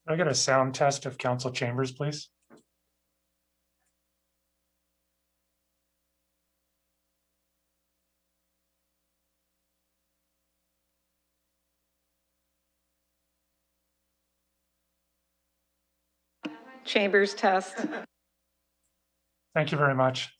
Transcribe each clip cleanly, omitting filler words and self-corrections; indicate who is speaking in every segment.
Speaker 1: Can I get a sound test of council chambers, please?
Speaker 2: Chambers test.
Speaker 1: Thank you very much.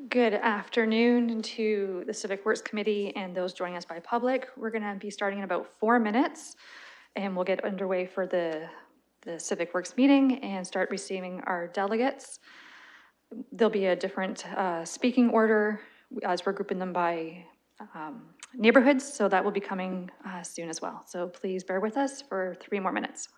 Speaker 2: Good afternoon to the Civic Works Committee and those joining us by public. We're going to be starting in about 4 minutes, and we'll get underway for the Civic Works meeting and start receiving our delegates. There'll be a different speaking order as we're grouping them by neighborhoods, so that will be coming soon as well. So please bear with us for 3 more minutes.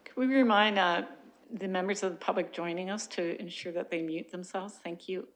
Speaker 3: Could we remind the members of the public joining us to ensure that they mute themselves? Thank you.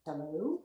Speaker 4: Hello?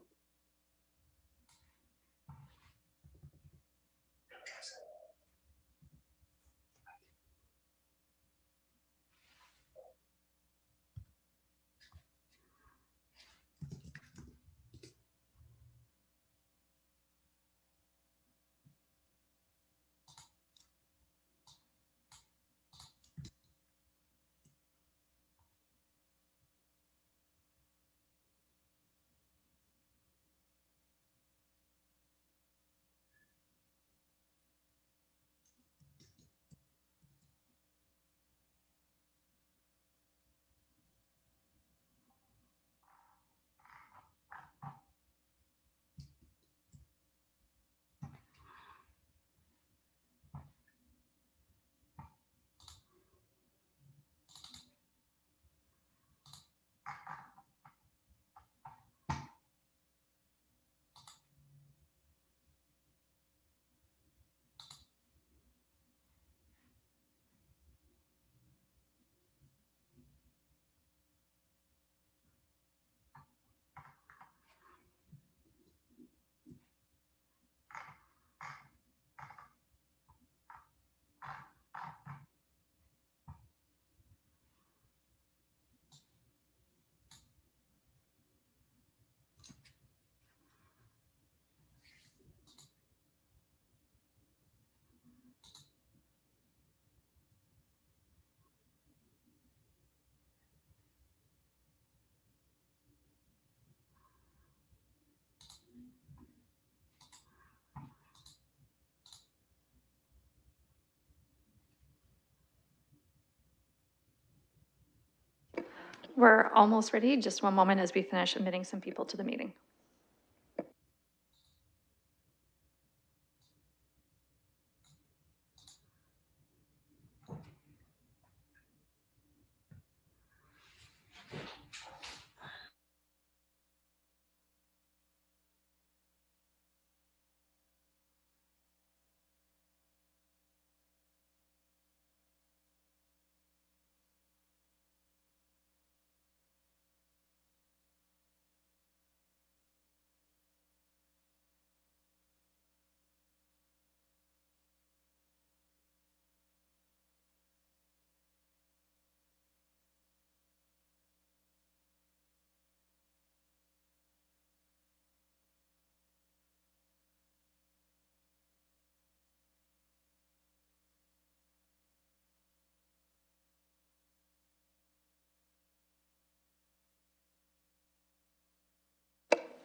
Speaker 2: We're almost ready. Just one moment as we finish admitting some people to the meeting.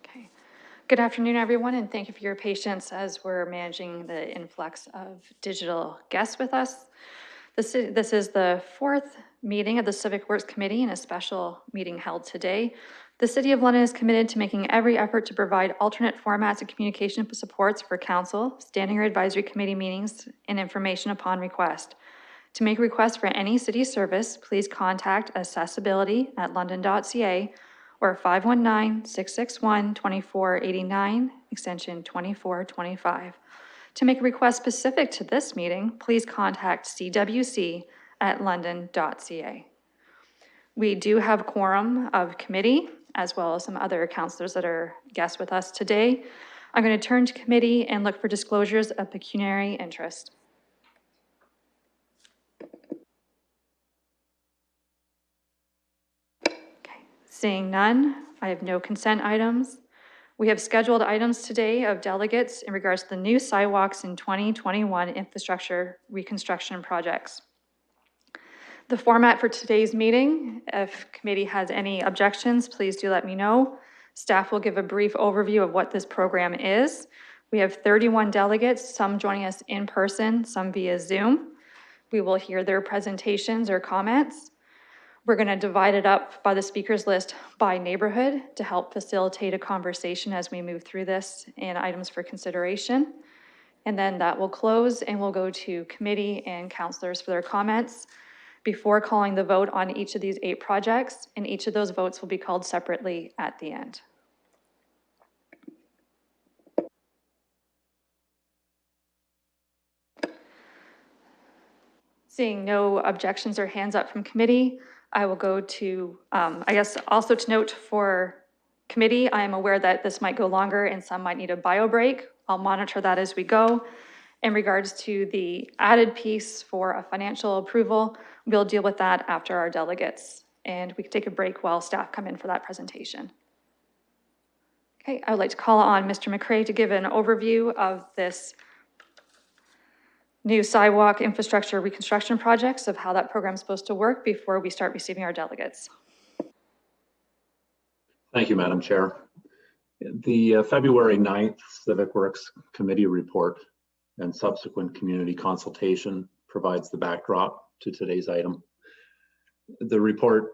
Speaker 2: Okay. Good afternoon, everyone, and thank you for your patience as we're managing the influx of digital guests with us. This is the fourth meeting of the Civic Works Committee and a special meeting held today. The City of London is committed to making every effort to provide alternate formats of communication supports for council, standing or advisory committee meetings, and information upon request. To make requests for any city service, please contact accessibility@london.ca or 519-661-2489, extension 2425. To make a request specific to this meeting, please contact cwc@london.ca. We do have quorum of committee, as well as some other councilors that are guests with us today. I'm going to turn to committee and look for disclosures of pecuniary interest. Okay, seeing none, I have no consent items. We have scheduled items today of delegates in regards to the new sidewalks in 2021 infrastructure reconstruction projects. The format for today's meeting, if committee has any objections, please do let me know. Staff will give a brief overview of what this program is. We have 31 delegates, some joining us in person, some via Zoom. We will hear their presentations or comments. We're going to divide it up by the speakers list by neighborhood to help facilitate a conversation as we move through this and items for consideration. And then that will close and we'll go to committee and councilors for their comments before calling the vote on each of these 8 projects, and each of those votes will be called separately at the end. Seeing no objections or hands up from committee, I will go to, I guess also to note for committee, I am aware that this might go longer and some might need a bio break. I'll monitor that as we go. In regards to the added piece for a financial approval, we'll deal with that after our delegates, and we can take a break while staff come in for that presentation. Okay, I would like to call on Mr. McCray to give an overview of this new sidewalk infrastructure reconstruction projects, of how that program is supposed to work before we start receiving our delegates.
Speaker 4: Thank you, Madam Chair. The February 9th Civic Works Committee report and subsequent community consultation provides the backdrop to today's item. The report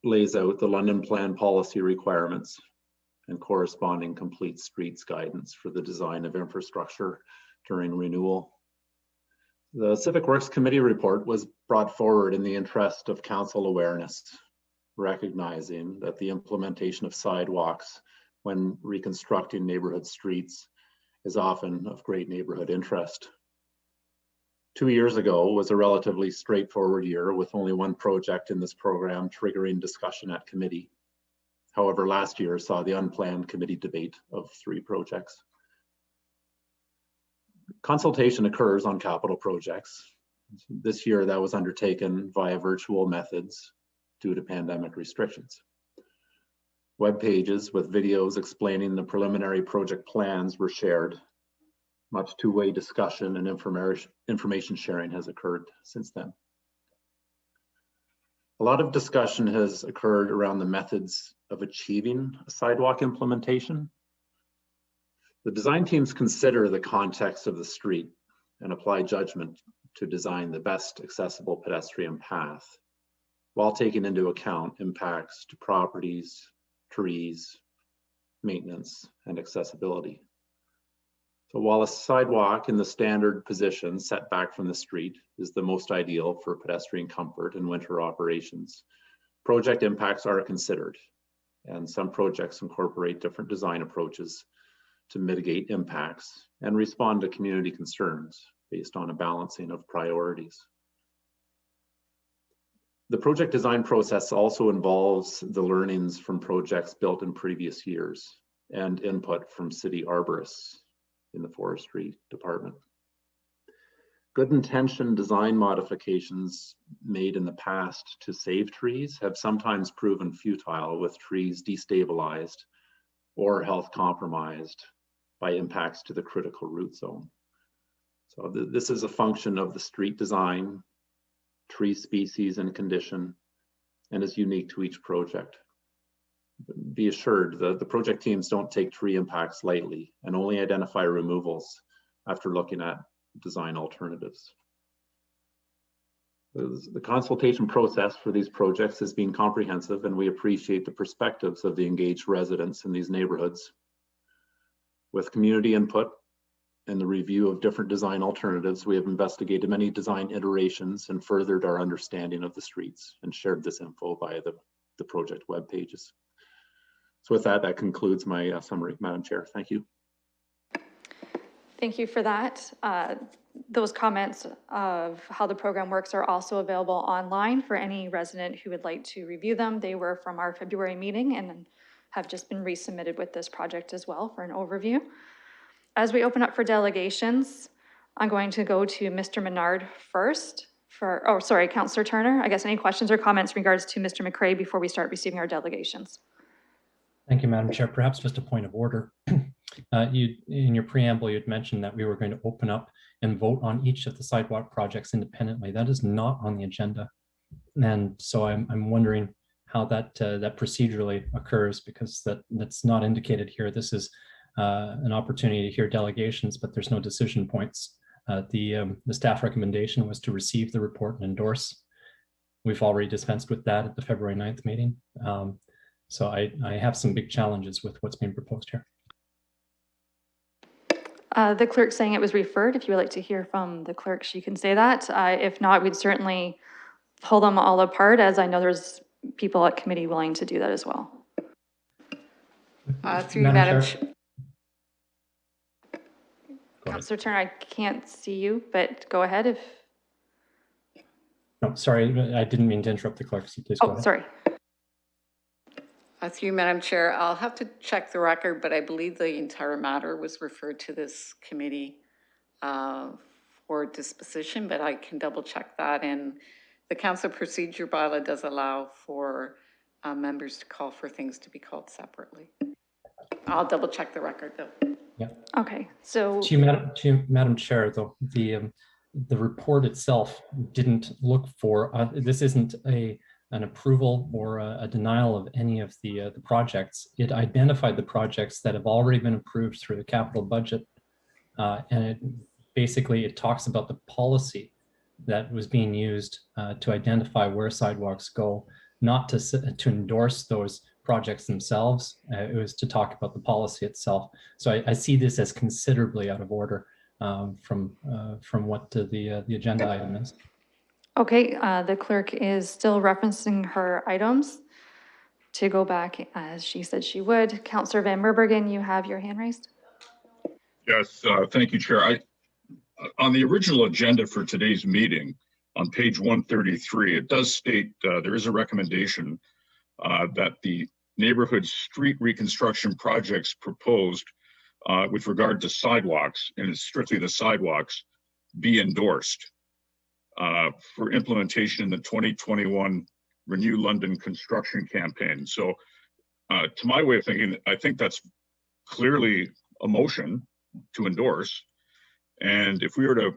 Speaker 4: lays out the London Plan policy requirements and corresponding complete streets guidance for the design of infrastructure during renewal. The Civic Works Committee report was brought forward in the interest of council awareness, recognizing that the implementation of sidewalks when reconstructing neighborhood streets is often of great neighborhood interest. 2 years ago was a relatively straightforward year with only one project in this program triggering discussion at committee. However, last year saw the unplanned committee debate of 3 projects. Consultation occurs on capital projects. This year that was undertaken via virtual methods due to pandemic restrictions. Web pages with videos explaining the preliminary project plans were shared. Much two-way discussion and information sharing has occurred since then. A lot of discussion has occurred around the methods of achieving a sidewalk implementation. The design teams consider the context of the street and apply judgment to design the best accessible pedestrian path. while taking into account impacts to properties, trees, maintenance, and accessibility. So while a sidewalk in the standard position set back from the street is the most ideal for pedestrian comfort and winter operations, project impacts are considered, and some projects incorporate different design approaches to mitigate impacts and respond to community concerns based on a balancing of priorities. The project design process also involves the learnings from projects built in previous years and input from city arborists in the forestry department. Good intentioned design modifications made in the past to save trees have sometimes proven futile, with trees destabilized or health compromised by impacts to the critical root zone. So this is a function of the street design, tree species and condition, and is unique to each project. Be assured that the project teams don't take tree impacts lightly and only identify removals after looking at design alternatives. The consultation process for these projects has been comprehensive, and we appreciate the perspectives of the engaged residents in these neighborhoods. With community input and the review of different design alternatives, we have investigated many design iterations and furthered our understanding of the streets and shared this info via the project web pages. So with that, that concludes my summary, Madam Chair. Thank you.
Speaker 2: Thank you for that. Those comments of how the program works are also available online for any resident who would like to review them. They were from our February meeting and have just been resubmitted with this project as well for an overview. As we open up for delegations, I'm going to go to Mr. Menard first Councillor Turner. I guess any questions or comments in regards to Mr. McCrae before we start receiving our delegations?
Speaker 5: Thank you, Madam Chair. Perhaps just a point of order. In your preamble, you'd mentioned that we were going to open up and vote on each of the sidewalk projects independently. That is not on the agenda. And so I'm wondering how that procedurally occurs, because that's not indicated here. This is an opportunity to hear delegations, but there's no decision points. The staff recommendation was to receive the report and endorse. We've already dispensed with that at the February 9th meeting. So I have some big challenges with what's being proposed here.
Speaker 2: The clerk's saying it was referred. If you would like to hear from the clerk, she can say that. If not, we'd certainly pull them all apart, as I know there's people at committee willing to do that as well.
Speaker 3: Through Madam
Speaker 2: Councillor Turner, I can't see you, but go ahead if.
Speaker 5: No, sorry, I didn't mean to interrupt the clerk. So please go ahead.
Speaker 2: Sorry.
Speaker 3: Through Madam Chair, I'll have to check the record, but I believe the entire matter was referred to this committee for disposition, but I can double check that. And the council procedure bylaw does allow for members to call for things to be called separately. I'll double check the record though.
Speaker 5: Yeah.
Speaker 2: Okay, so.
Speaker 5: To you, Madam Chair, though, the report itself didn't look for, this isn't an approval or a denial of any of the projects. It identified the projects that have already been approved through the capital budget. And it talks about the policy that was being used to identify where sidewalks go, not to endorse those projects themselves. It was to talk about the policy itself. So I see this as considerably out of order from what the agenda item is.
Speaker 2: Okay, the clerk is still referencing her items to go back as she said she would. Councillor Van Merbergen, you have your hand raised.
Speaker 6: Yes, thank you, Chair. On the original agenda for today's meeting, on page 133, it does state there is a recommendation that the neighborhood street reconstruction projects proposed with regard to sidewalks, and it's strictly the sidewalks, be endorsed for implementation in the 2021 Renew London construction campaign. So to my way of thinking, I think that's clearly a motion to endorse. And if we were to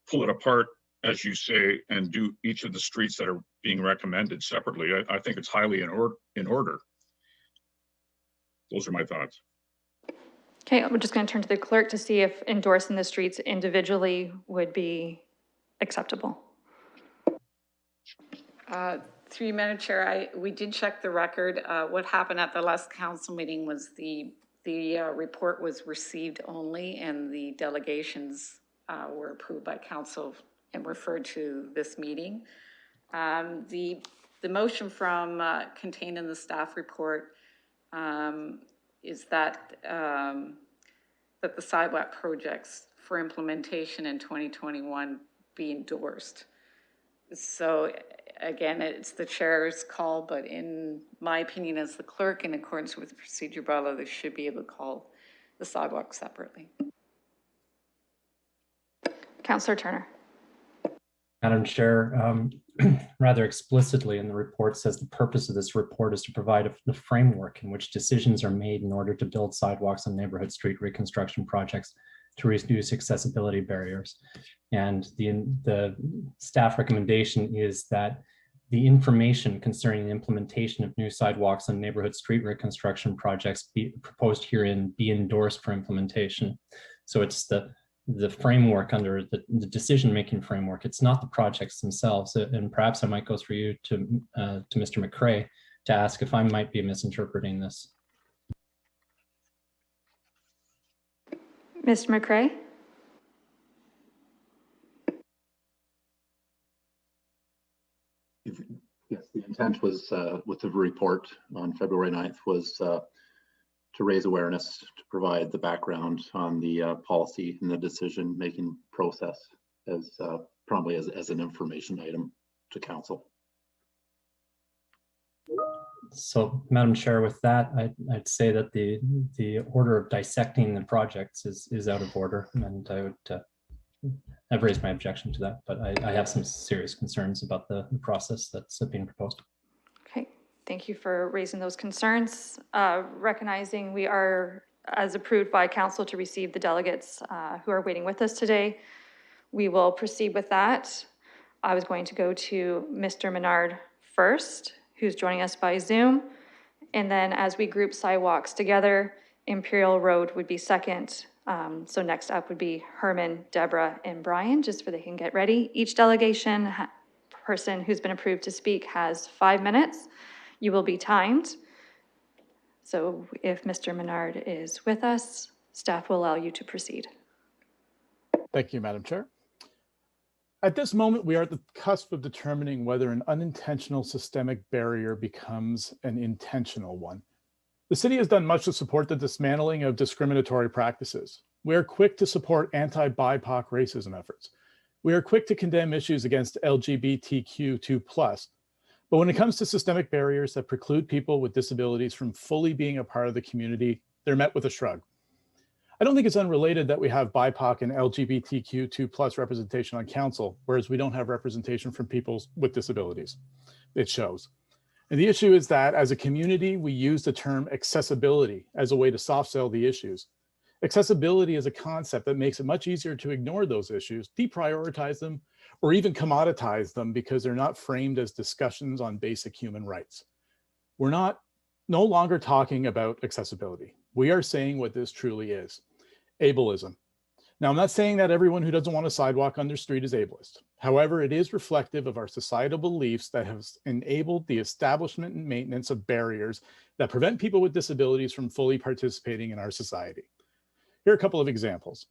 Speaker 6: pull it apart, as you say, and do each of the streets that are being recommended separately, I think it's highly in order. Those are my thoughts.
Speaker 2: Okay, we're just going to turn to the clerk to see if endorsing the streets individually would be acceptable.
Speaker 3: Through you, Madam Chair, we did check the record. What happened at the last council meeting was the report was received only, and the delegations were approved by council and referred to this meeting. The motion from contained in the staff report is that that the sidewalk projects for implementation in 2021 be endorsed. So again, it's the chair's call, but in my opinion as the clerk, in accordance with the procedure bylaw, they should be able to call the sidewalk separately.
Speaker 2: Councillor Turner.
Speaker 5: Madam Chair, rather explicitly in the report says the purpose of this report is to provide the framework in which decisions are made in order to build sidewalks and neighborhood street reconstruction projects to reduce accessibility barriers. And the staff recommendation is that the information concerning the implementation of new sidewalks and neighborhood street reconstruction projects proposed herein be endorsed for implementation. So it's the framework under the decision-making framework. It's not the projects themselves. And perhaps I might go through you to Mr. McCrae to ask if I might be misinterpreting this.
Speaker 2: Mr. McCrae?
Speaker 4: Yes, the intent was with the report on February 9th was to raise awareness, to provide the background on the policy and the decision-making process as probably as an information item to council.
Speaker 5: So, Madam Chair, with that, I'd say that the order of dissecting the projects is out of order, and I would I've raised my objection to that, but I have some serious concerns about the process that's being proposed.
Speaker 2: Okay, thank you for raising those concerns. Recognizing we are, as approved by council, to receive the delegates who are waiting with us today, we will proceed with that. I was going to go to Mr. Menard first, who's joining us by Zoom. And then as we group sidewalks together, Imperial Road would be second. So next up would be Herman, Deborah, and Brian, just so they can get ready. Each delegation person who's been approved to speak has 5 minutes. You will be timed. So if Mr. Menard is with us, staff will allow you to proceed.
Speaker 7: Thank you, Madam Chair. At this moment, we are at the cusp of determining whether an unintentional systemic barrier becomes an intentional one. The city has done much to support the dismantling of discriminatory practices. We are quick to support anti-BIPOC racism efforts. We are quick to condemn issues against LGBTQ2+. But when it comes to systemic barriers that preclude people with disabilities from fully being a part of the community, they're met with a shrug. I don't think it's unrelated that we have BIPOC and LGBTQ2+ representation on council, whereas we don't have representation from people with disabilities. It shows. And the issue is that as a community, we use the term accessibility as a way to soft sell the issues. Accessibility is a concept that makes it much easier to ignore those issues, deprioritize them, or even commoditize them because they're not framed as discussions on basic human rights. We're no longer talking about accessibility. We are saying what this truly is, ableism. Now, I'm not saying that everyone who doesn't want a sidewalk on their street is ableist. However, it is reflective of our societal beliefs that have enabled the establishment and maintenance of barriers that prevent people with disabilities from fully participating in our society. Here are a couple of examples.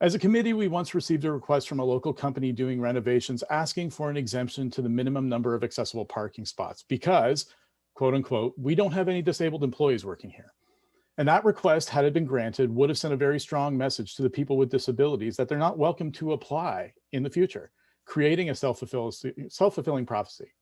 Speaker 7: As a committee, we once received a request from a local company doing renovations asking for an exemption to the minimum number of accessible parking spots because, quote unquote, we don't have any disabled employees working here. And that request, had it been granted, would have sent a very strong message to the people with disabilities that they're not welcome to apply in the future, creating a self-fulfilling prophecy.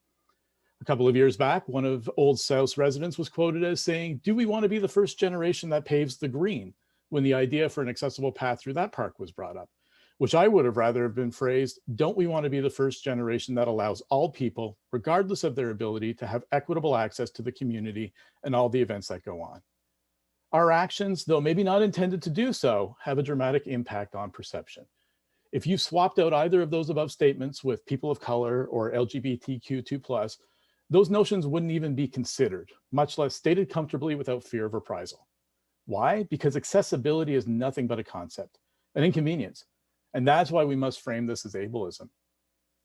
Speaker 7: A couple of years back, one of Old South's residents was quoted as saying, "Do we want to be the first generation that paves the green?" when the idea for an accessible path through that park was brought up, which I would have rather have been phrased, "Don't we want to be the first generation that allows all people, regardless of their ability, to have equitable access to the community and all the events that go on?" Our actions, though maybe not intended to do so, have a dramatic impact on perception. If you swapped out either of those above statements with people of color or LGBTQ2+, those notions wouldn't even be considered, much less stated comfortably without fear of reprisal. Why? Because accessibility is nothing but a concept, an inconvenience. And that's why we must frame this as ableism.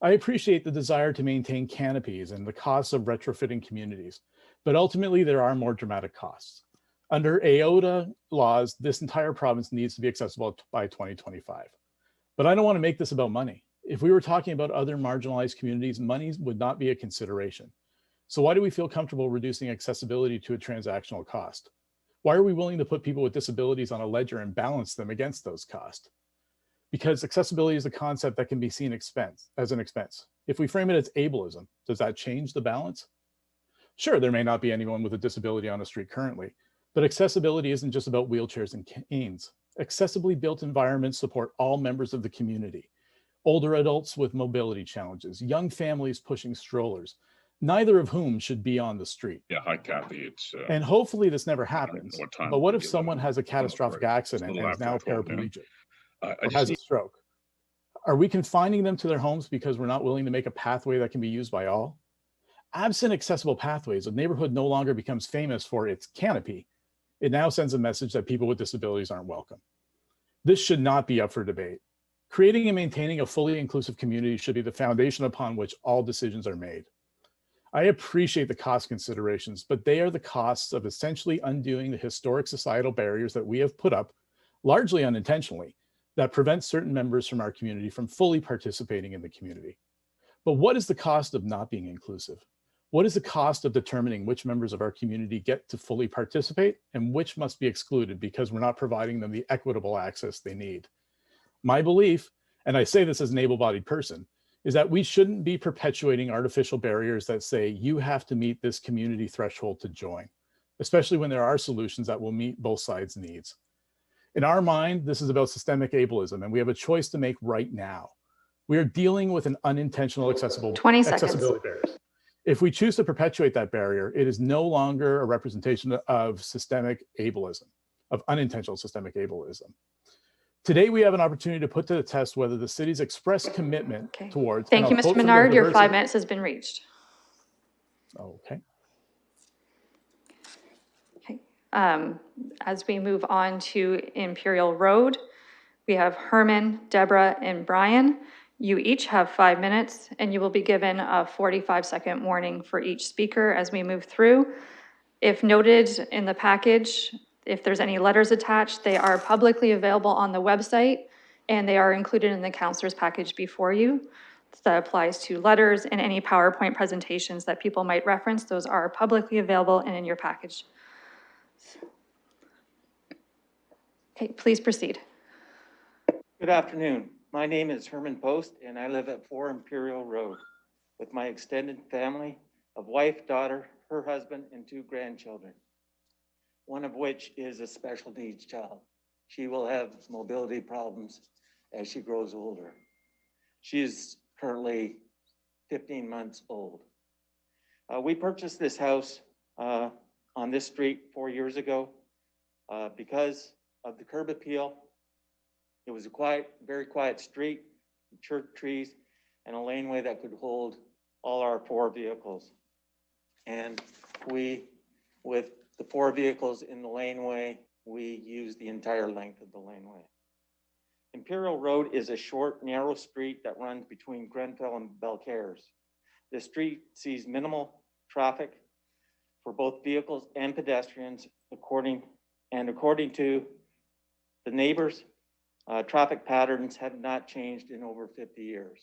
Speaker 7: I appreciate the desire to maintain canopies and the costs of retrofitting communities, but ultimately there are more dramatic costs. Under AOTA laws, this entire province needs to be accessible by 2025. But I don't want to make this about money. If we were talking about other marginalized communities, money would not be a consideration. So why do we feel comfortable reducing accessibility to a transactional cost? Why are we willing to put people with disabilities on a ledger and balance them against those costs? Because accessibility is a concept that can be seen as an expense. If we frame it as ableism, does that change the balance? Sure, there may not be anyone with a disability on the street currently, but accessibility isn't just about wheelchairs and canes. Accessibly built environments support all members of the community. Older adults with mobility challenges, young families pushing strollers, neither of whom should be on the street.
Speaker 6: Yeah, hi Kathy, it's.
Speaker 7: And hopefully this never
Speaker 6: I don't
Speaker 7: happens.
Speaker 6: know what time
Speaker 7: But what if
Speaker 6: it is.
Speaker 7: someone has a catastrophic accident
Speaker 6: It's a
Speaker 7: and
Speaker 6: little
Speaker 7: is now
Speaker 6: after 12 noon.
Speaker 7: paraplegic
Speaker 6: I
Speaker 7: or
Speaker 6: just
Speaker 7: has a
Speaker 6: need,
Speaker 7: stroke? Are we confining them to their homes because we're not willing to make a pathway that can be used by all? Absent accessible pathways, a neighborhood no longer becomes famous for its canopy. It now sends a message that people with disabilities aren't welcome. This should not be up for debate. Creating and maintaining a fully inclusive community should be the foundation upon which all decisions are made. I appreciate the cost considerations, but they are the costs of essentially undoing the historic societal barriers that we have put up, largely unintentionally, that prevent certain members from our community from fully participating in the community. But what is the cost of not being inclusive? What is the cost of determining which members of our community get to fully participate and which must be excluded because we're not providing them the equitable access they need? My belief, and I say this as an able-bodied person, is that we shouldn't be perpetuating artificial barriers that say you have to meet this community threshold to join, especially when there are solutions that will meet both sides' needs. In our mind, this is about systemic ableism, and we have a choice to make right now. We are dealing with an unintentional
Speaker 2: 20 seconds.
Speaker 7: accessibility barriers. If we choose to perpetuate that barrier, it is no longer a representation of systemic ableism, of unintentional systemic ableism. Today, we have an opportunity to put to the test whether the city's expressed commitment towards—
Speaker 2: Thank you, Mr. Menard. Your 5 minutes has been reached.
Speaker 7: Okay.
Speaker 2: Okay. As we move on to Imperial Road, we have Herman, Deborah, and Brian. You each have 5 minutes, and you will be given a 45-second warning for each speaker as we move through. If noted in the package, if there's any letters attached, they are publicly available on the website, and they are included in the counselor's package before you. That applies to letters and any PowerPoint presentations that people might reference. Those are publicly available and in your package. Okay, please proceed.
Speaker 8: Good afternoon. My name is Herman Post, and I live at 4 Imperial Road with my extended family of wife, daughter, her husband, and 2 grandchildren, one of which is a special needs child. She will have mobility problems as she grows older. She is currently 15 months old. We purchased this house on this street 4 years ago because of the curb appeal. It was a quiet, very quiet street, church trees, and a laneway that could hold all our 4 vehicles. And we, with the 4 vehicles in the laneway, we used the entire length of the laneway. Imperial Road is a short, narrow street that runs between Grenfell and Belcaires. The street sees minimal traffic for both vehicles and pedestrians, according to the neighbors. Traffic patterns have not changed in over 50 years.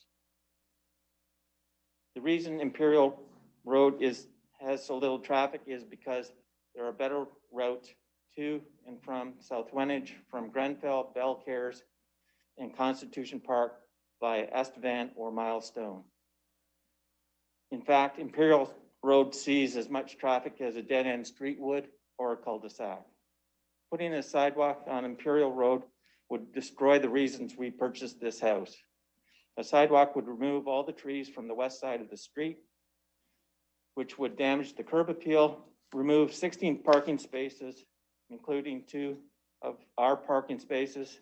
Speaker 8: The reason Imperial Road has so little traffic is because there are better routes to and from South Wenage, from Grenfell, Belcaires, and Constitution Park via Estevan or Milestone. In fact, Imperial Road sees as much traffic as a dead-end street would or a cul-de-sac. Putting a sidewalk on Imperial Road would destroy the reasons we purchased this house. A sidewalk would remove all the trees from the west side of the street, which would damage the curb appeal, remove 16 parking spaces, including 2 of our parking spaces,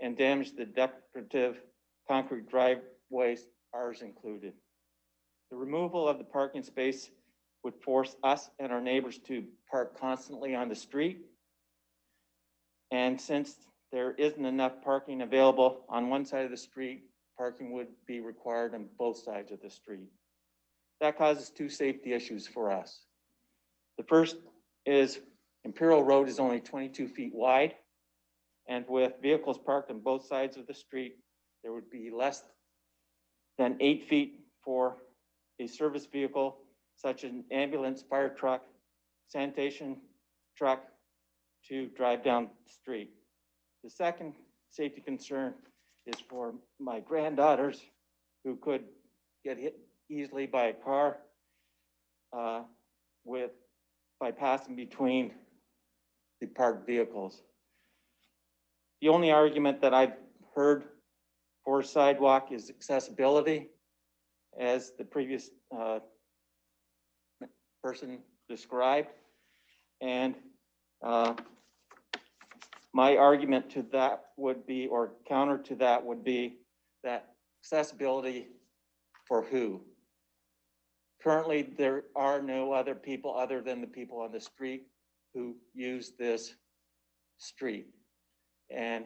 Speaker 8: and damage the decorative concrete driveways, ours included. The removal of the parking space would force us and our neighbors to park constantly on the street. And since there isn't enough parking available on one side of the street, parking would be required on both sides of the street. That causes two safety issues for us. The first is Imperial Road is only 22 feet wide, and with vehicles parked on both sides of the street, there would be less than 8 feet for a service vehicle such as an ambulance, fire truck, sanitation truck to drive down the street. The second safety concern is for my granddaughters who could get hit easily by a car by passing between the parked vehicles. The only argument that I've heard for sidewalk is accessibility, as the previous person described. And my argument to that would be, or counter to that would be, that accessibility for who? Currently, there are no other people other than the people on the street who use this street. And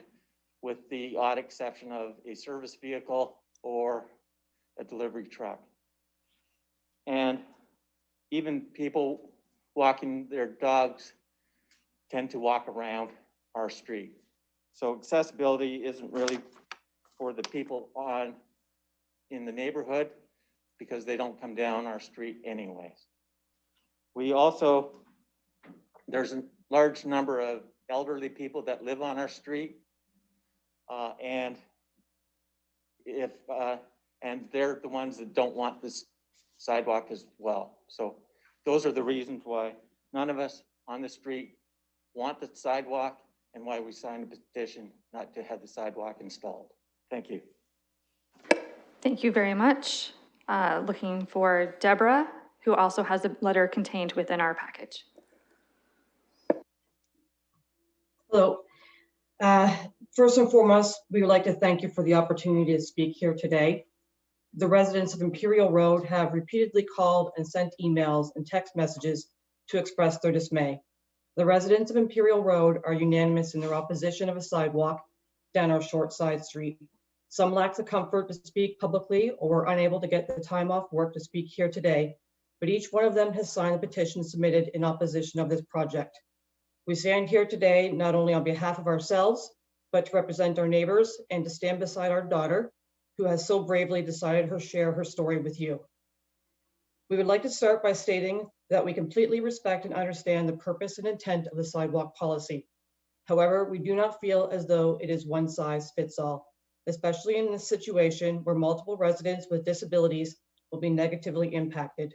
Speaker 8: with the odd exception of a service vehicle or a delivery truck. And even people walking their dogs tend to walk around our street. So accessibility isn't really for the people in the neighborhood, because they don't come down our street anyways. We also, there's a large number of elderly people that live on our street, and they're the ones that don't want this sidewalk as well. So those are the reasons why none of us on the street want the sidewalk, and why we signed a petition not to have the sidewalk installed. Thank you.
Speaker 2: Thank you very much. Looking for Deborah, who also has a letter contained within our package.
Speaker 9: Hello. First and foremost, we would like to thank you for the opportunity to speak here today. The residents of Imperial Road have repeatedly called and sent emails and text messages to express their dismay. The residents of Imperial Road are unanimous in their opposition of a sidewalk down our short side street. Some lack the comfort to speak publicly or were unable to get the time off work to speak here today, but each one of them has signed the petition submitted in opposition of this project. We stand here today not only on behalf of ourselves, but to represent our neighbors and to stand beside our daughter, who has so bravely decided to share her story with you. We would like to start by stating that we completely respect and understand the purpose and intent of the sidewalk policy. However, we do not feel as though it is one size fits all, especially in this situation where multiple residents with disabilities will be negatively impacted.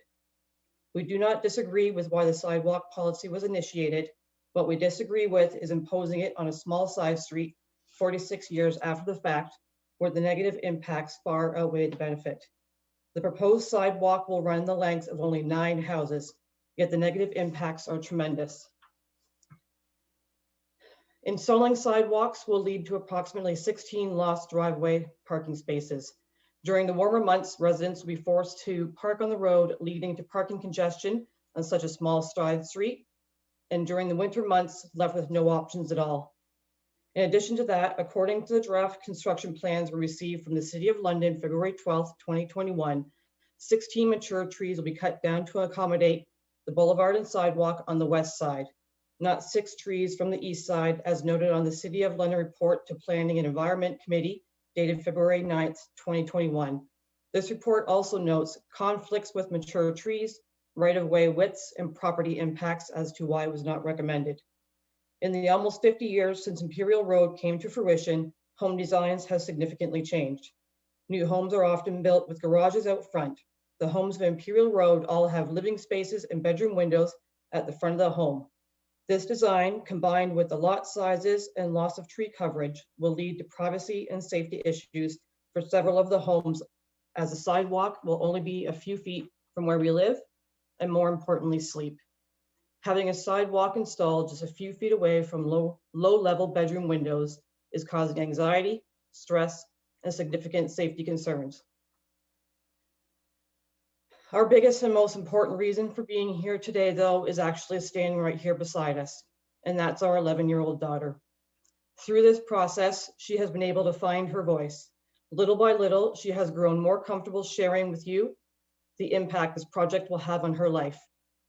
Speaker 9: We do not disagree with why the sidewalk policy was initiated. What we disagree with is imposing it on a small side street 46 years after the fact, where the negative impacts far outweigh the benefit. The proposed sidewalk will run the length of only 9 houses, yet the negative impacts are tremendous. Installing sidewalks will lead to approximately 16 lost driveway parking spaces. During the warmer months, residents will be forced to park on the road, leading to parking congestion on such a small side street, and during the winter months, left with no options at all. In addition to that, according to the draft construction plans we received from the City of London, February 12th, 2021, 16 mature trees will be cut down to accommodate the boulevard and sidewalk on the west side, not 6 trees from the east side, as noted on the City of London report to Planning and Environment Committee dated February 9th, 2021. This report also notes conflicts with mature trees, right-of-way widths, and property impacts as to why it was not recommended. In the almost 50 years since Imperial Road came to fruition, home designs have significantly changed. New homes are often built with garages out front. The homes of Imperial Road all have living spaces and bedroom windows at the front of the home. This design, combined with the lot sizes and loss of tree coverage, will lead to privacy and safety issues for several of the homes, as the sidewalk will only be a few feet from where we live, and more importantly, sleep. Having a sidewalk installed just a few feet away from low-level bedroom windows is causing anxiety, stress, and significant safety concerns. Our biggest and most important reason for being here today, though, is actually standing right here beside us, and that's our 11-year-old daughter. Through this process, she has been able to find her voice. Little by little, she has grown more comfortable sharing with you the impact this project will have on her life.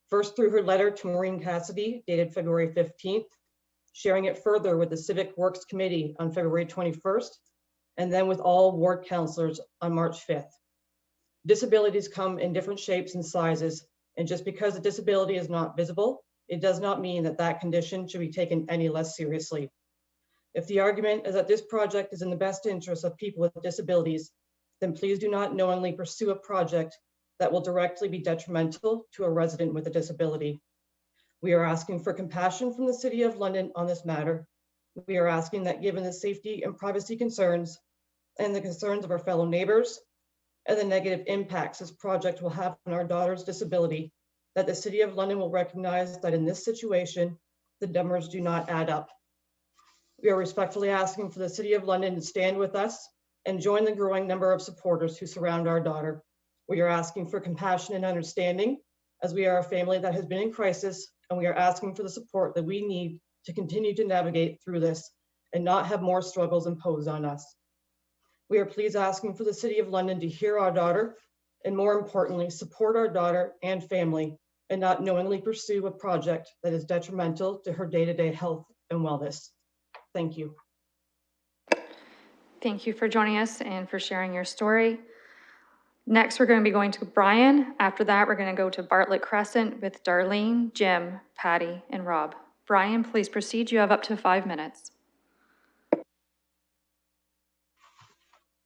Speaker 9: First through her letter to Maureen Cassidy, dated February 15th, sharing it further with the Civic Works Committee on February 21st, and then with all ward councillors on March 5th. Disabilities come in different shapes and sizes, and just because a disability is not visible, it does not mean that that condition should be taken any less seriously. If the argument is that this project is in the best interest of people with disabilities, then please do not knowingly pursue a project that will directly be detrimental to a resident with a disability. We are asking for compassion from the City of London on this matter. We are asking that given the safety and privacy concerns and the concerns of our fellow neighbors and the negative impacts this project will have on our daughter's disability, that the City of London will recognize that in this situation, the numbers do not add up. We are respectfully asking for the City of London to stand with us and join the growing number of supporters who surround our daughter. We are asking for compassion and understanding, as we are a family that has been in crisis, and we are asking for the support that we need to continue to navigate through this and not have more struggles imposed on us. We are please asking for the City of London to hear our daughter, and more importantly, support our daughter and family, and not knowingly pursue a project that is detrimental to her day-to-day health and wellness. Thank you.
Speaker 2: Thank you for joining us and for sharing your story. Next, we're going to be going to Brian. After that, we're going to go to Bartlett Crescent with Darlene, Jim, Patty, and Rob. Brian, please proceed. You have up to 5 minutes.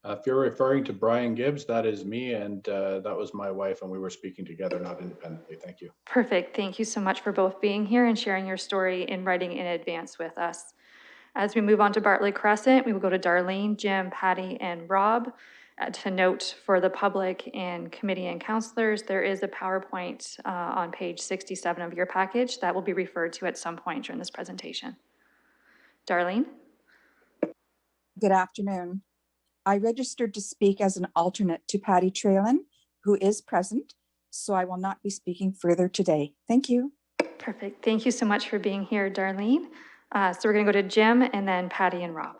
Speaker 10: If you're referring to Brian Gibbs, that is me, and that was my wife, and we were speaking together, not independently. Thank you.
Speaker 2: Perfect. Thank you so much for both being here and sharing your story in writing in advance with us. As we move on to Bartlett Crescent, we will go to Darlene, Jim, Patty, and Rob. To note for the public and committee and councilors, there is a PowerPoint on page 67 of your package that will be referred to at some point during this presentation. Darlene?
Speaker 11: Good afternoon. I registered to speak as an alternate to Patty Traylon, who is present, so I will not be speaking further today. Thank you.
Speaker 2: Perfect. Thank you so much for being here, Darlene. So we're going to go to Jim and then Patty and Rob.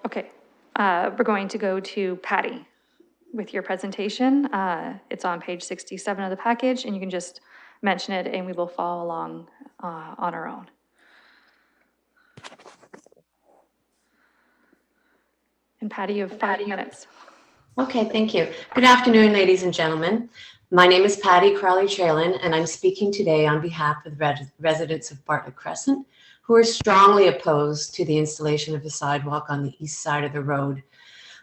Speaker 2: Okay, we're going to go to Patty with your presentation. It's on page 67 of the package, and you can just mention it and we will follow along on our own. And Patty, you have 5 minutes.
Speaker 12: Okay, thank you. Good afternoon, ladies and gentlemen. My name is Patty Crowley-Traylon, and I'm speaking today on behalf of the residents of Bartlett Crescent, who are strongly opposed to the installation of a sidewalk on the east side of the road.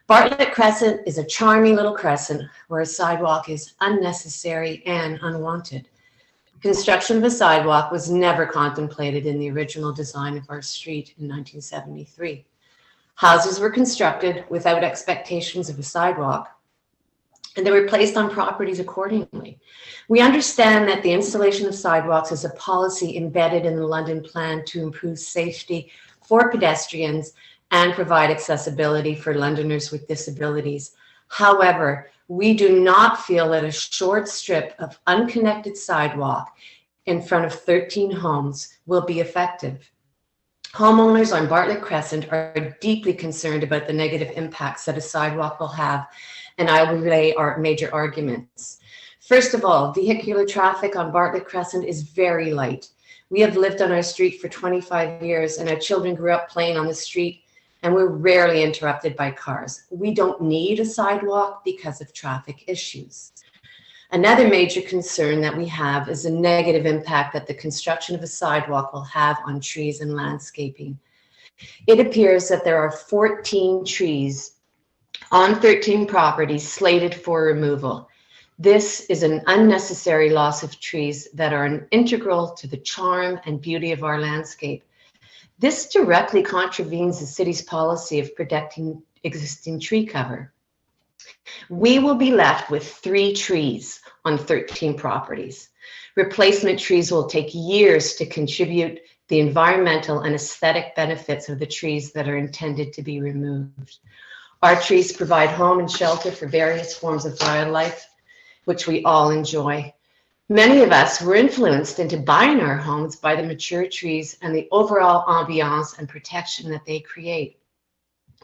Speaker 12: Bartlett Crescent is a charming little crescent where a sidewalk is unnecessary and unwanted. Construction of a sidewalk was never contemplated in the original design of our street in 1973. Houses were constructed without expectations of a sidewalk, and they were placed on properties accordingly. We understand that the installation of sidewalks is a policy embedded in the London plan to improve safety for pedestrians and provide accessibility for Londoners with disabilities. However, we do not feel that a short strip of unconnected sidewalk in front of 13 homes will be effective. Homeowners on Bartlett Crescent are deeply concerned about the negative impacts that a sidewalk will have, and I will relay our major arguments. First of all, vehicular traffic on Bartlett Crescent is very light. We have lived on our street for 25 years, and our children grew up playing on the street, and we're rarely interrupted by cars. We don't need a sidewalk because of traffic issues. Another major concern that we have is the negative impact that the construction of a sidewalk will have on trees and landscaping. It appears that there are 14 trees on 13 properties slated for removal. This is an unnecessary loss of trees that are integral to the charm and beauty of our landscape. This directly contravenes the city's policy of protecting existing tree cover. We will be left with 3 trees on 13 properties. Replacement trees will take years to contribute the environmental and aesthetic benefits of the trees that are intended to be removed. Our trees provide home and shelter for various forms of wildlife, which we all enjoy. Many of us were influenced into buying our homes by the mature trees and the overall ambiance and protection that they create.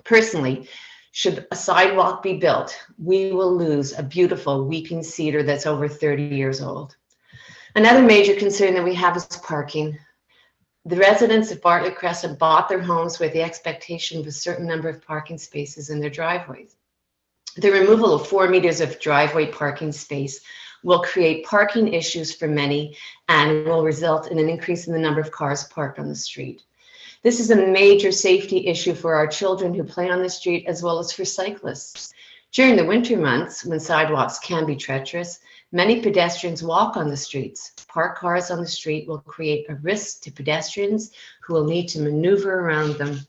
Speaker 12: Personally, should a sidewalk be built, we will lose a beautiful weeping cedar that's over 30 years old. Another major concern that we have is parking. The residents of Bartlett Crescent bought their homes with the expectation of a certain number of parking spaces in their driveways. The removal of 4 meters of driveway parking space will create parking issues for many and will result in an increase in the number of cars parked on the street. This is a major safety issue for our children who play on the street as well as for cyclists. During the winter months, when sidewalks can be treacherous, many pedestrians walk on the streets. Parked cars on the street will create a risk to pedestrians who will need to maneuver around them.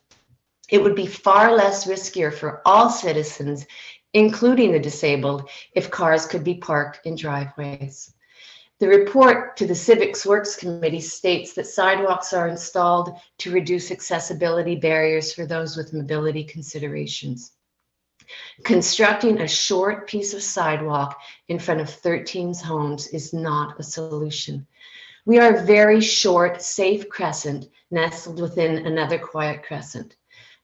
Speaker 12: It would be far less riskier for all citizens, including the disabled, if cars could be parked in driveways. The report to the Civic Works Committee states that sidewalks are installed to reduce accessibility barriers for those with mobility considerations. Constructing a short piece of sidewalk in front of 13 homes is not a solution. We are a very short, safe crescent nestled within another quiet crescent.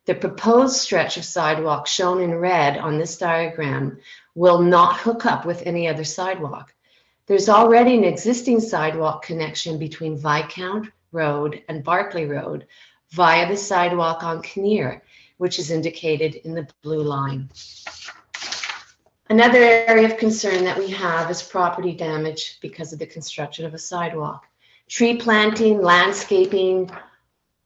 Speaker 12: The proposed stretch of sidewalk shown in red on this diagram will not hook up with any other sidewalk. There's already an existing sidewalk connection between Viscount Road and Bartlett Road via the sidewalk on Kinnear, which is indicated in the blue line. Another area of concern that we have is property damage because of the construction of a sidewalk. Tree planting, landscaping,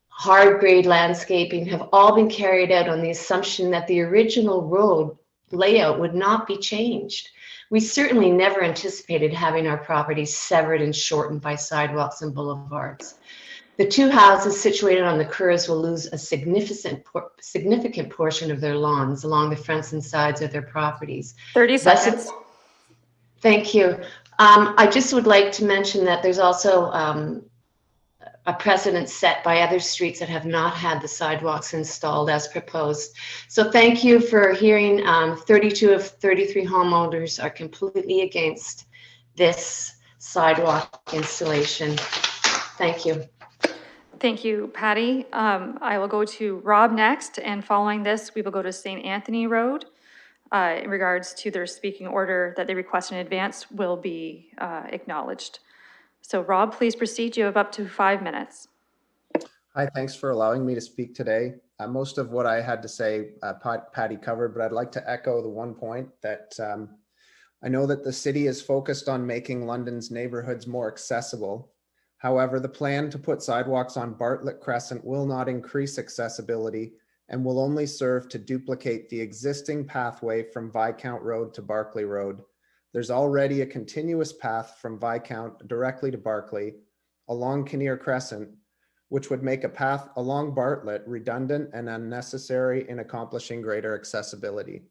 Speaker 12: hard grade landscaping have all been carried out on the assumption that the original road layout would not be changed. We certainly never anticipated having our properties severed and shortened by sidewalks and boulevards. The two houses situated on the curves will lose a significant portion of their lawns along the fronts and sides of their properties.
Speaker 2: 30 seconds.
Speaker 12: Thank you. I just would like to mention that there's also a precedent set by other streets that have not had the sidewalks installed as proposed. So thank you for hearing. 32 of 33 homeowners are completely against this sidewalk installation. Thank you.
Speaker 2: Thank you, Patty. I will go to Rob next, and following this, we will go to St. Anthony Road. In regards to their speaking order that they request in advance will be acknowledged. So Rob, please proceed. You have up to 5 minutes.
Speaker 13: Hi, thanks for allowing me to speak today. Most of what I had to say, Patty covered, but I'd like to echo the one point that I know that the city is focused on making London's neighborhoods more accessible. However, the plan to put sidewalks on Bartlett Crescent will not increase accessibility and will only serve to duplicate the existing pathway from Viscount Road to Barclay Road. There's already a continuous path from Viscount directly to Barclay along Kinnear Crescent, which would make a path along Bartlett redundant and unnecessary in accomplishing greater accessibility.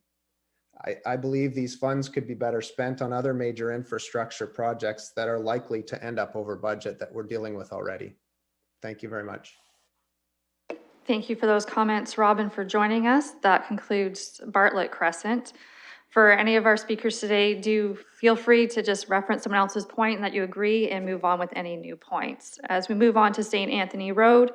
Speaker 13: I believe these funds could be better spent on other major infrastructure projects that are likely to end up over budget that we're dealing with already. Thank you very much.
Speaker 2: Thank you for those comments, Robin, for joining us. That concludes Bartlett Crescent. For any of our speakers today, do feel free to just reference someone else's point and that you agree and move on with any new points. As we move on to St. Anthony Road,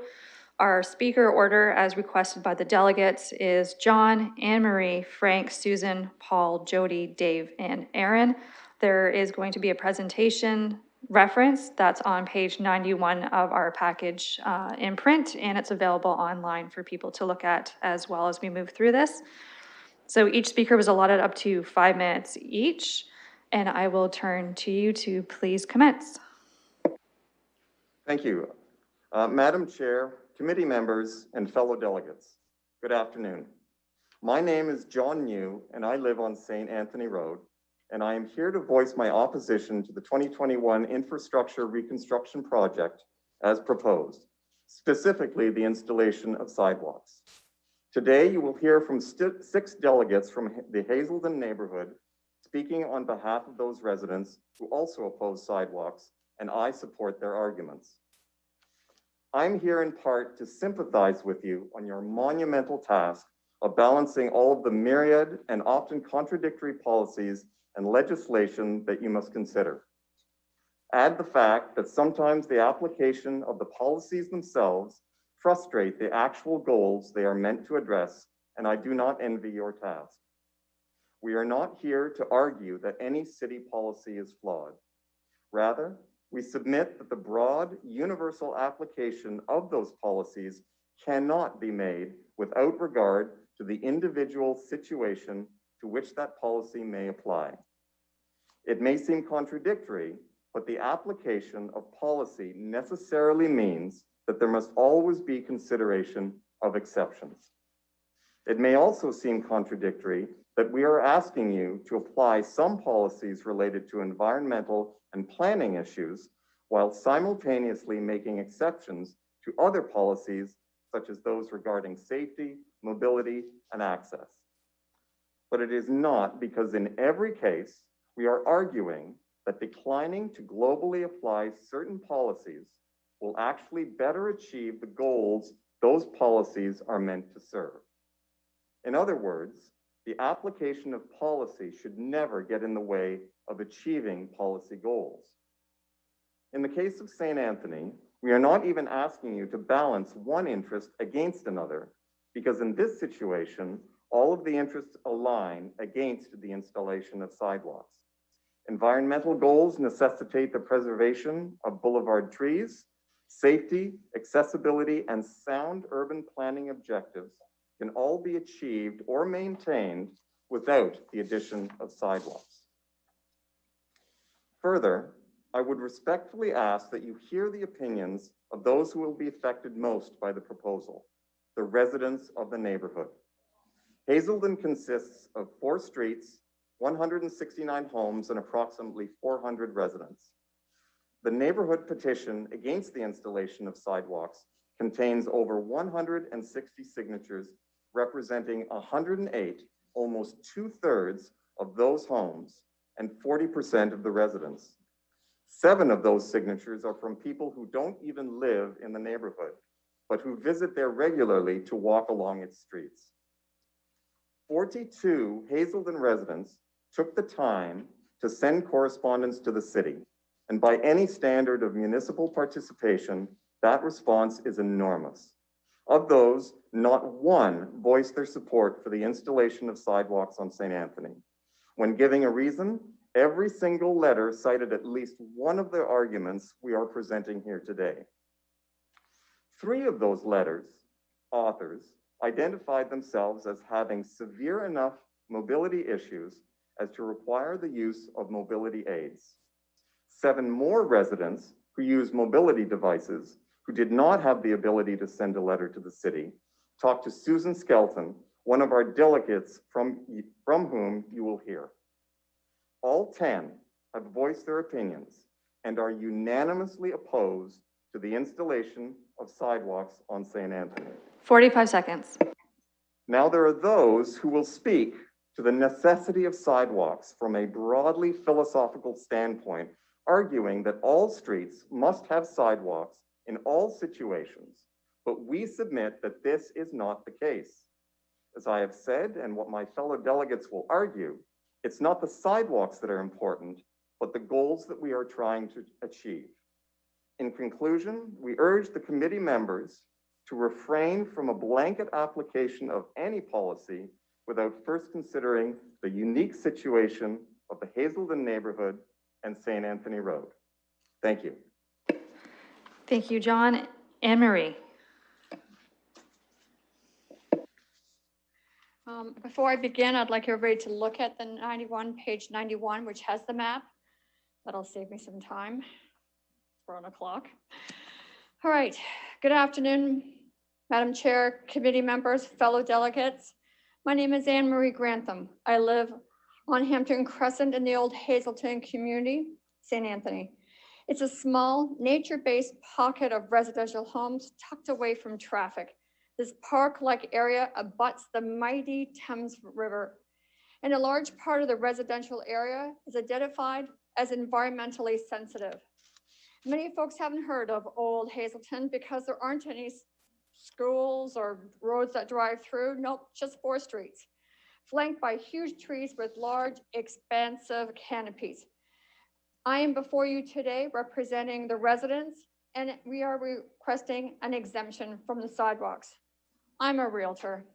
Speaker 2: our speaker order as requested by the delegates is John, Anne Marie, Frank, Susan, Paul, Jody, Dave, and Aaron. There is going to be a presentation reference that's on page 91 of our package in print, and it's available online for people to look at as well as we move through this. So each speaker was allotted up to 5 minutes each, and I will turn to you to please commence.
Speaker 14: Thank you. Madam Chair, committee members, and fellow delegates, good afternoon. My name is John New, and I live on St. Anthony Road, and I am here to voice my opposition to the 2021 infrastructure reconstruction project as proposed, specifically the installation of sidewalks. Today, you will hear from 6 delegates from the Hazelden neighborhood speaking on behalf of those residents who also oppose sidewalks, and I support their arguments. I'm here in part to sympathize with you on your monumental task of balancing all of the myriad and often contradictory policies and legislation that you must consider. Add the fact that sometimes the application of the policies themselves frustrate the actual goals they are meant to address, and I do not envy your task. We are not here to argue that any city policy is flawed. Rather, we submit that the broad, universal application of those policies cannot be made without regard to the individual situation to which that policy may apply. It may seem contradictory, but the application of policy necessarily means that there must always be consideration of exceptions. It may also seem contradictory that we are asking you to apply some policies related to environmental and planning issues while simultaneously making exceptions to other policies such as those regarding safety, mobility, and access. But it is not because in every case, we are arguing that declining to globally apply certain policies will actually better achieve the goals those policies are meant to serve. In other words, the application of policy should never get in the way of achieving policy goals. In the case of St. Anthony, we are not even asking you to balance one interest against another, because in this situation, all of the interests align against the installation of sidewalks. Environmental goals necessitate the preservation of boulevard trees. Safety, accessibility, and sound urban planning objectives can all be achieved or maintained without the addition of sidewalks. Further, I would respectfully ask that you hear the opinions of those who will be affected most by the proposal, the residents of the neighborhood. Hazelden consists of 4 streets, 169 homes, and approximately 400 residents. The neighborhood petition against the installation of sidewalks contains over 160 signatures representing 108, almost 2/3 of those homes and 40% of the residents. 7 of those signatures are from people who don't even live in the neighborhood, but who visit there regularly to walk along its streets. 42 Hazelden residents took the time to send correspondence to the city. And by any standard of municipal participation, that response is enormous. Of those, not one voiced their support for the installation of sidewalks on St. Anthony. When giving a reason, every single letter cited at least one of the arguments we are presenting here today. 3 of those letters, authors, identified themselves as having severe enough mobility issues as to require the use of mobility aids. 7 more residents who use mobility devices who did not have the ability to send a letter to the city talked to Susan Skelton, one of our delegates from whom you will hear. All 10 have voiced their opinions and are unanimously opposed to the installation of sidewalks on St. Anthony.
Speaker 2: 45 seconds.
Speaker 14: Now there are those who will speak to the necessity of sidewalks from a broadly philosophical standpoint, arguing that all streets must have sidewalks in all situations, but we submit that this is not the case. As I have said, and what my fellow delegates will argue, it's not the sidewalks that are important, but the goals that we are trying to achieve. In conclusion, we urge the committee members to refrain from a blanket application of any policy without first considering the unique situation of the Hazelden neighborhood and St. Anthony Road. Thank you.
Speaker 2: Thank you, John. Anne-Marie.
Speaker 15: Before I begin, I'd like everybody to look at the page 91, which has the map. That'll save me some time. We're on a clock. All right. Good afternoon, Madam Chair, committee members, fellow delegates. My name is Anne-Marie Grantham. I live on Hampton Crescent in the old Hazelton community, St. Anthony. It's a small, nature-based pocket of residential homes tucked away from traffic. This park-like area abuts the mighty Thames River, and a large part of the residential area is identified as environmentally sensitive. Many folks haven't heard of Old Hazelton because there aren't any schools or roads that drive through. Nope, just 4 streets, flanked by huge trees with large, expansive canopies. I am before you today representing the residents, and we are requesting an exemption from the sidewalks. I'm a realtor.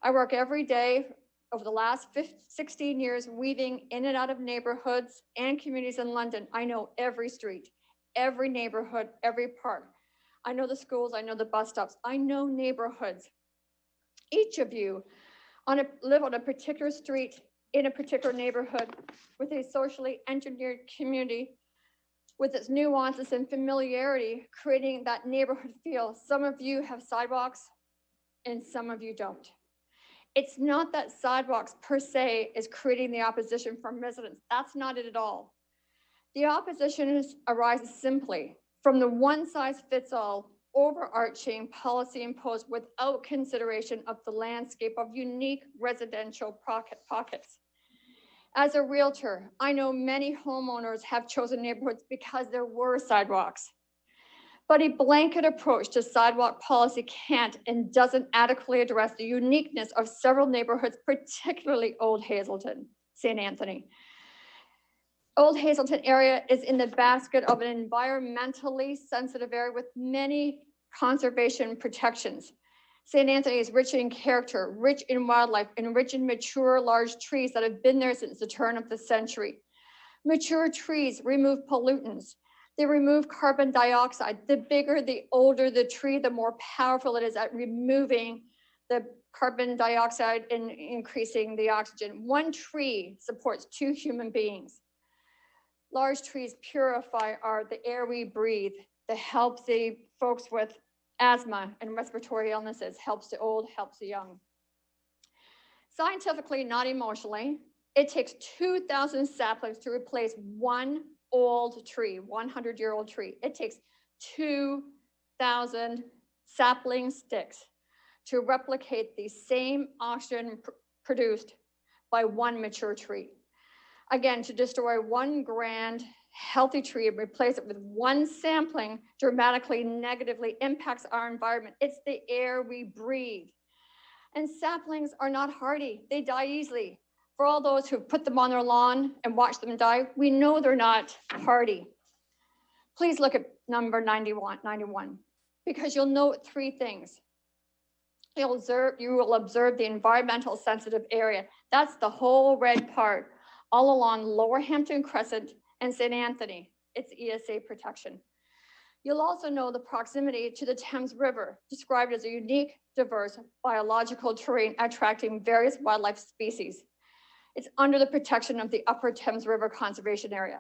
Speaker 15: I work every day over the last 16 years weaving in and out of neighborhoods and communities in London. I know every street, every neighborhood, every park. I know the schools, I know the bus stops, I know neighborhoods. Each of you live on a particular street in a particular neighborhood with a socially engineered community with its nuances and familiarity, creating that neighborhood feel. Some of you have sidewalks and some of you don't. It's not that sidewalks per se is creating the opposition from residents. That's not it at all. The opposition arises simply from the one-size-fits-all overarching policy imposed without consideration of the landscape of unique residential pockets. As a realtor, I know many homeowners have chosen neighborhoods because there were sidewalks. But a blanket approach to sidewalk policy can't and doesn't adequately address the uniqueness of several neighborhoods, particularly Old Hazelton, St. Anthony. Old Hazelton area is in the basket of an environmentally sensitive area with many conservation protections. St. Anthony is rich in character, rich in wildlife, and rich in mature large trees that have been there since the turn of the century. Mature trees remove pollutants. They remove carbon dioxide. The bigger, the older the tree, the more powerful it is at removing the carbon dioxide and increasing the oxygen. One tree supports 2 human beings. Large trees purify the air we breathe, that helps the folks with asthma and respiratory illnesses, helps the old, helps the young. Scientifically, not emotionally, it takes 2,000 saplings to replace one old tree, 100-year-old tree. It takes 2,000 sapling sticks to replicate the same oxygen produced by one mature tree. Again, to destroy one grand healthy tree and replace it with one sampling dramatically negatively impacts our environment. It's the air we breathe. And saplings are not hardy. They die easily. For all those who've put them on their lawn and watched them die, we know they're not hardy. Please look at number 91, because you'll note 3 things. You will observe the environmental sensitive area. That's the whole red part, all along Lower Hampton Crescent and St. Anthony. It's ESA protection. You'll also know the proximity to the Thames River, described as a unique, diverse biological terrain attracting various wildlife species. It's under the protection of the Upper Thames River Conservation Area.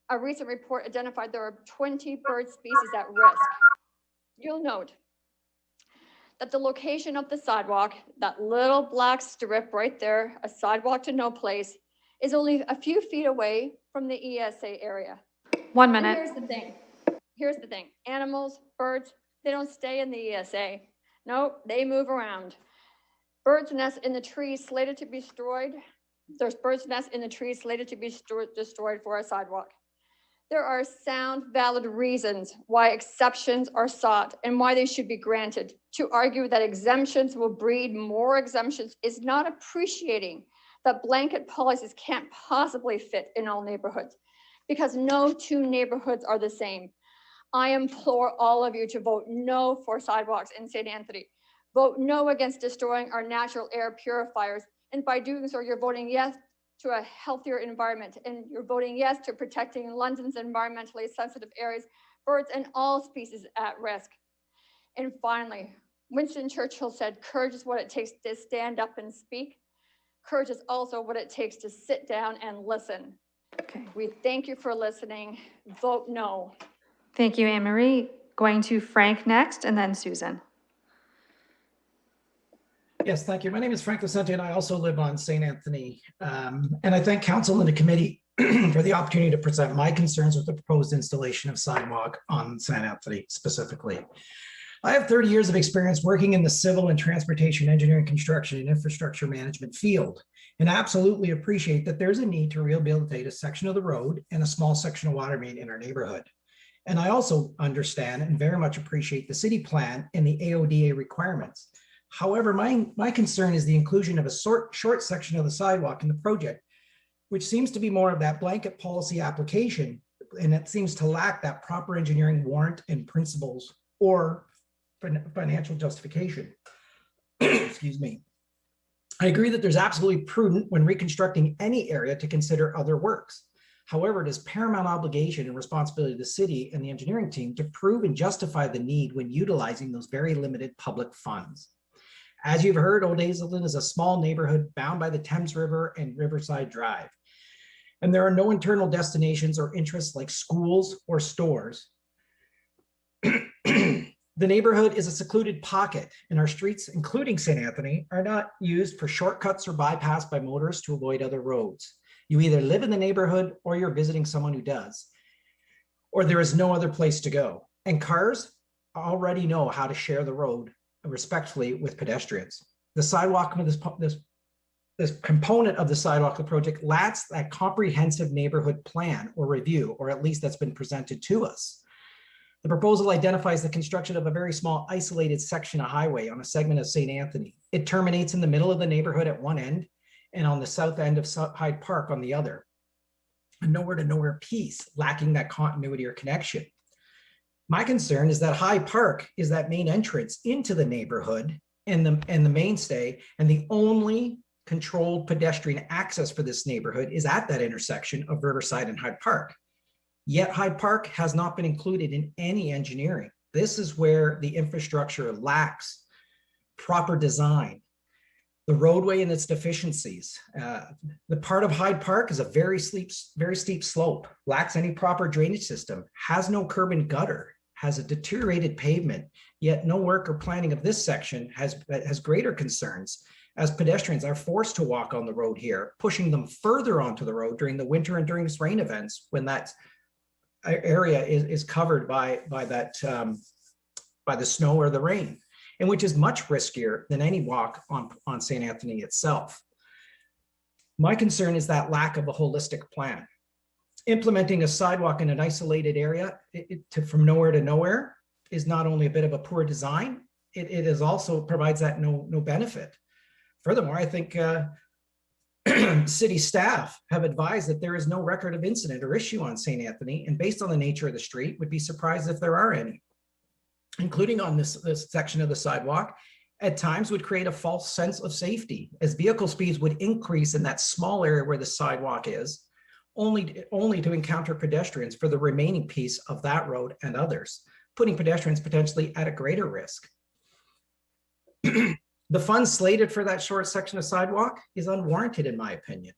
Speaker 15: A recent report identified there are 20 bird species at risk. You'll note that the location of the sidewalk, that little black strip right there, a sidewalk to no place, is only a few feet away from the ESA area.
Speaker 2: 1 minute.
Speaker 15: Here's the thing. Animals, birds, they don't stay in the ESA. No, they move around. Birds' nests in the trees slated to be destroyed. There's birds' nests in the trees slated to be destroyed for a sidewalk. There are sound, valid reasons why exceptions are sought and why they should be granted. To argue that exemptions will breed more exemptions is not appreciating that blanket policies can't possibly fit in all neighborhoods, because no 2 neighborhoods are the same. I implore all of you to vote no for sidewalks in St. Anthony. Vote no against destroying our natural air purifiers. And by doing so, you're voting yes to a healthier environment. And you're voting yes to protecting London's environmentally sensitive areas, birds and all species at risk. And finally, Winston Churchill said, courage is what it takes to stand up and speak. Courage is also what it takes to sit down and listen.
Speaker 2: Okay.
Speaker 15: We thank you for listening. Vote no.
Speaker 2: Thank you, Anne Marie. Going to Frank next, and then Susan.
Speaker 16: Yes, thank you. My name is Frank Vicente, and I also live on St. Anthony. And I thank council and the committee for the opportunity to present my concerns with the proposed installation of sidewalk on St. Anthony specifically. I have 30 years of experience working in the civil and transportation engineering, construction, and infrastructure management field, and absolutely appreciate that there's a need to rehabilitate a section of the road and a small section of water main in our neighborhood. And I also understand and very much appreciate the city plan and the AODA requirements. However, my concern is the inclusion of a short section of the sidewalk in the project, which seems to be more of that blanket policy application, and it seems to lack that proper engineering warrant and principles or financial justification. Excuse me. I agree that there's absolutely prudent when reconstructing any area to consider other works. However, it is paramount obligation and responsibility of the city and the engineering team to prove and justify the need when utilizing those very limited public funds. As you've heard, Old Hazelton is a small neighborhood bound by the Thames River and Riverside Drive. And there are no internal destinations or interests like schools or stores. The neighborhood is a secluded pocket, and our streets, including St. Anthony, are not used for shortcuts or bypassed by motorists to avoid other roads. You either live in the neighborhood or you're visiting someone who does, or there is no other place to go. And cars already know how to share the road respectfully with pedestrians. The sidewalk, this component of the sidewalk, the project lacks that comprehensive neighborhood plan or review, or at least that's been presented to us. The proposal identifies the construction of a very small isolated section of highway on a segment of St. Anthony. It terminates in the middle of the neighborhood at one end and on the south end of Hyde Park on the other. A nowhere to nowhere piece, lacking that continuity or connection. My concern is that Hyde Park is that main entrance into the neighborhood and the mainstay, and the only controlled pedestrian access for this neighborhood is at that intersection of Riverside and Hyde Park. Yet Hyde Park has not been included in any engineering. This is where the infrastructure lacks proper design. The roadway and its deficiencies. The part of Hyde Park is a very steep slope, lacks any proper drainage system, has no curb and gutter, has a deteriorated pavement, yet no work or planning of this section has greater concerns, as pedestrians are forced to walk on the road here, pushing them further onto the road during the winter and during rain events when that area is covered by the snow or the rain, and which is much riskier than any walk on St. Anthony itself. My concern is that lack of a holistic plan. Implementing a sidewalk in an isolated area from nowhere to nowhere is not only a bit of a poor design, it is also provides that no benefit. Furthermore, I think city staff have advised that there is no record of incident or issue on St. Anthony, and based on the nature of the street, would be surprised if there are any, including on this section of the sidewalk, at times would create a false sense of safety, as vehicle speeds would increase in that small area where the sidewalk is, only to encounter pedestrians for the remaining piece of that road and others, putting pedestrians potentially at a greater risk. The funds slated for that short section of sidewalk is unwarranted, in my opinion.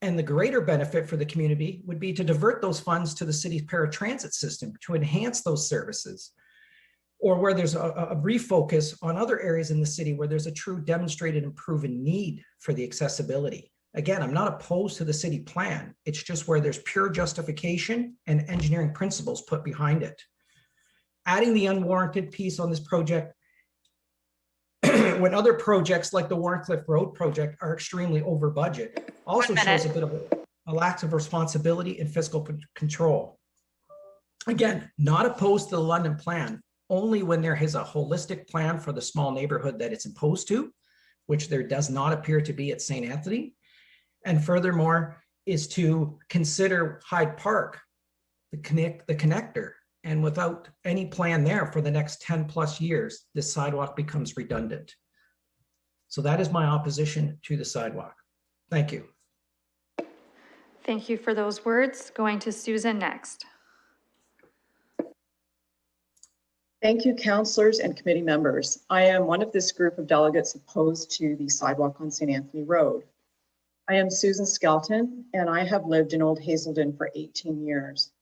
Speaker 16: And the greater benefit for the community would be to divert those funds to the city's paratransit system to enhance those services, or where there's a refocus on other areas in the city where there's a true demonstrated and proven need for the accessibility. Again, I'm not opposed to the city plan. It's just where there's pure justification and engineering principles put behind it. Adding the unwarranted piece on this project when other projects like the Warncliffe Road project are extremely over budget also shows a bit of a lack of responsibility and fiscal control. Again, not opposed to the London plan, only when there is a holistic plan for the small neighborhood that it's imposed to, which there does not appear to be at St. Anthony. And furthermore, is to consider Hyde Park, the connector. And without any plan there for the next 10 plus years, this sidewalk becomes redundant. So that is my opposition to the sidewalk. Thank you.
Speaker 2: Thank you for those words. Going to Susan next.
Speaker 17: Thank you, councillors and committee members. I am one of this group of delegates opposed to the sidewalk on St. Anthony Road. I am Susan Skelton, and I have lived in Old Hazelton for 18 years.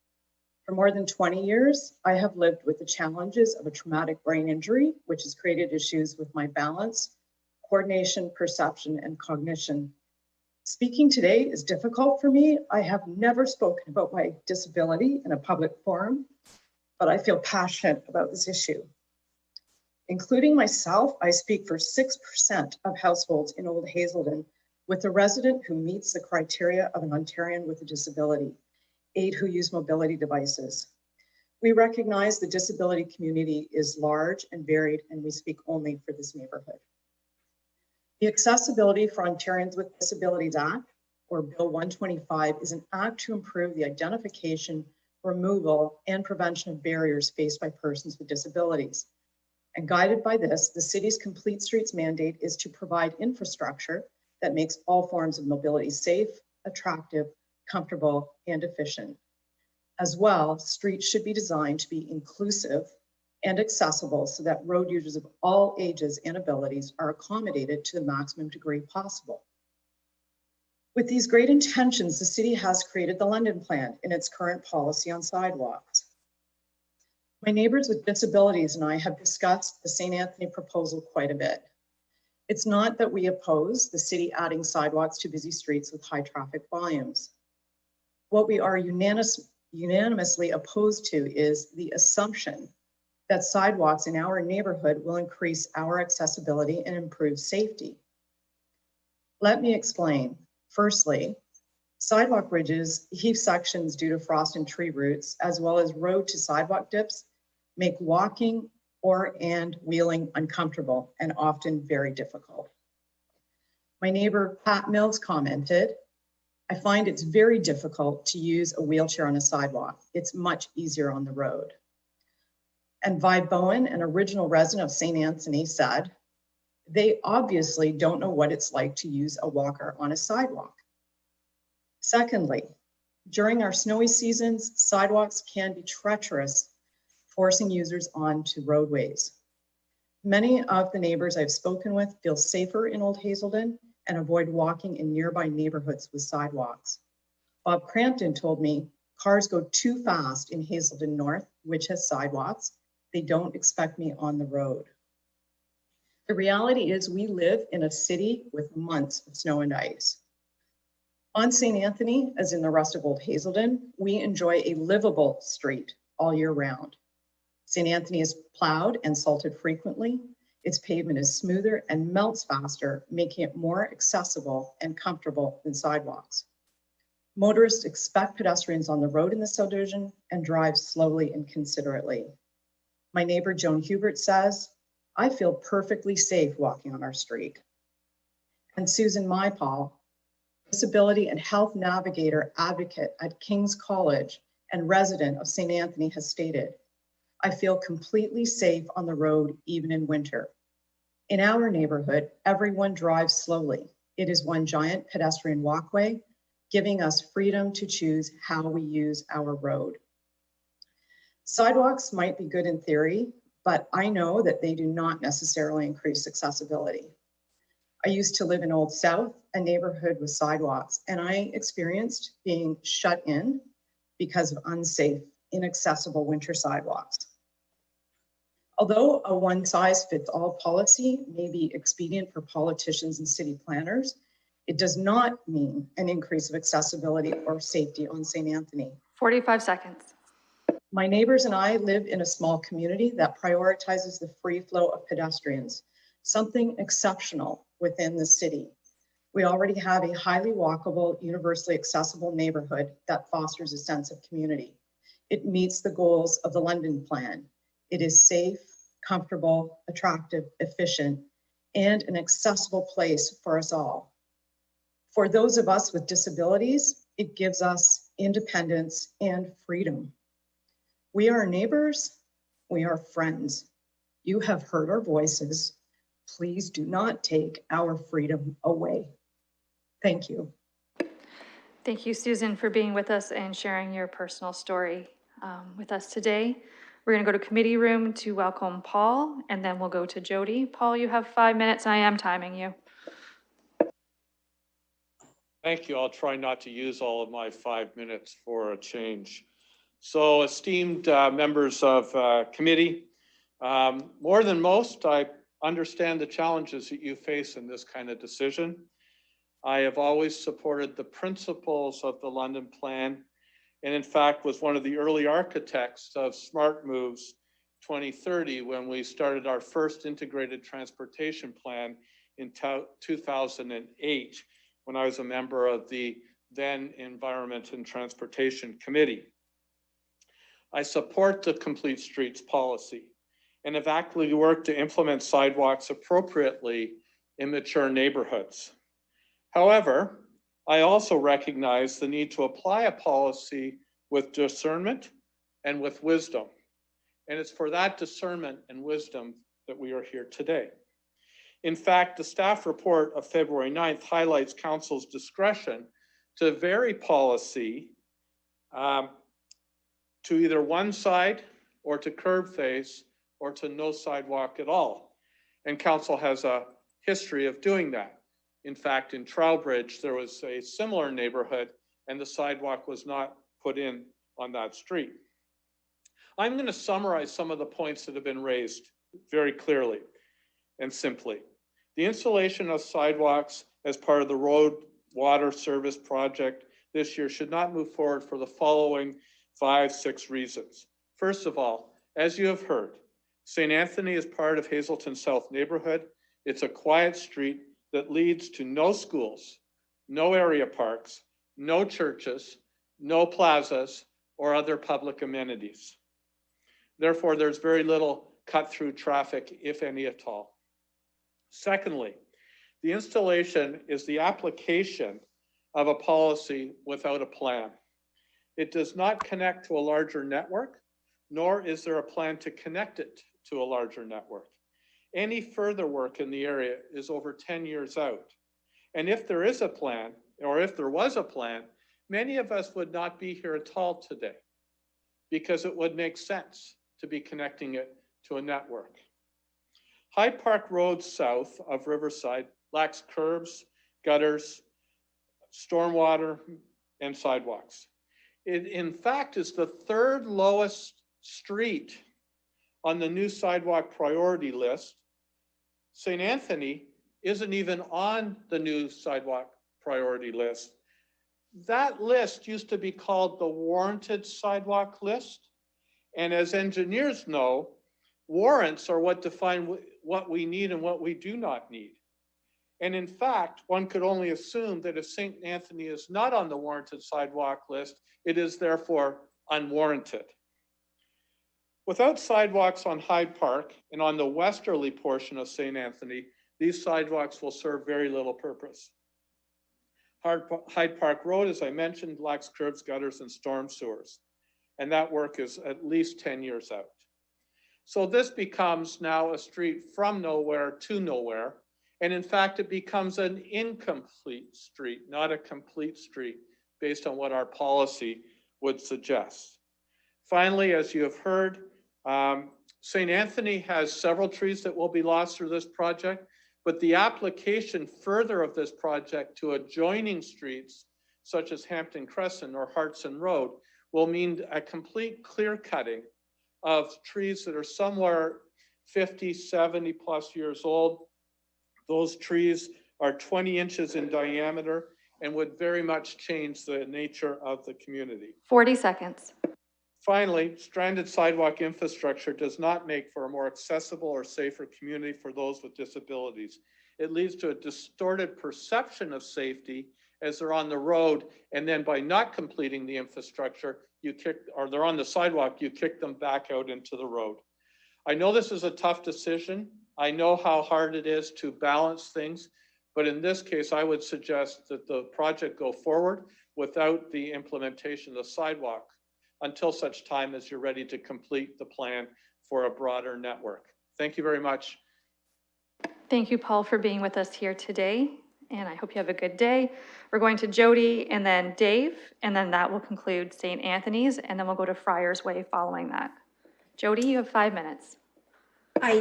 Speaker 17: For more than 20 years, I have lived with the challenges of a traumatic brain injury, which has created issues with my balance, coordination, perception, and cognition. Speaking today is difficult for me. I have never spoken about my disability in a public forum, but I feel passionate about this issue. Including myself, I speak for 6% of households in Old Hazelton with a resident who meets the criteria of an Ontarian with a disability, 8 who use mobility devices. We recognize the disability community is large and varied, and we speak only for this neighborhood. The Accessibility for Ontarians with Disabilities Act, or Bill 125, is an act to improve the identification, removal, and prevention of barriers faced by persons with disabilities. And guided by this, the city's Complete Streets mandate is to provide infrastructure that makes all forms of mobility safe, attractive, comfortable, and efficient. As well, streets should be designed to be inclusive and accessible so that road users of all ages and abilities are accommodated to the maximum degree possible. With these great intentions, the city has created the London Plan in its current policy on sidewalks. My neighbors with disabilities and I have discussed the St. Anthony proposal quite a bit. It's not that we oppose the city adding sidewalks to busy streets with high traffic volumes. What we are unanimously opposed to is the assumption that sidewalks in our neighborhood will increase our accessibility and improve safety. Let me explain. Firstly, sidewalk ridges, heave sections due to frost and tree roots, as well as road to sidewalk dips, make walking and wheeling uncomfortable and often very difficult. My neighbor Pat Mills commented, "I find it's very difficult to use a wheelchair on a sidewalk. It's much easier on the road." And Vi Bowen, an original resident of St. Anthony, said, "They obviously don't know what it's like to use a walker on a sidewalk." Secondly, during our snowy seasons, sidewalks can be treacherous, forcing users onto roadways. Many of the neighbors I've spoken with feel safer in Old Hazelden and avoid walking in nearby neighborhoods with sidewalks. Bob Crampton told me cars go too fast in Hazelden North, which has sidewalks. They don't expect me on the road. The reality is we live in a city with months of snow and ice. On St. Anthony, as in the rest of Old Hazelden, we enjoy a livable street all year round. St. Anthony is plowed and salted frequently. Its pavement is smoother and melts faster, making it more accessible and comfortable than sidewalks. Motorists expect pedestrians on the road in the subdivision and drive slowly and considerately. My neighbor Joan Hubert says, "I feel perfectly safe walking on our street." And Susan Mypaul, disability and health navigator advocate at King's College and resident of St. Anthony, has stated, "I feel completely safe on the road, even in winter. In our neighborhood, everyone drives slowly. It is one giant pedestrian walkway, giving us freedom to choose how we use our road." Sidewalks might be good in theory, but I know that they do not necessarily increase accessibility. I used to live in Old South, a neighborhood with sidewalks, and I experienced being shut in because of unsafe, inaccessible winter sidewalks. Although a one-size-fits-all policy may be expedient for politicians and city planners, it does not mean an increase of accessibility or safety on St. Anthony.
Speaker 2: 45 seconds.
Speaker 17: My neighbors and I live in a small community that prioritizes the free flow of pedestrians, something exceptional within the city. We already have a highly walkable, universally accessible neighborhood that fosters a sense of community. It meets the goals of the London Plan. It is safe, comfortable, attractive, efficient, and an accessible place for us all. For those of us with disabilities, it gives us independence and freedom. We are neighbors, we are friends. You have heard our voices. Please do not take our freedom away. Thank you.
Speaker 2: Thank you, Susan, for being with us and sharing your personal story with us today. We're going to go to committee room to welcome Paul, and then we'll go to Jody. Paul, you have 5 minutes. I am timing you.
Speaker 18: Thank you. I'll try not to use all of my 5 minutes for a change. So esteemed members of committee, more than most, I understand the challenges that you face in this kind of decision. I have always supported the principles of the London Plan, and in fact was one of the early architects of Smart Moves 2030 when we started our first integrated transportation plan in 2008 when I was a member of the then Environment and Transportation Committee. I support the complete streets policy and have actively worked to implement sidewalks appropriately in mature neighborhoods. However, I also recognize the need to apply a policy with discernment and with wisdom. And it's for that discernment and wisdom that we are here today. In fact, the staff report of February 9th highlights council's discretion to vary policy to either one side or to curb face or to no sidewalk at all. And council has a history of doing that. In fact, in Trowbridge, there was a similar neighborhood and the sidewalk was not put in on that street. I'm going to summarize some of the points that have been raised very clearly and simply. The installation of sidewalks as part of the road water service project this year should not move forward for the following 5-6 reasons. First of all, as you have heard, St. Anthony is part of Hazelton South neighborhood. It's a quiet street that leads to no schools, no area parks, no churches, no plazas, or other public amenities. Therefore, there's very little cut-through traffic, if any at all. Secondly, the installation is the application of a policy without a plan. It does not connect to a larger network, nor is there a plan to connect it to a larger network. Any further work in the area is over 10 years out. And if there is a plan, or if there was a plan, many of us would not be here at all today because it would make sense to be connecting it to a network. Hyde Park Road south of Riverside lacks curbs, gutters, stormwater, and sidewalks. It, in fact, is the third lowest street on the new sidewalk priority list. St. Anthony isn't even on the new sidewalk priority list. That list used to be called the warranted sidewalk list. And as engineers know, warrants are what define what we need and what we do not need. And in fact, one could only assume that if St. Anthony is not on the warranted sidewalk list, it is therefore unwarranted. Without sidewalks on Hyde Park and on the westerly portion of St. Anthony, these sidewalks will serve very little purpose. Hyde Park Road, as I mentioned, lacks curbs, gutters, and storm sewers. And that work is at least 10 years out. So this becomes now a street from nowhere to nowhere. And in fact, it becomes an incomplete street, not a complete street, based on what our policy would suggest. Finally, as you have heard, St. Anthony has several trees that will be lost through this project, but the application further of this project to adjoining streets, such as Hampton Crescent or Hartson Road, will mean a complete clear cutting of trees that are somewhere 50, 70 plus years old. Those trees are 20 inches in diameter and would very much change the nature of the community.
Speaker 2: 40 seconds.
Speaker 18: Finally, stranded sidewalk infrastructure does not make for a more accessible or safer community for those with disabilities. It leads to a distorted perception of safety as they're on the road, and then by not completing the infrastructure, they're on the sidewalk, you kick them back out into the road. I know this is a tough decision. I know how hard it is to balance things, but in this case, I would suggest that the project go forward without the implementation of the sidewalk until such time as you're ready to complete the plan for a broader network. Thank you very much.
Speaker 2: Thank you, Paul, for being with us here today. And I hope you have a good day. We're going to Jody and then Dave, and then that will conclude St. Anthony's, and then we'll go to Friar's Way following that. Jody, you have 5 minutes.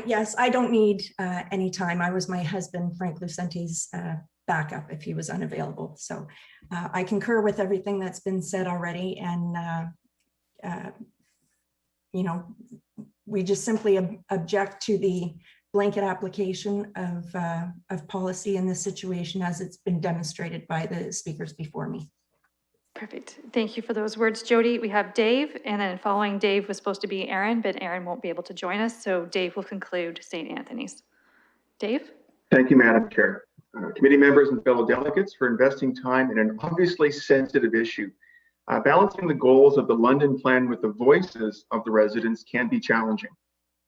Speaker 19: Yes, I don't need any time. I was my husband, Frank Lucente's backup if he was unavailable. So I concur with everything that's been said already. And, you know, we just simply object to the blanket application of policy in this situation as it's been demonstrated by the speakers before me.
Speaker 2: Perfect. Thank you for those words, Jody. We have Dave, and then following Dave was supposed to be Aaron, but Aaron won't be able to join us. So Dave will conclude St. Anthony's. Dave?
Speaker 20: Thank you, Madam Chair. Committee members and fellow delegates for investing time in an obviously sensitive issue. Balancing the goals of the London plan with the voices of the residents can be challenging.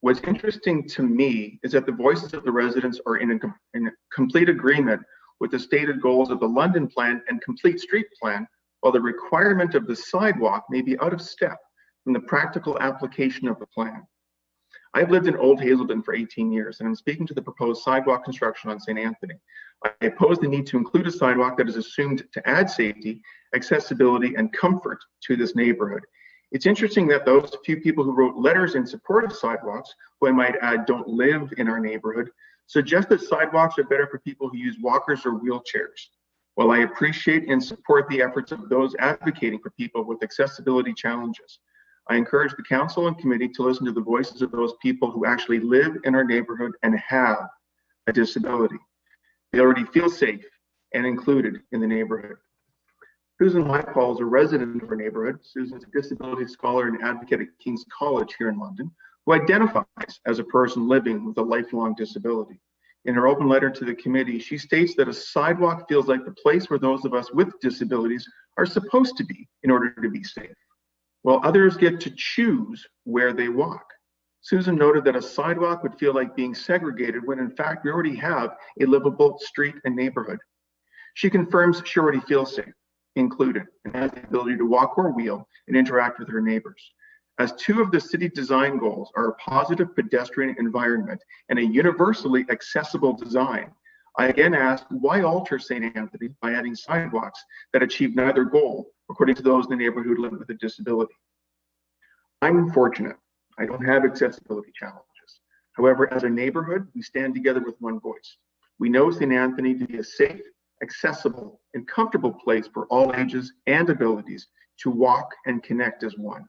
Speaker 20: What's interesting to me is that the voices of the residents are in complete agreement with the stated goals of the London plan and complete street plan, while the requirement of the sidewalk may be out of step from the practical application of the plan. I've lived in Old Hazelden for 18 years, and I'm speaking to the proposed sidewalk construction on St. Anthony. I oppose the need to include a sidewalk that is assumed to add safety, accessibility, and comfort to this neighborhood. It's interesting that those few people who wrote letters in support of sidewalks, who I might add don't live in our neighborhood, suggest that sidewalks are better for people who use walkers or wheelchairs. While I appreciate and support the efforts of those advocating for people with accessibility challenges, I encourage the council and committee to listen to the voices of those people who actually live in our neighborhood and have a disability. They already feel safe and included in the neighborhood. Susan Highfall is a resident of our neighborhood. Susan's a disability scholar and advocate at King's College here in London, who identifies as a person living with a lifelong disability. In her open letter to the committee, she states that a sidewalk feels like the place where those of us with disabilities are supposed to be in order to be safe, while others get to choose where they walk. Susan noted that a sidewalk would feel like being segregated when in fact we already have a livable street and neighborhood. She confirms she already feels safe, included, and has the ability to walk or wheel and interact with her neighbors. As two of the city design goals are a positive pedestrian environment and a universally accessible design, I again ask, why alter St. Anthony by adding sidewalks that achieve neither goal, according to those in the neighborhood who live with a disability? I'm fortunate. I don't have accessibility challenges. However, as a neighborhood, we stand together with one voice. We know St. Anthony to be a safe, accessible, and comfortable place for all ages and abilities to walk and connect as one.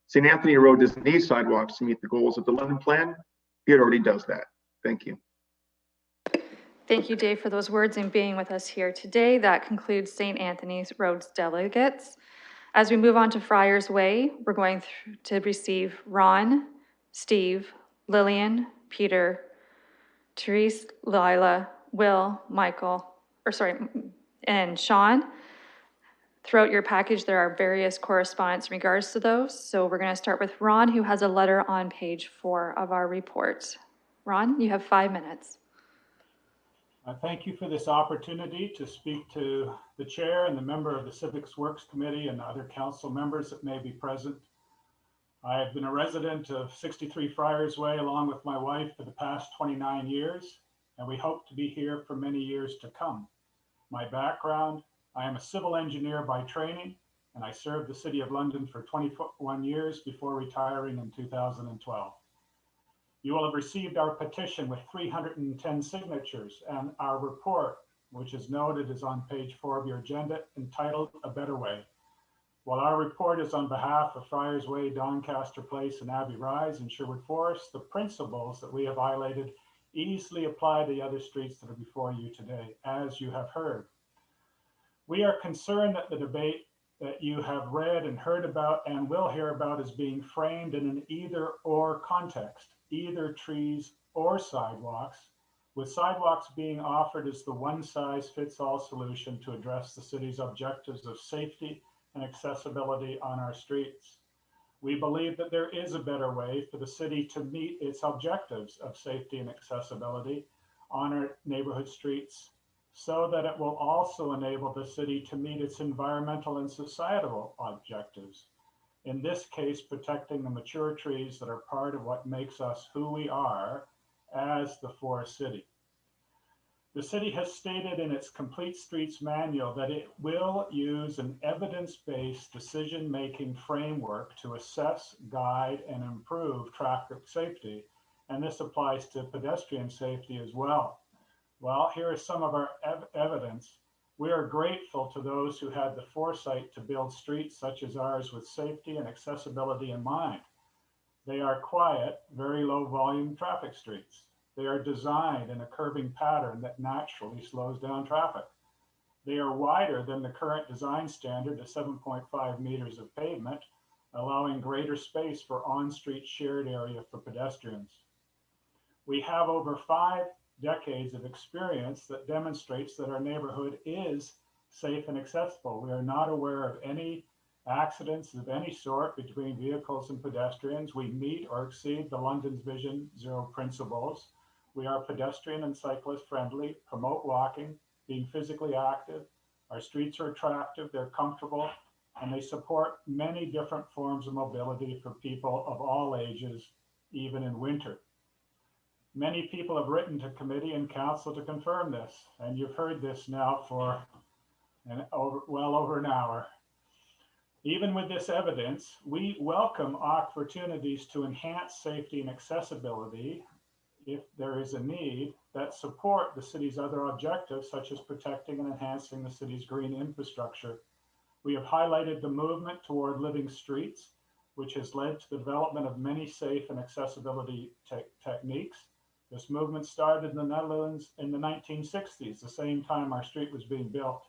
Speaker 20: St. Anthony Road doesn't need sidewalks to meet the goals of the London plan. It already does that. Thank you.
Speaker 2: Thank you, Dave, for those words and being with us here today. That concludes St. Anthony's Road's delegates. As we move on to Friar's Way, we're going to receive Ron, Steve, Lillian, Peter, Therese, Lila, Will, and Sean. Throughout your package, there are various correspondence in regards to those. So we're going to start with Ron, who has a letter on page 4 of our report. Ron, you have 5 minutes.
Speaker 21: Thank you for this opportunity to speak to the chair and the member of the Civics Works Committee and other council members that may be present. I have been a resident of 63 Friars Way along with my wife for the past 29 years, and we hope to be here for many years to come. My background: I am a civil engineer by training, and I served the City of London for 21 years before retiring in 2012. You will have received our petition with 310 signatures, and our report, which is noted, is on page 4 of your agenda, entitled A Better Way. While our report is on behalf of Friars Way, Doncaster Place, and Abbey Rise in Sherwood Forest, the principles that we have highlighted easily apply to the other streets that are before you today, as you have heard. We are concerned that the debate that you have read and heard about and will hear about is being framed in an either-or context, either trees or sidewalks, with sidewalks being offered as the one-size-fits-all solution to address the city's objectives of safety and accessibility on our streets. We believe that there is a better way for the city to meet its objectives of safety and accessibility on our neighborhood streets, so that it will also enable the city to meet its environmental and societal objectives. In this case, protecting the mature trees that are part of what makes us who we are as the Forest City. The city has stated in its Complete Streets Manual that it will use an evidence-based decision-making framework to assess, guide, and improve traffic safety, and this applies to pedestrian safety as well. Well, here is some of our evidence. We are grateful to those who had the foresight to build streets such as ours with safety and accessibility in mind. They are quiet, very low volume traffic streets. They are designed in a curving pattern that naturally slows down traffic. They are wider than the current design standard of 7.5 meters of pavement, allowing greater space for on-street shared area for pedestrians. We have over 5 decades of experience that demonstrates that our neighborhood is safe and accessible. We are not aware of any accidents of any sort between vehicles and pedestrians. We meet or exceed the London's Vision Zero principles. We are pedestrian and cyclist friendly, promote walking, being physically active. Our streets are attractive, they're comfortable, and they support many different forms of mobility for people of all ages, even in winter. Many people have written to committee and council to confirm this, and you've heard this now for well over an hour. Even with this evidence, we welcome opportunities to enhance safety and accessibility if there is a need that support the city's other objectives, such as protecting and enhancing the city's green infrastructure. We have highlighted the movement toward living streets, which has led to the development of many safe and accessibility techniques. This movement started in the Netherlands in the 1960s, the same time our street was being built,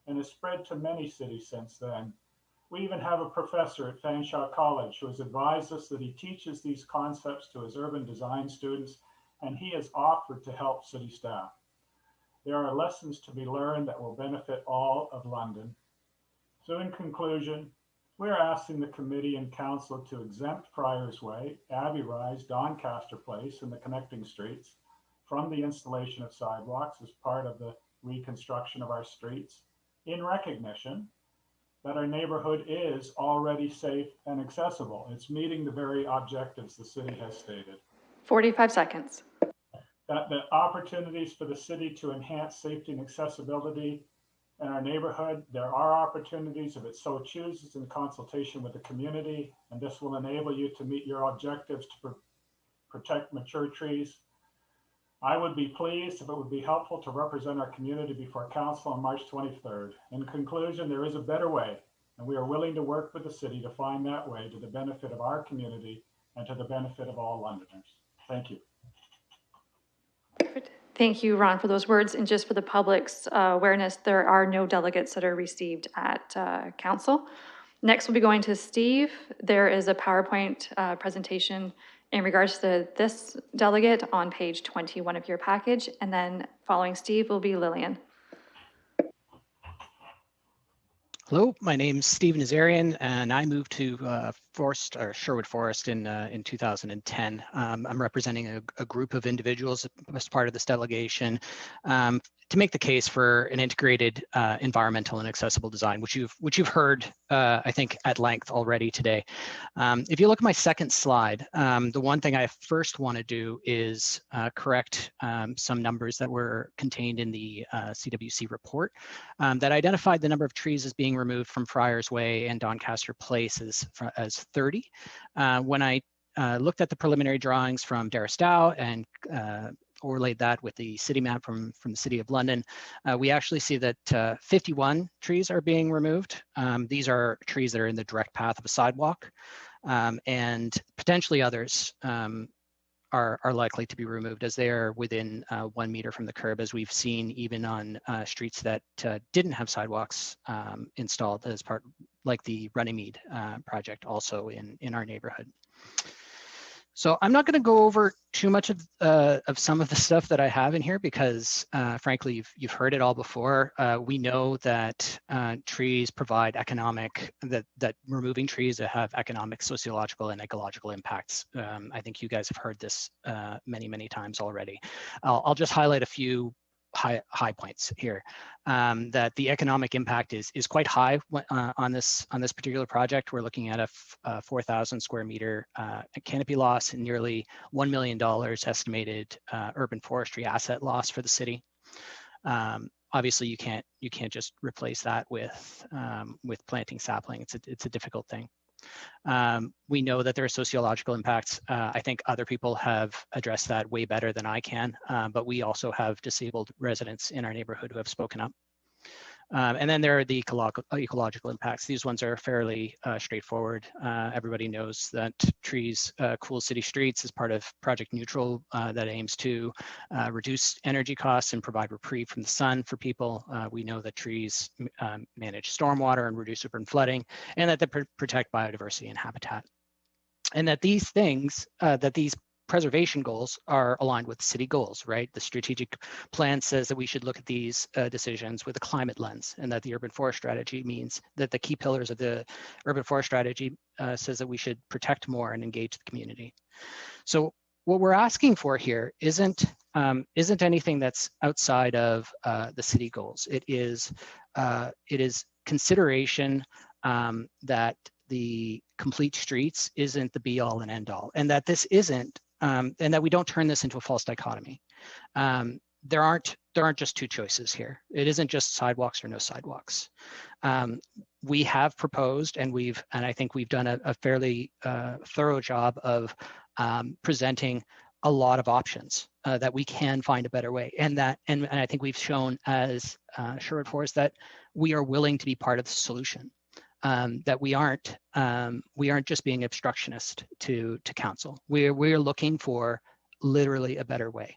Speaker 21: and has spread to many cities since then. We even have a professor at Fanshawe College who has advised us that he teaches these concepts to his urban design students, and he has offered to help city staff. There are lessons to be learned that will benefit all of London. So in conclusion, we're asking the committee and council to exempt Friar's Way, Abbey Rise, Doncaster Place, and the connecting streets from the installation of sidewalks as part of the reconstruction of our streets, in recognition that our neighborhood is already safe and accessible. It's meeting the very objectives the city has stated.
Speaker 2: 45 seconds.
Speaker 21: That the opportunities for the city to enhance safety and accessibility in our neighborhood, there are opportunities if it so chooses in consultation with the community, and this will enable you to meet your objectives to protect mature trees. I would be pleased if it would be helpful to represent our community before council on March 23rd. In conclusion, there is a better way, and we are willing to work with the city to find that way to the benefit of our community and to the benefit of all Londoners. Thank you.
Speaker 2: Thank you, Ron, for those words. And just for the public's awareness, there are no delegates that are received at council. Next, we'll be going to Steve. There is a PowerPoint presentation in regards to this delegate on page 21 of your package. And then following Steve will be Lillian.
Speaker 1: Hello, my name's Steve Nazarian, and I moved to Sherwood Forest in 2010. I'm representing a group of individuals as part of this delegation to make the case for an integrated environmental and accessible design, which you've heard, I think, at length already today. If you look at my second slide, the one thing I first want to do is correct some numbers that were contained in the CWC report that identified the number of trees as being removed from Friar's Way and Doncaster Place as 30. When I looked at the preliminary drawings from Darristow and overlaid that with the city map from the City of London, we actually see that 51 trees are being removed. These are trees that are in the direct path of a sidewalk, and potentially others are likely to be removed as they are within 1 meter from the curb, as we've seen even on streets that didn't have sidewalks installed as part, like the Runnymede project also in our neighborhood. So I'm not going to go over too much of some of the stuff that I have in here because, frankly, you've heard it all before. We know that trees provide that removing trees have economic, sociological, and ecological impacts. I think you guys have heard this many times already. I'll just highlight a few high points here. That the economic impact is quite high on this particular project. We're looking at a 4,000 square meter canopy loss and nearly $1 million estimated urban forestry asset loss for the city. Obviously, you can't just replace that with planting sapling. It's a difficult thing. We know that there are sociological impacts. I think other people have addressed that way better than I can, but we also have disabled residents in our neighborhood who have spoken up. And then there are the ecological impacts. These ones are fairly straightforward. Everybody knows that trees cool city streets as part of Project Neutral that aims to reduce energy costs and provide reprieve from the sun for people. We know that trees manage stormwater and reduce urban flooding, and that they protect biodiversity and habitat. And that these things, that these preservation goals are aligned with city goals, right? The strategic plan says that we should look at these decisions with a climate lens, and that the urban forest strategy means that the key pillars of the urban forest strategy says that we should protect more and engage the community. So what we're asking for here isn't anything that's outside of the city goals. It is consideration that the complete streets isn't the be all and end all, and that this isn't, and that we don't turn this into a false dichotomy. There aren't just two choices here. It isn't just sidewalks or no sidewalks. We have proposed, and I think we've done a fairly thorough job of presenting a lot of options that we can find a better way, and I think we've shown as Sherwood Forest that we are willing to be part of the solution. That we aren't just being obstructionist to council. We're looking for literally a better way.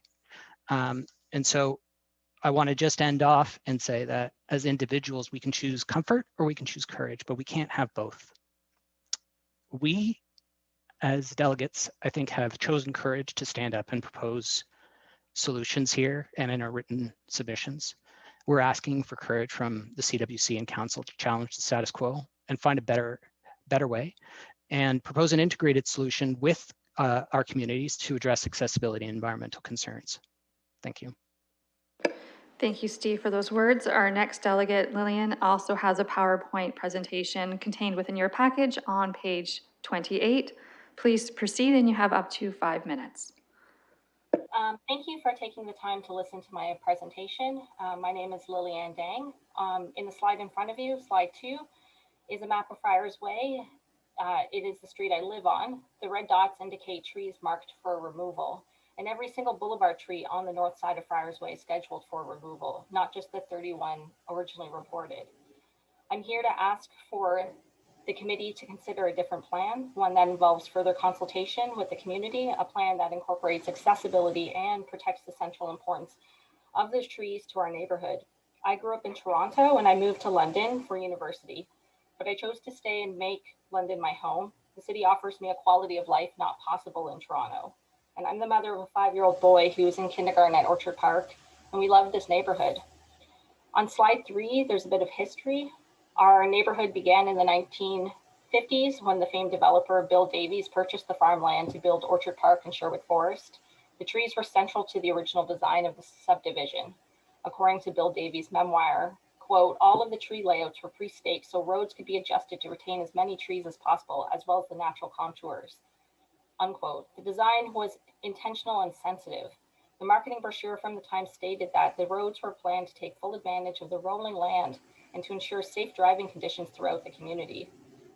Speaker 1: And so I want to just end off and say that as individuals, we can choose comfort or we can choose courage, but we can't have both. We, as delegates, I think, have chosen courage to stand up and propose solutions here and in our written submissions. We're asking for courage from the CWC and council to challenge the status quo and find a better way, and propose an integrated solution with our communities to address accessibility and environmental concerns. Thank you.
Speaker 2: Thank you, Steve, for those words. Our next delegate, Lillian, also has a PowerPoint presentation contained within your package on page 28. Please proceed, and you have up to 5 minutes.
Speaker 3: Thank you for taking the time to listen to my presentation. My name is Lillian Dang. In the slide in front of you, slide 2, is a map of Friar's Way. It is the street I live on. The red dots indicate trees marked for removal, and every single boulevard tree on the north side of Friar's Way is scheduled for removal, not just the 31 originally reported. I'm here to ask for the committee to consider a different plan, one that involves further consultation with the community, a plan that incorporates accessibility and protects the central importance of those trees to our neighborhood. I grew up in Toronto and I moved to London for university, but I chose to stay and make London my home. The city offers me a quality of life not possible in Toronto. And I'm the mother of a 5-year-old boy who is in kindergarten at Orchard Park, and we love this neighborhood. On slide 3, there's a bit of history. Our neighborhood began in the 1950s when the famed developer Bill Davies purchased the farmland to build Orchard Park and Sherwood Forest. The trees were central to the original design of the subdivision. According to Bill Davies' memoir, quote, all of the tree layouts were pre-staked so roads could be adjusted to retain as many trees as possible, as well as the natural contours, unquote. The design was intentional and sensitive. The marketing brochure from the time stated that the roads were planned to take full advantage of the rolling land and to ensure safe driving conditions throughout the community.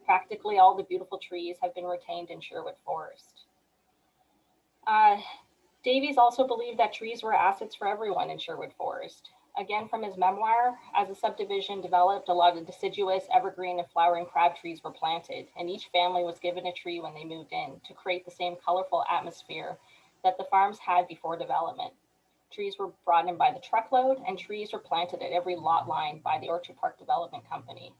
Speaker 3: Practically all the beautiful trees have been retained in Sherwood Forest. Davies also believed that trees were assets for everyone in Sherwood Forest. Again, from his memoir, as the subdivision developed, a lot of deciduous, evergreen, and flowering crab trees were planted, and each family was given a tree when they moved in to create the same colorful atmosphere that the farms had before development. Trees were brought in by the truckload, and trees were planted at every lot line by the Orchard Park Development Company.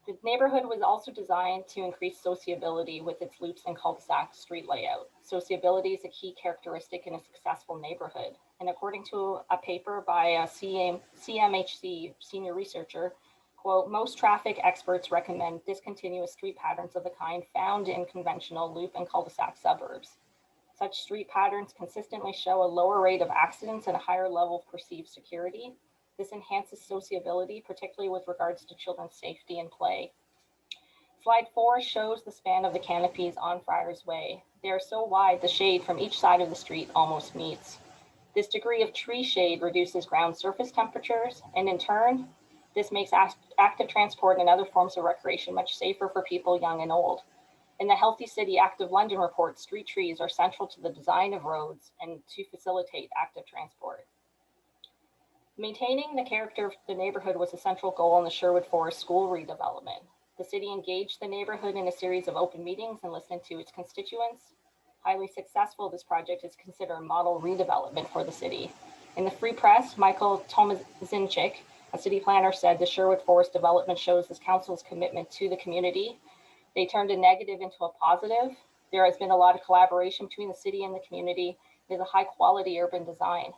Speaker 3: The neighborhood was also designed to increase sociability with its loops and cul-de-sac street layout. Sociability is a key characteristic in a successful neighborhood. And according to a paper by a CMHC senior researcher, quote, most traffic experts recommend discontinuous street patterns of the kind found in conventional loop and cul-de-sac suburbs. Such street patterns consistently show a lower rate of accidents and a higher level of perceived security. This enhances sociability, particularly with regards to children's safety and play. Slide 4 shows the span of the canopies on Friar's Way. They are so wide the shade from each side of the street almost meets. This degree of tree shade reduces ground surface temperatures, and in turn, this makes active transport and other forms of recreation much safer for people young and old. In the Healthy City Active London report, street trees are central to the design of roads and to facilitate active transport. Maintaining the character of the neighborhood was a central goal in the Sherwood Forest school redevelopment. The city engaged the neighborhood in a series of open meetings and listened to its constituents. Highly successful, this project is considered a model redevelopment for the city. In the Free Press, Michael Tomazinchik, a city planner, said the Sherwood Forest development shows this council's commitment to the community. They turned a negative into a positive. There has been a lot of collaboration between the city and the community. It is a high quality urban design.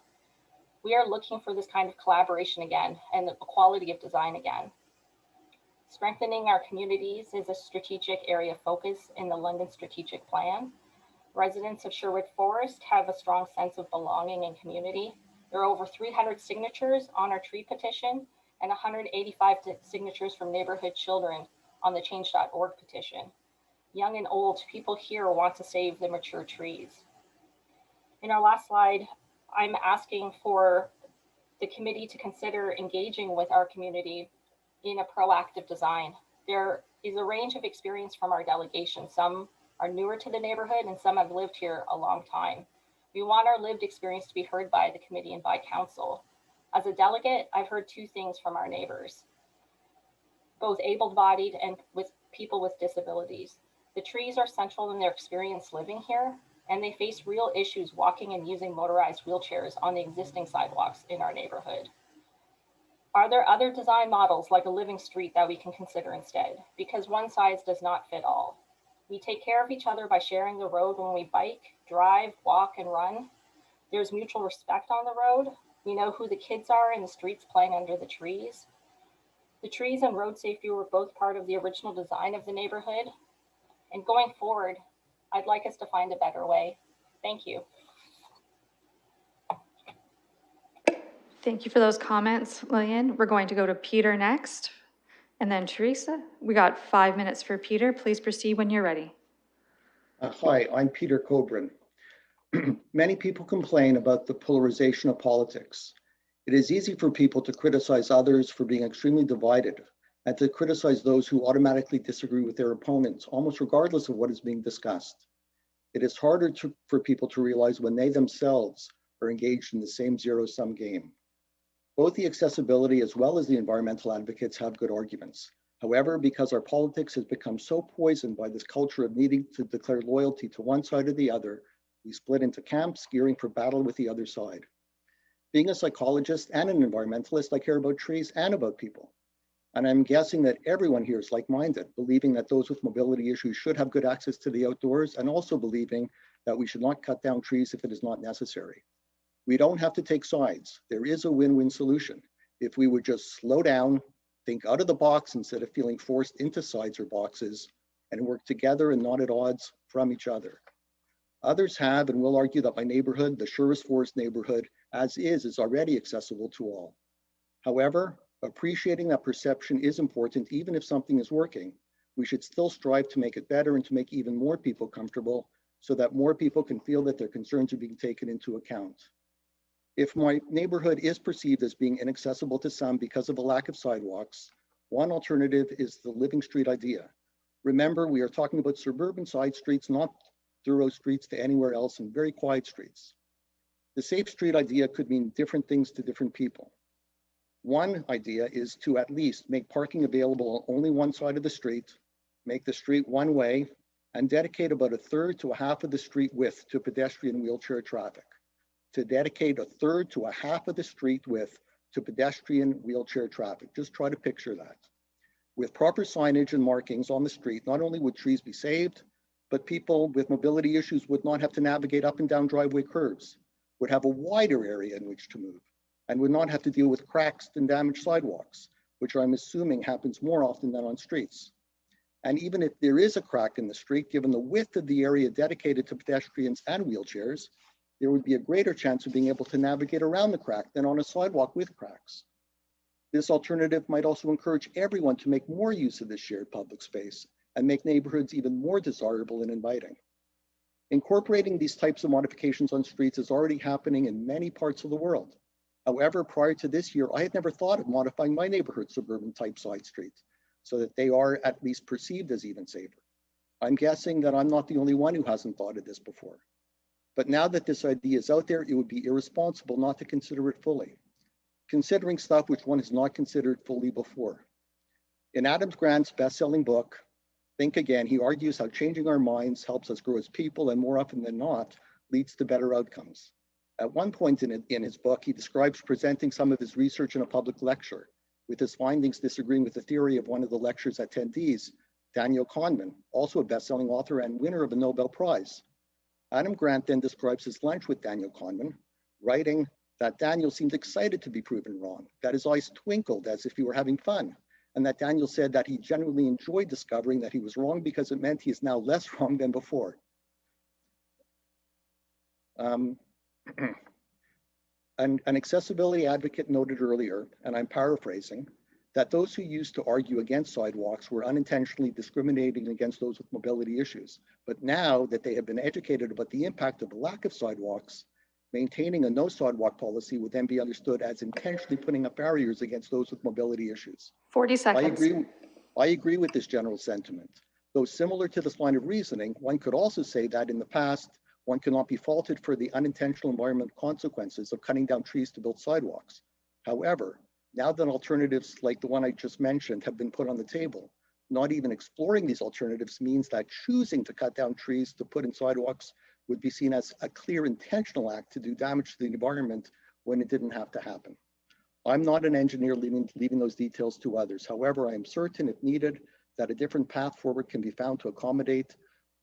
Speaker 3: We are looking for this kind of collaboration again and the quality of design again. Strengthening our communities is a strategic area of focus in the London Strategic Plan. Residents of Sherwood Forest have a strong sense of belonging and community. There are over 300 signatures on our tree petition and 185 signatures from neighborhood children on the change.org petition. Young and old, people here want to save the mature trees. In our last slide, I'm asking for the committee to consider engaging with our community in a proactive design. There is a range of experience from our delegation. Some are newer to the neighborhood and some have lived here a long time. We want our lived experience to be heard by the committee and by council. As a delegate, I've heard two things from our neighbors, both able-bodied and with people with disabilities. The trees are central in their experience living here, and they face real issues walking and using motorized wheelchairs on the existing sidewalks in our neighborhood. Are there other design models like a living street that we can consider instead? Because one size does not fit all. We take care of each other by sharing the road when we bike, drive, walk, and run. There's mutual respect on the road. We know who the kids are in the streets playing under the trees. The trees and road safety were both part of the original design of the neighborhood. And going forward, I'd like us to find a better way. Thank you.
Speaker 2: Thank you for those comments, Lillian. We're going to go to Peter next, and then Teresa. We got 5 minutes for Peter. Please proceed when you're ready.
Speaker 4: Hi, I'm Peter Cobran. Many people complain about the polarization of politics. It is easy for people to criticize others for being extremely divided and to criticize those who automatically disagree with their opponents, almost regardless of what is being discussed. It is harder for people to realize when they themselves are engaged in the same zero-sum game. Both the accessibility as well as the environmental advocates have good arguments. However, because our politics has become so poisoned by this culture of needing to declare loyalty to one side or the other, we split into camps, gearing for battle with the other side. Being a psychologist and an environmentalist, I care about trees and about people. And I'm guessing that everyone here is like-minded, believing that those with mobility issues should have good access to the outdoors, and also believing that we should not cut down trees if it is not necessary. We don't have to take sides. There is a win-win solution. If we would just slow down, think out of the box instead of feeling forced into sides or boxes, and work together and not at odds from each other. Others have and will argue that my neighborhood, the Sherwood Forest neighborhood, as is already accessible to all. However, appreciating that perception is important even if something is working. We should still strive to make it better and to make even more people comfortable so that more people can feel that their concerns are being taken into account. If my neighborhood is perceived as being inaccessible to some because of a lack of sidewalks, one alternative is the living street idea. Remember, we are talking about suburban side streets, not thorough streets to anywhere else, and very quiet streets. The safe street idea could mean different things to different people. One idea is to at least make parking available on only one side of the street, make the street one way, and dedicate about a third to a half of the street width to pedestrian wheelchair traffic. To dedicate a third to a half of the street width to pedestrian wheelchair traffic. Just try to picture that. With proper signage and markings on the street, not only would trees be saved, but people with mobility issues would not have to navigate up and down driveway curves, would have a wider area in which to move, and would not have to deal with cracks and damaged sidewalks, which I'm assuming happens more often than on streets. And even if there is a crack in the street, given the width of the area dedicated to pedestrians and wheelchairs, there would be a greater chance of being able to navigate around the crack than on a sidewalk with cracks. This alternative might also encourage everyone to make more use of this shared public space and make neighborhoods even more desirable and inviting. Incorporating these types of modifications on streets is already happening in many parts of the world. However, prior to this year, I had never thought of modifying my neighborhood suburban type side streets so that they are at least perceived as even safer. I'm guessing that I'm not the only one who hasn't thought of this before. But now that this idea is out there, it would be irresponsible not to consider it fully, considering stuff which one has not considered fully before. In Adam Grant's best-selling book, Think Again, he argues how changing our minds helps us grow as people and more often than not, leads to better outcomes. At one point in his book, he describes presenting some of his research in a public lecture, with his findings disagreeing with the theory of one of the lecture's attendees, Daniel Kahneman, also a best-selling author and winner of a Nobel Prize. Adam Grant then describes his lunch with Daniel Kahneman, writing that Daniel seemed excited to be proven wrong, that his eyes twinkled as if he were having fun, and that Daniel said that he genuinely enjoyed discovering that he was wrong because it meant he is now less wrong than before. An accessibility advocate noted earlier, and I'm paraphrasing, that those who used to argue against sidewalks were unintentionally discriminating against those with mobility issues. But now that they have been educated about the impact of the lack of sidewalks, maintaining a no sidewalk policy would then be understood as intentionally putting up barriers against those with mobility issues.
Speaker 2: 40 seconds.
Speaker 4: I agree with this general sentiment. Though similar to this line of reasoning, one could also say that in the past, one cannot be faulted for the unintentional environmental consequences of cutting down trees to build sidewalks. However, now that alternatives like the one I just mentioned have been put on the table, not even exploring these alternatives means that choosing to cut down trees to put in sidewalks would be seen as a clear intentional act to do damage to the environment when it didn't have to happen. I'm not an engineer leaving those details to others. However, I am certain, if needed, that a different path forward can be found to accommodate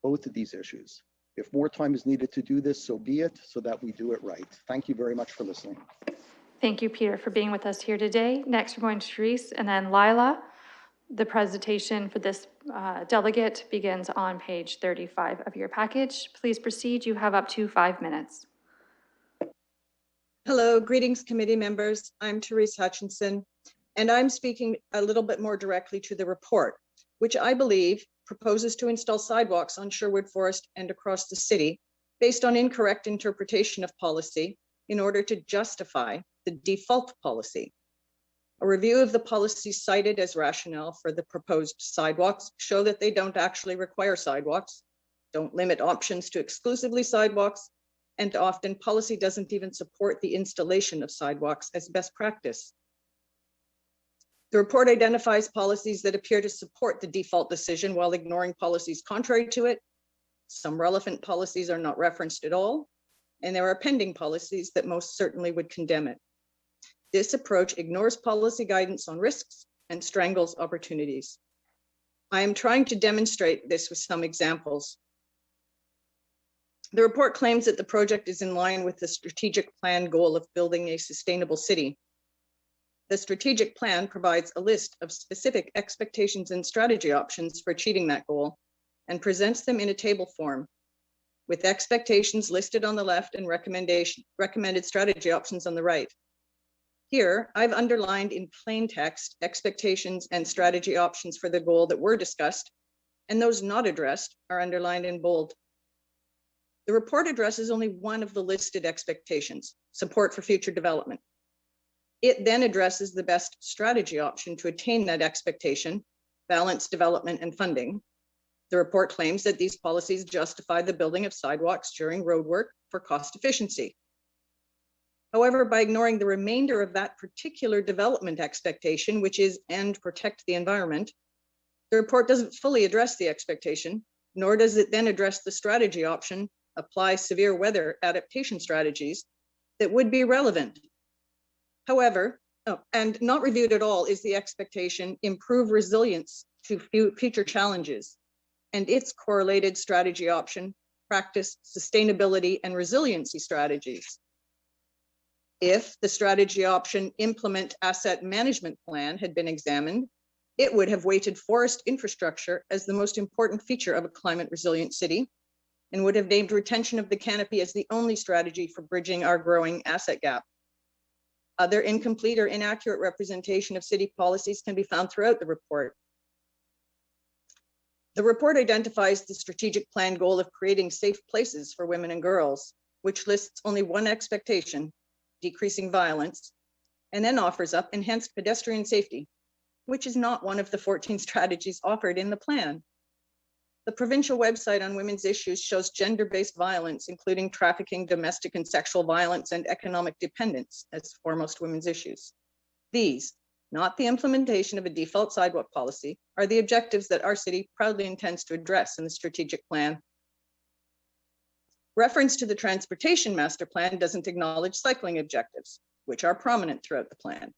Speaker 4: both of these issues. If more time is needed to do this, so be it, so that we do it right. Thank you very much for listening.
Speaker 2: Thank you, Peter, for being with us here today. Next, we're going to Therese and then Lila. The presentation for this delegate begins on page 35 of your package. Please proceed. You have up to 5 minutes.
Speaker 5: Hello, greetings committee members. I'm Therese Hutchinson, and I'm speaking a little bit more directly to the report, which I believe proposes to install sidewalks on Sherwood Forest and across the city based on incorrect interpretation of policy in order to justify the default policy. A review of the policies cited as rationale for the proposed sidewalks show that they don't actually require sidewalks, don't limit options to exclusively sidewalks, and often policy doesn't even support the installation of sidewalks as best practice. The report identifies policies that appear to support the default decision while ignoring policies contrary to it. Some relevant policies are not referenced at all, and there are pending policies that most certainly would condemn it. This approach ignores policy guidance on risks and strangles opportunities. I am trying to demonstrate this with some examples. The report claims that the project is in line with the strategic plan goal of building a sustainable city. The strategic plan provides a list of specific expectations and strategy options for achieving that goal and presents them in a table form, with expectations listed on the left and recommended strategy options on the right. Here, I've underlined in plain text expectations and strategy options for the goal that were discussed, and those not addressed are underlined in bold. The report addresses only one of the listed expectations, support for future development. It then addresses the best strategy option to attain that expectation, balanced development and funding. The report claims that these policies justify the building of sidewalks during road work for cost efficiency. However, by ignoring the remainder of that particular development expectation, which is and protect the environment, the report doesn't fully address the expectation, nor does it then address the strategy option, apply severe weather adaptation strategies that would be relevant. However, and not reviewed at all is the expectation, improve resilience to future challenges, and its correlated strategy option, practice sustainability and resiliency strategies. If the strategy option, implement asset management plan, had been examined, it would have weighted forest infrastructure as the most important feature of a climate resilient city and would have named retention of the canopy as the only strategy for bridging our growing asset gap. Other incomplete or inaccurate representation of city policies can be found throughout the report. The report identifies the strategic plan goal of creating safe places for women and girls, which lists only one expectation, decreasing violence, and then offers up enhanced pedestrian safety, which is not one of the 14 strategies offered in the plan. The provincial website on women's issues shows gender-based violence, including trafficking, domestic and sexual violence, and economic dependence as foremost women's issues. These, not the implementation of a default sidewalk policy, are the objectives that our city proudly intends to address in the strategic plan. Reference to the transportation master plan doesn't acknowledge cycling objectives, which are prominent throughout the plan.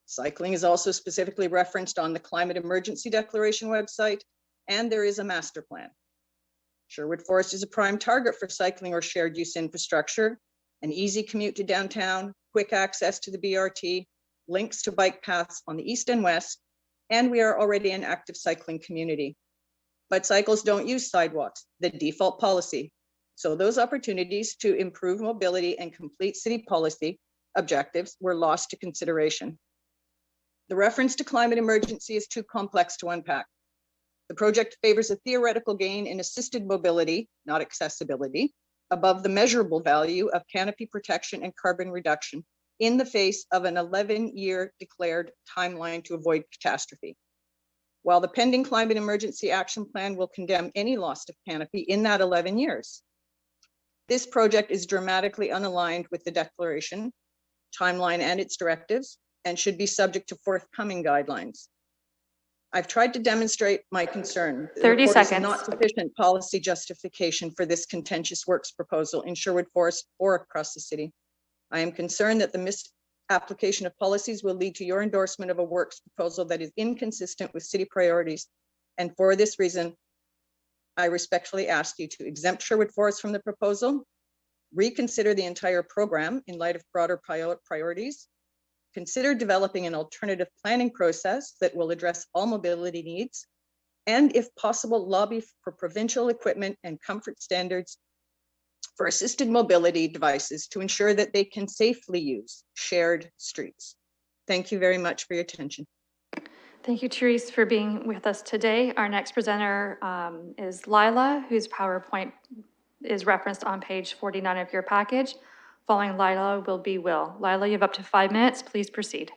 Speaker 5: Cycling is also specifically referenced on the Climate Emergency Declaration website and there is a master plan. Sherwood Forest is a prime target for cycling or shared use infrastructure, an easy commute to downtown, quick access to the BRT, links to bike paths on the east and west, and we are already an active cycling community. But cycles don't use sidewalks, the default policy. So those opportunities to improve mobility and complete city policy objectives were lost to consideration. The reference to climate emergency is too complex to unpack. The project favors a theoretical gain in assisted mobility, not accessibility, above the measurable value of canopy protection and carbon reduction in the face of an 11-year declared timeline to avoid catastrophe. While the pending climate emergency action plan will condemn any loss of canopy in that 11 years, this project is dramatically unaligned with the declaration, timeline, and its directives, and should be subject to forthcoming guidelines. I've tried to demonstrate my concern.
Speaker 2: 30 seconds.
Speaker 5: Not sufficient policy justification for this contentious works proposal in Sherwood Forest or across the city. I am concerned that the misapplication of policies will lead to your endorsement of a works proposal that is inconsistent with city priorities. And for this reason, I respectfully ask you to exempt Sherwood Forest from the proposal, reconsider the entire program in light of broader priorities, consider developing an alternative planning process that will address all mobility needs, and if possible, lobby for provincial equipment and comfort standards for assisted mobility devices to ensure that they can safely use shared streets. Thank you very much for your attention.
Speaker 2: Thank you, Therese, for being with us today. Our next presenter is Lila, whose PowerPoint is referenced on page 49 of your package. Following Lila will be Will. Lila, you have up to 5 minutes. Please proceed.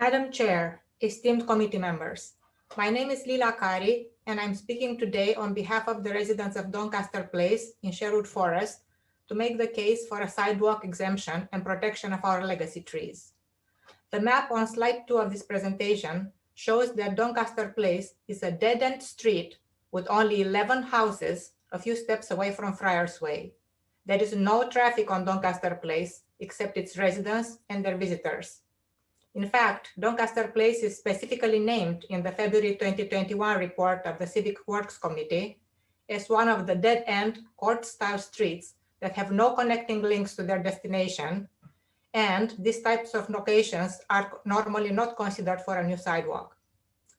Speaker 6: Madam Chair, esteemed committee members, my name is Lila Kari, and I'm speaking today on behalf of the residents of Doncaster Place in Sherwood Forest to make the case for a sidewalk exemption and protection of our legacy trees. The map on slide 2 of this presentation shows that Doncaster Place is a dead-end street with only 11 houses a few steps away from Friar's Way. There is no traffic on Doncaster Place except its residents and their visitors. In fact, Doncaster Place is specifically named in the February 2021 report of the Civic Works Committee as one of the dead-end court-style streets that have no connecting links to their destination, and these types of locations are normally not considered for a new sidewalk.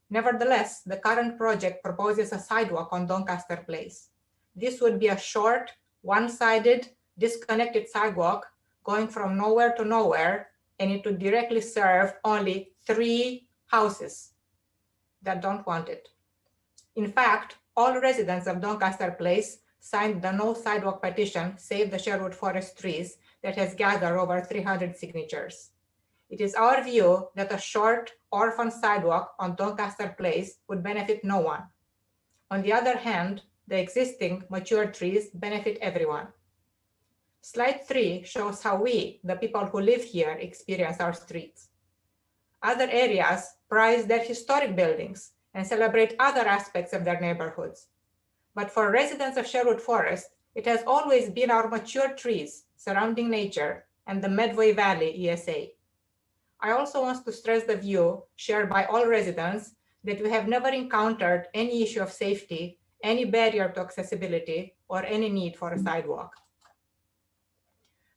Speaker 6: Nevertheless, the current project proposes a sidewalk on Doncaster Place. This would be a short, one-sided, disconnected sidewalk going from nowhere to nowhere, and it would directly serve only 3 houses that don't want it. In fact, all residents of Doncaster Place signed the no sidewalk petition, Save the Sherwood Forest Trees, that has gathered over 300 signatures. It is our view that a short orphan sidewalk on Doncaster Place would benefit no one. On the other hand, the existing mature trees benefit everyone. Slide 3 shows how we, the people who live here, experience our streets. Other areas prize their historic buildings and celebrate other aspects of their neighborhoods. But for residents of Sherwood Forest, it has always been our mature trees surrounding nature and the Medway Valley ESA. I also want to stress the view shared by all residents that we have never encountered any issue of safety, any barrier to accessibility, or any need for a sidewalk.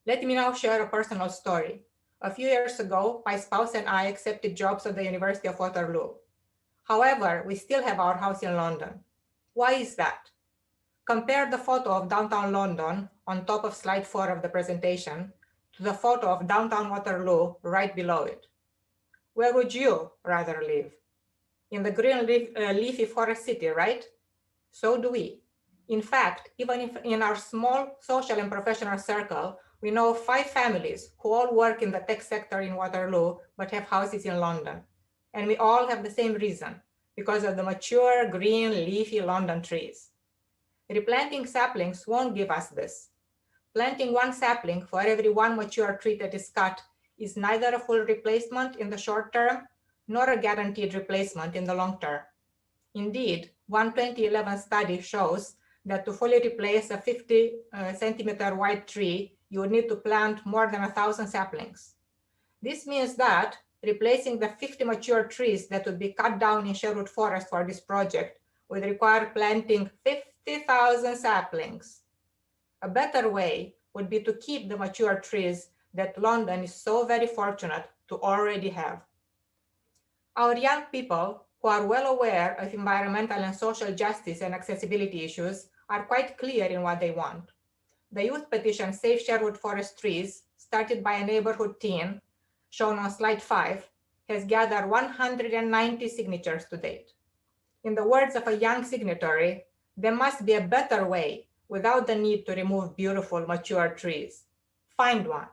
Speaker 6: Let me now share a personal story. A few years ago, my spouse and I accepted jobs at the University of Waterloo. However, we still have our house in London. Why is that? Compare the photo of downtown London on top of slide 4 of the presentation to the photo of downtown Waterloo right below it. Where would you rather live? In the green leafy forest city, right? So do we. In fact, even if in our small social and professional circle, we know 5 families who all work in the tech sector in Waterloo, but have houses in London. And we all have the same reason, because of the mature, green, leafy London trees. Replanting saplings won't give us this. Planting 1 sapling for every 1 mature tree that is cut is neither a full replacement in the short term, nor a guaranteed replacement in the long term. Indeed, one 2011 study shows that to fully replace a 50 centimeter wide tree, you would need to plant more than 1,000 saplings. This means that replacing the 50 mature trees that would be cut down in Sherwood Forest for this project would require planting 50,000 saplings. A better way would be to keep the mature trees that London is so very fortunate to already have. Our young people, who are well aware of environmental and social justice and accessibility issues, are quite clear in what they want. The youth petition Save Sherwood Forest Trees, started by a neighborhood teen, shown on slide 5, has gathered 190 signatures to date. In the words of a young signatory, there must be a better way without the need to remove beautiful mature trees. Find one.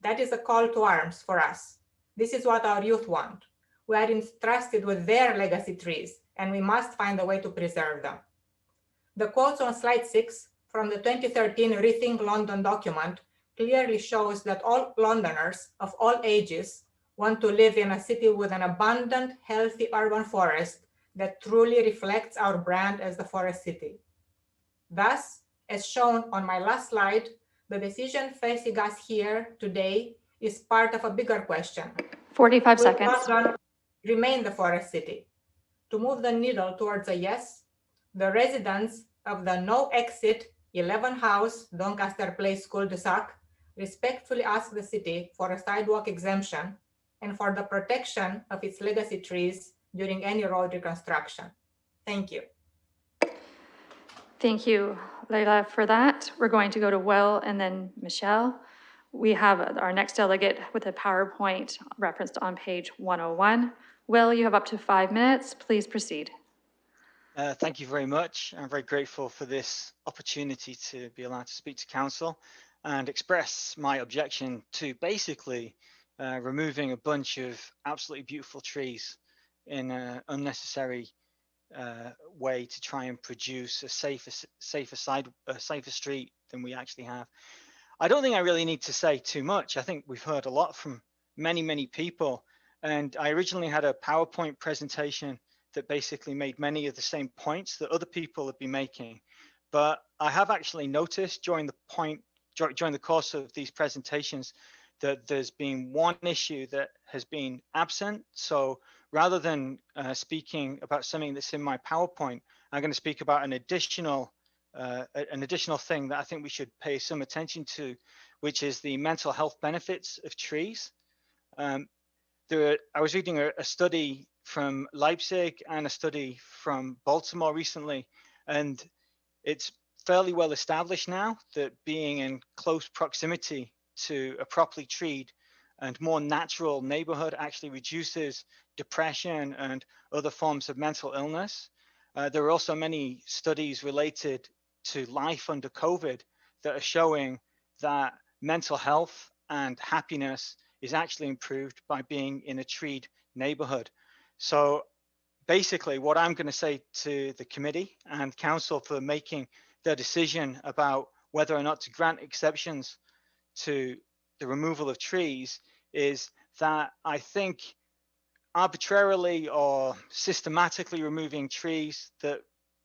Speaker 6: That is a call to arms for us. This is what our youth want. We are entrusted with their legacy trees, and we must find a way to preserve them. The quotes on slide 6 from the 2013 Rethink London document clearly shows that all Londoners of all ages want to live in a city with an abundant, healthy urban forest that truly reflects our brand as the forest city. Thus, as shown on my last slide, the decision facing us here today is part of a bigger question.
Speaker 2: 45
Speaker 6: Will
Speaker 2: seconds.
Speaker 6: London remain the forest city? To move the needle towards a yes, the residents of the no exit 11 house Doncaster Place cul-de-sac respectfully ask the city for a sidewalk exemption and for the protection of its legacy trees during any road reconstruction. Thank you.
Speaker 2: Thank you, Leila, for that. We're going to go to Will and then Michelle. We have our next delegate with a PowerPoint referenced on page 101. Will, you have up to 5 minutes. Please proceed.
Speaker 7: Thank you very much. I'm very grateful for this opportunity to be allowed to speak to council and express my objection to basically removing a bunch of absolutely beautiful trees in an unnecessary way to try and produce a safer street than we actually have. I don't think I really need to say too much. I think we've heard a lot from many people, and I originally had a PowerPoint presentation that basically made many of the same points that other people have been making. But I have actually noticed during the course of these presentations that there's been one issue that has been absent. So rather than speaking about something that's in my PowerPoint, I'm going to speak about an additional thing that I think we should pay some attention to, which is the mental health benefits of trees. I was reading a study from Leipzig and a study from Baltimore recently, and it's fairly well established now that being in close proximity to a properly treed and more natural neighborhood actually reduces depression and other forms of mental illness. There are also many studies related to life under COVID that are showing that mental health and happiness is actually improved by being in a treed neighborhood. So basically what I'm going to say to the committee and council for making their decision about whether or not to grant exceptions to the removal of trees is that I think arbitrarily or systematically removing trees that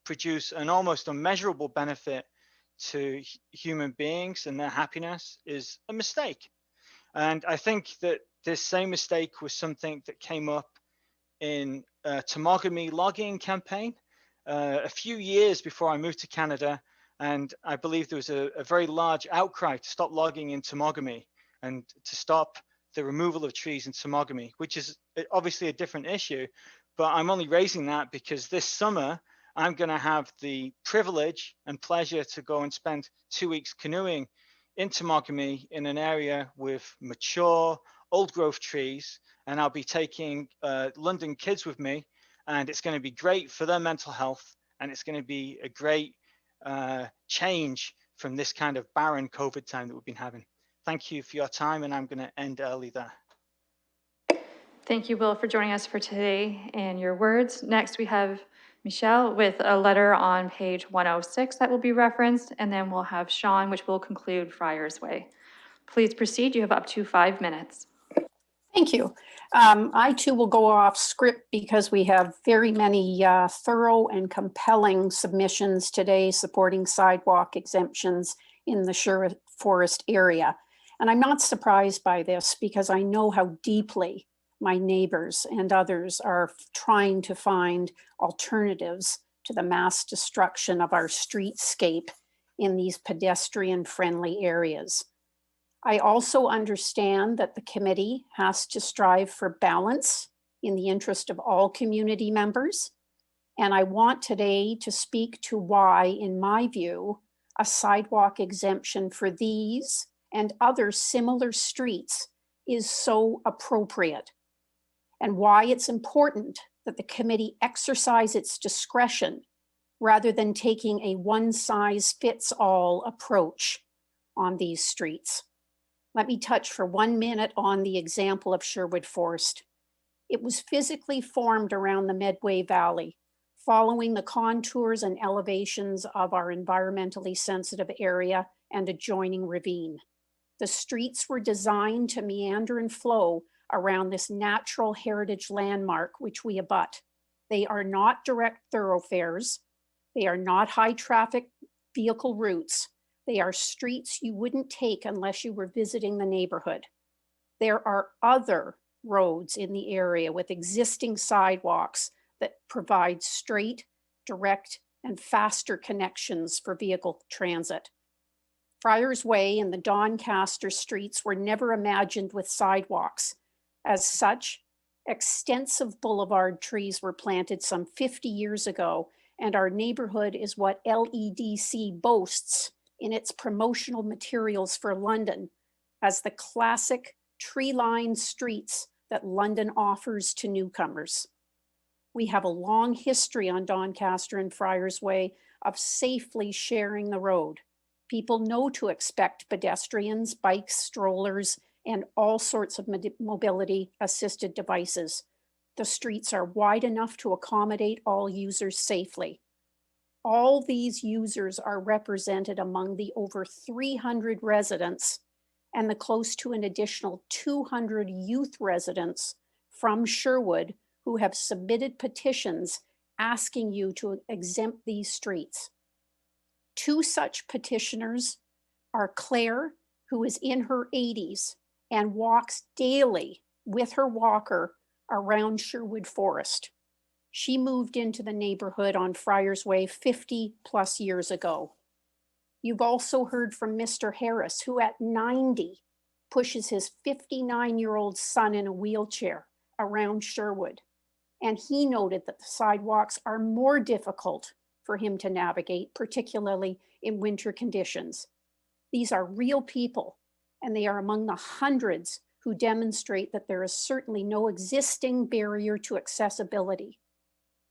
Speaker 7: produce an almost unmeasurable benefit to human beings and their happiness is a mistake. And I think that this same mistake was something that came up in a tomogamy logging campaign a few years before I moved to Canada. And I believe there was a very large outcry to stop logging in tomogamy and to stop the removal of trees in tomogamy, which is obviously a different issue. But I'm only raising that because this summer, I'm going to have the privilege and pleasure to go and spend 2 weeks canoeing in tomogamy in an area with mature old growth trees. And I'll be taking London kids with me, and it's going to be great for their mental health. And it's going to be a great change from this kind of barren COVID time that we've been having. Thank you for your time, and I'm going to end early there.
Speaker 2: Thank you, Will, for joining us for today and your words. Next, we have Michelle with a letter on page 106 that will be referenced, and then we'll have Sean, which will conclude Friar's Way. Please proceed. You have up to 5 minutes.
Speaker 22: Thank you. I too will go off script because we have very many thorough and compelling submissions today supporting sidewalk exemptions in the Sherwood Forest area. And I'm not surprised by this because I know how deeply my neighbors and others are trying to find alternatives to the mass destruction of our streetscape in these pedestrian-friendly areas. I also understand that the committee has to strive for balance in the interest of all community members. And I want today to speak to why, in my view, a sidewalk exemption for these and other similar streets is so appropriate, and why it's important that the committee exercise its discretion rather than taking a one-size-fits-all approach on these streets. Let me touch for 1 minute on the example of Sherwood Forest. It was physically formed around the Medway Valley, following the contours and elevations of our environmentally sensitive area and adjoining ravine. The streets were designed to meander and flow around this natural heritage landmark which we abut. They are not direct thoroughfares. They are not high traffic vehicle routes. They are streets you wouldn't take unless you were visiting the neighborhood. There are other roads in the area with existing sidewalks that provide straight, direct, and faster connections for vehicle transit. Friar's Way and the Doncaster streets were never imagined with sidewalks. As such, extensive boulevard trees were planted some 50 years ago, and our neighborhood is what LEDC boasts in its promotional materials for London as the classic tree-lined streets that London offers to newcomers. We have a long history on Doncaster and Friar's Way of safely sharing the road. People know to expect pedestrians, bikes, strollers, and all sorts of mobility assisted devices. The streets are wide enough to accommodate all users safely. All these users are represented among the over 300 residents and the close to an additional 200 youth residents from Sherwood who have submitted petitions asking you to exempt these streets. Two such petitioners are Claire, who is in her 80s and walks daily with her walker around Sherwood Forest. She moved into the neighborhood on Friar's Way 50 plus years ago. You've also heard from Mr. Harris, who at 90 pushes his 59-year-old son in a wheelchair around Sherwood. And he noted that the sidewalks are more difficult for him to navigate, particularly in winter conditions. These are real people, and they are among the hundreds who demonstrate that there is certainly no existing barrier to accessibility.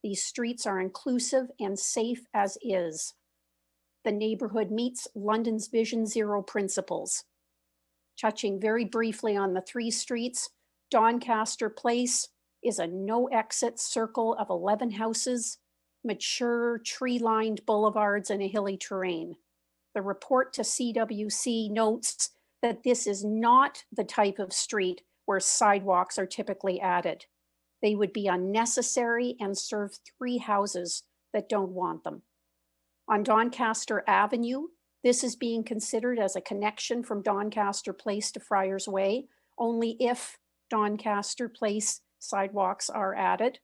Speaker 22: These streets are inclusive and safe as is. The neighborhood meets London's Vision Zero principles. Touching very briefly on the three streets, Doncaster Place is a no exit circle of 11 houses, mature tree-lined boulevards and a hilly terrain. The report to CWC notes that this is not the type of street where sidewalks are typically added. They would be unnecessary and serve 3 houses that don't want them. On Doncaster Avenue, this is being considered as a connection from Doncaster Place to Friar's Way, only if Doncaster Place sidewalks are added.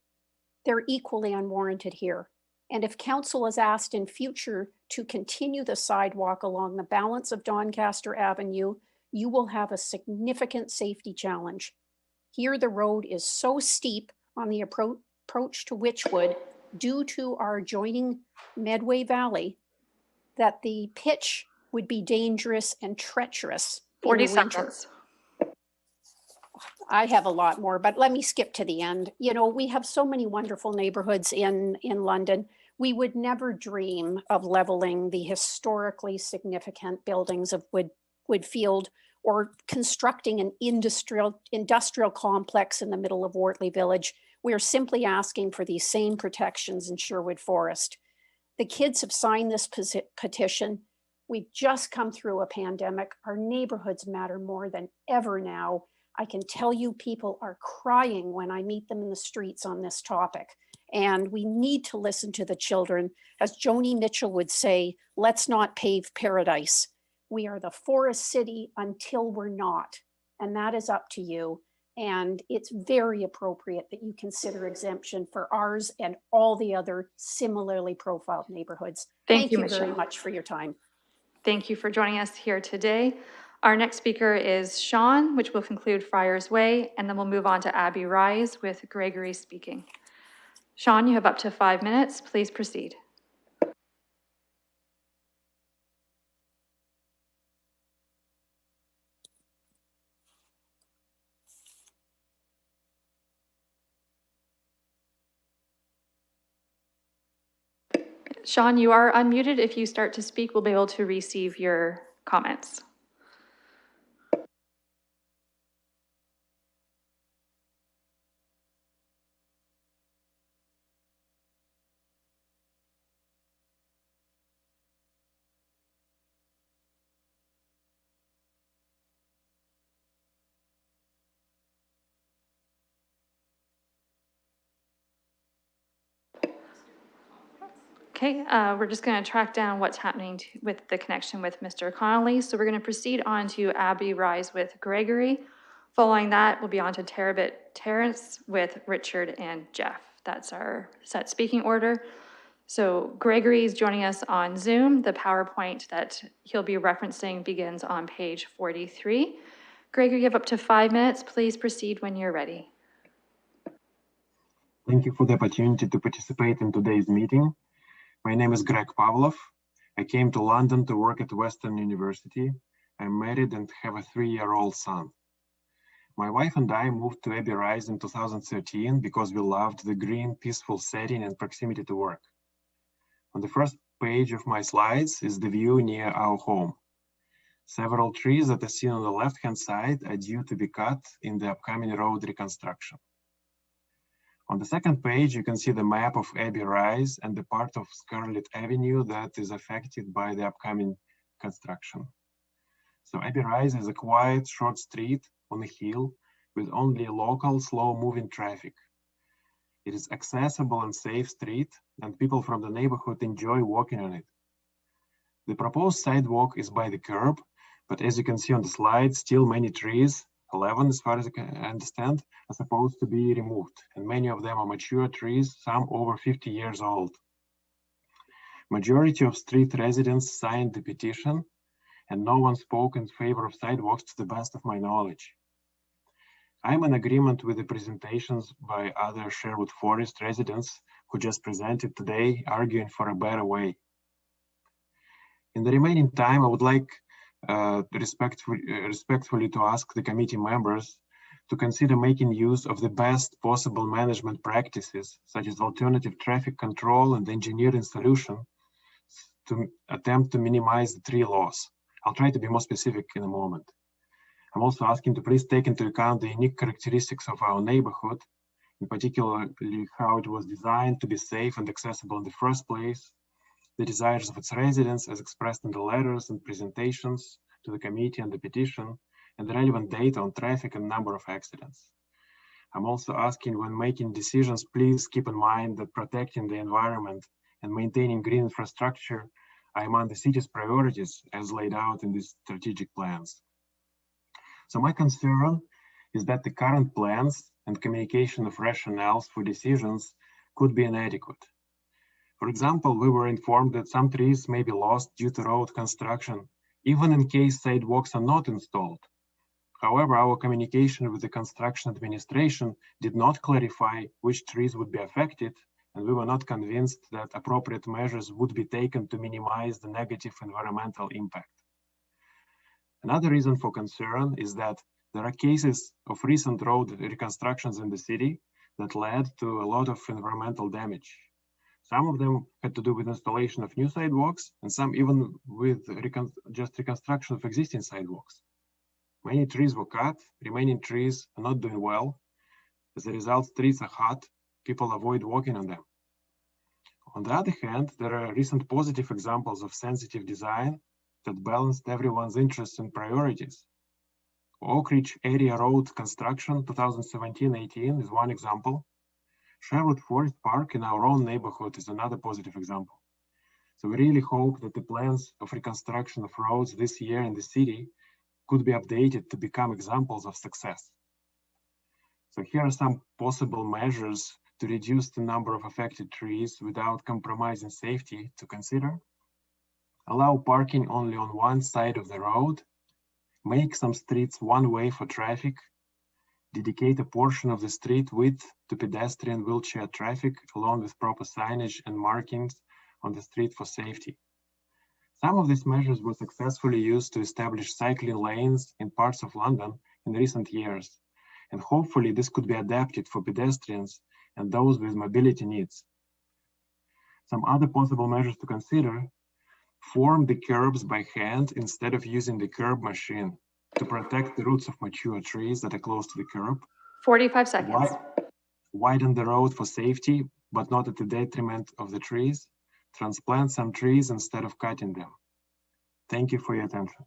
Speaker 22: They're equally unwarranted here. And if council is asked in future to continue the sidewalk along the balance of Doncaster Avenue, you will have a significant safety challenge. Here, the road is so steep on the approach to Witchwood due to our adjoining Medway Valley that the pitch would be dangerous and treacherous.
Speaker 2: 40
Speaker 22: in the winter.
Speaker 2: seconds.
Speaker 22: I have a lot more, but let me skip to the end. You know, we have so many wonderful neighborhoods in London. We would never dream of leveling the historically significant buildings of Woodfield or constructing an industrial complex in the middle of Wortley Village. We are simply asking for these same protections in Sherwood Forest. The kids have signed this petition. We've just come through a pandemic. Our neighborhoods matter more than ever now. I can tell you people are crying when I meet them in the streets on this topic. And we need to listen to the children. As Joni Mitchell would say, let's not pave paradise. We are the forest city until we're not. And that is up to you. And it's very appropriate that you consider exemption for ours and all the other similarly profiled neighborhoods.
Speaker 2: Thank you,
Speaker 22: very
Speaker 2: Michelle.
Speaker 22: much for your time.
Speaker 2: Thank you for joining us here today. Our next speaker is Sean, which will conclude Friar's Way, and then we'll move on to Abbey Rise with Gregory speaking. Sean, you have up to 5 minutes. Please proceed. Sean, you are unmuted. If you start to speak, we'll be able to receive your comments. Okay, we're just going to track down what's happening with the connection with Mr. Connolly. So we're going to proceed on to Abbey Rise with Gregory. Following that, we'll be on to Tarbert Terrace with Richard and Jeff. That's our set speaking order. So Gregory is joining us on Zoom. The PowerPoint that he'll be referencing begins on page 43. Gregory, you have up to 5 minutes. Please proceed when you're ready.
Speaker 8: Thank you for the opportunity to participate in today's meeting. My name is Greg Pavlov. I came to London to work at Western University. I'm married and have a 3-year-old son. My wife and I moved to Abbey Rise in 2013 because we loved the green, peaceful setting and proximity to work. On the first page of my slides is the view near our home. Several trees that are seen on the left-hand side are due to be cut in the upcoming road reconstruction. On the second page, you can see the map of Abbey Rise and the part of Scarlet Avenue that is affected by the upcoming construction. So Abbey Rise is a quiet, short street on a hill with only local, slow-moving traffic. It is accessible and safe street, and people from the neighborhood enjoy walking on it. The proposed sidewalk is by the curb, but as you can see on the slide, still many trees, 11 as far as I understand, are supposed to be removed, and many of them are mature trees, some over 50 years old. Majority of street residents signed the petition, and no one spoke in favor of sidewalks to the best of my knowledge. I'm in agreement with the presentations by other Sherwood Forest residents who just presented today, arguing for a better way. In the remaining time, I would like respectfully to ask the committee members to consider making use of the best possible management practices, such as alternative traffic control and engineering solution, to attempt to minimize the tree loss. I'll try to be more specific in a moment. I'm also asking to please take into account the unique characteristics of our neighborhood, in particular how it was designed to be safe and accessible in the first place, the desires of its residents as expressed in the letters and presentations to the committee and the petition, and the relevant data on traffic and number of accidents. I'm also asking, when making decisions, please keep in mind that protecting the environment and maintaining green infrastructure are among the city's priorities as laid out in these strategic plans. So my concern is that the current plans and communication of rationales for decisions could be inadequate. For example, we were informed that some trees may be lost due to road construction, even in case sidewalks are not installed. However, our communication with the construction administration did not clarify which trees would be affected, and we were not convinced that appropriate measures would be taken to minimize the negative environmental impact. Another reason for concern is that there are cases of recent road reconstructions in the city that led to a lot of environmental damage. Some of them had to do with installation of new sidewalks, and some even with just reconstruction of existing sidewalks. Many trees were cut, remaining trees are not doing well. As a result, streets are hot, people avoid walking on them. On the other hand, there are recent positive examples of sensitive design that balanced everyone's interests and priorities. Oak Ridge Area Road construction 2017-18 is one example. Sherwood Forest Park in our own neighborhood is another positive example. So we really hope that the plans of reconstruction of roads this year in the city could be updated to become examples of success. So here are some possible measures to reduce the number of affected trees without compromising safety to consider. Allow parking only on one side of the road. Make some streets one way for traffic. Dedicate a portion of the street width to pedestrian wheelchair traffic along with proper signage and markings on the street for safety. Some of these measures were successfully used to establish cycling lanes in parts of London in recent years, and hopefully this could be adapted for pedestrians and those with mobility needs. Some other possible measures to consider: form the curbs by hand instead of using the curb machine to protect the roots of mature trees that are close to the curb.
Speaker 2: 45 seconds.
Speaker 8: Widen the road for safety, but not at the detriment of the trees. Transplant some trees instead of cutting them. Thank you for your attention.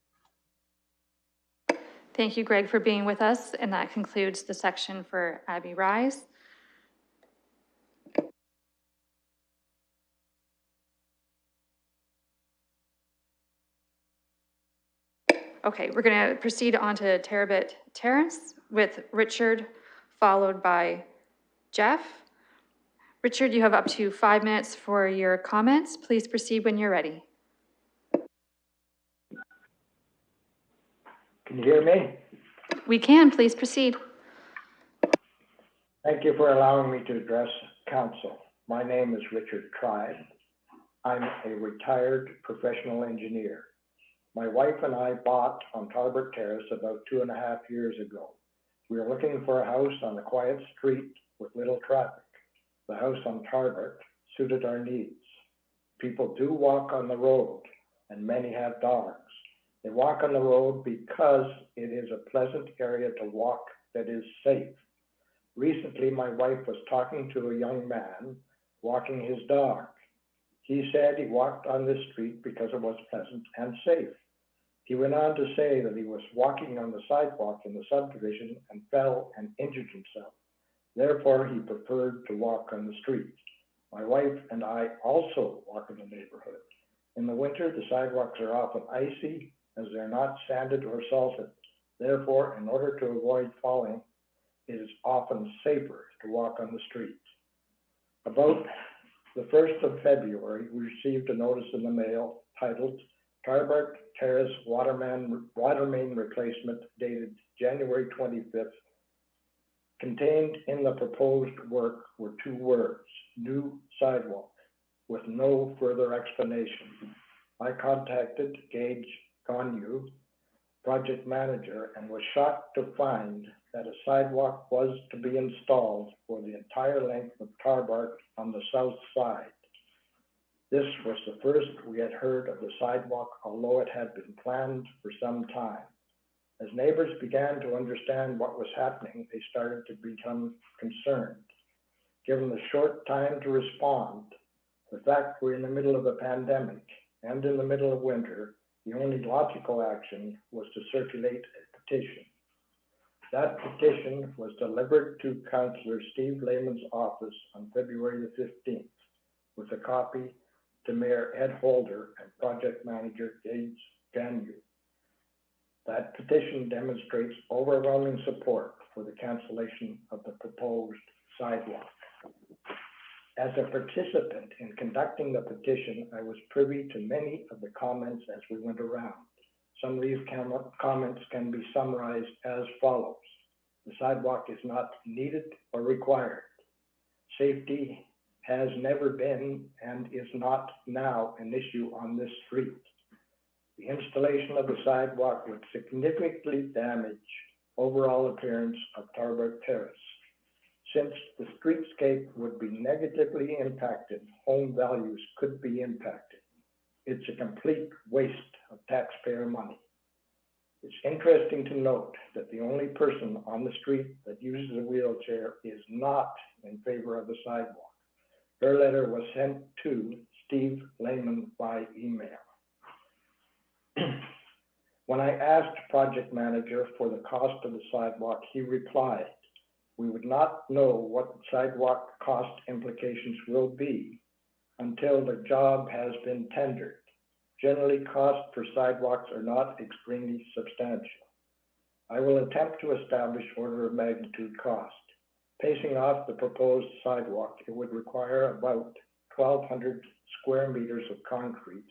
Speaker 2: Thank you, Greg, for being with us. And that concludes the section for Abby Rise. Okay, we're going to proceed on to Tarbert Terrace with Richard, followed by Jeff. Richard, you have up to 5 minutes for your comments. Please proceed when you're ready.
Speaker 9: Can you hear me?
Speaker 2: We can. Please proceed.
Speaker 9: Thank you for allowing me to address council. My name is Richard Tribe. I'm a retired professional engineer. My wife and I bought on Tarbert Terrace about 2.5 years ago. We were looking for a house on a quiet street with little traffic. The house on Tarbert suited our needs. People do walk on the road, and many have dogs. They walk on the road because it is a pleasant area to walk that is safe. Recently, my wife was talking to a young man walking his dog. He said he walked on this street because it was pleasant and safe. He went on to say that he was walking on the sidewalk in the subdivision and fell and injured himself. Therefore, he preferred to walk on the street. My wife and I also walk in the neighborhood. In the winter, the sidewalks are often icy as they're not sanded or salted. Therefore, in order to avoid falling, it is often safer to walk on the street. About the 1st of February, we received a notice in the mail titled Tarbert Terrace Water Main Replacement, dated January 25th. Contained in the proposed work were 2 words, new sidewalk, with no further explanation. I contacted Gage Gonyu, project manager, and was shocked to find that a sidewalk was to be installed for the entire length of Tarbert on the south side. This was the first we had heard of the sidewalk, although it had been planned for some time. As neighbors began to understand what was happening, they started to become concerned. Given the short time to respond, the fact we're in the middle of a pandemic and in the middle of winter, the only logical action was to circulate a petition. That petition was delivered to Councillor Steve Lehman's office on February the 15th, with a copy to Mayor Ed Holder and Project Manager Gage Gonyu. That petition demonstrates overwhelming support for the cancellation of the proposed sidewalk. As a participant in conducting the petition, I was privy to many of the comments as we went around. Some of these comments can be summarized as follows. The sidewalk is not needed or required. Safety has never been and is not now an issue on this street. The installation of the sidewalk would significantly damage overall appearance of Tarbert Terrace. Since the streetscape would be negatively impacted, home values could be impacted. It's a complete waste of taxpayer money. It's interesting to note that the only person on the street that uses a wheelchair is not in favor of the sidewalk. Her letter was sent to Steve Lehman by email. When I asked project manager for the cost of the sidewalk, he replied, "We would not know what the sidewalk cost implications will be until the job has been tendered. Generally, costs for sidewalks are not extremely substantial. I will attempt to establish order of magnitude cost. Pacing off the proposed sidewalk, it would require about 1,200 square meters of concrete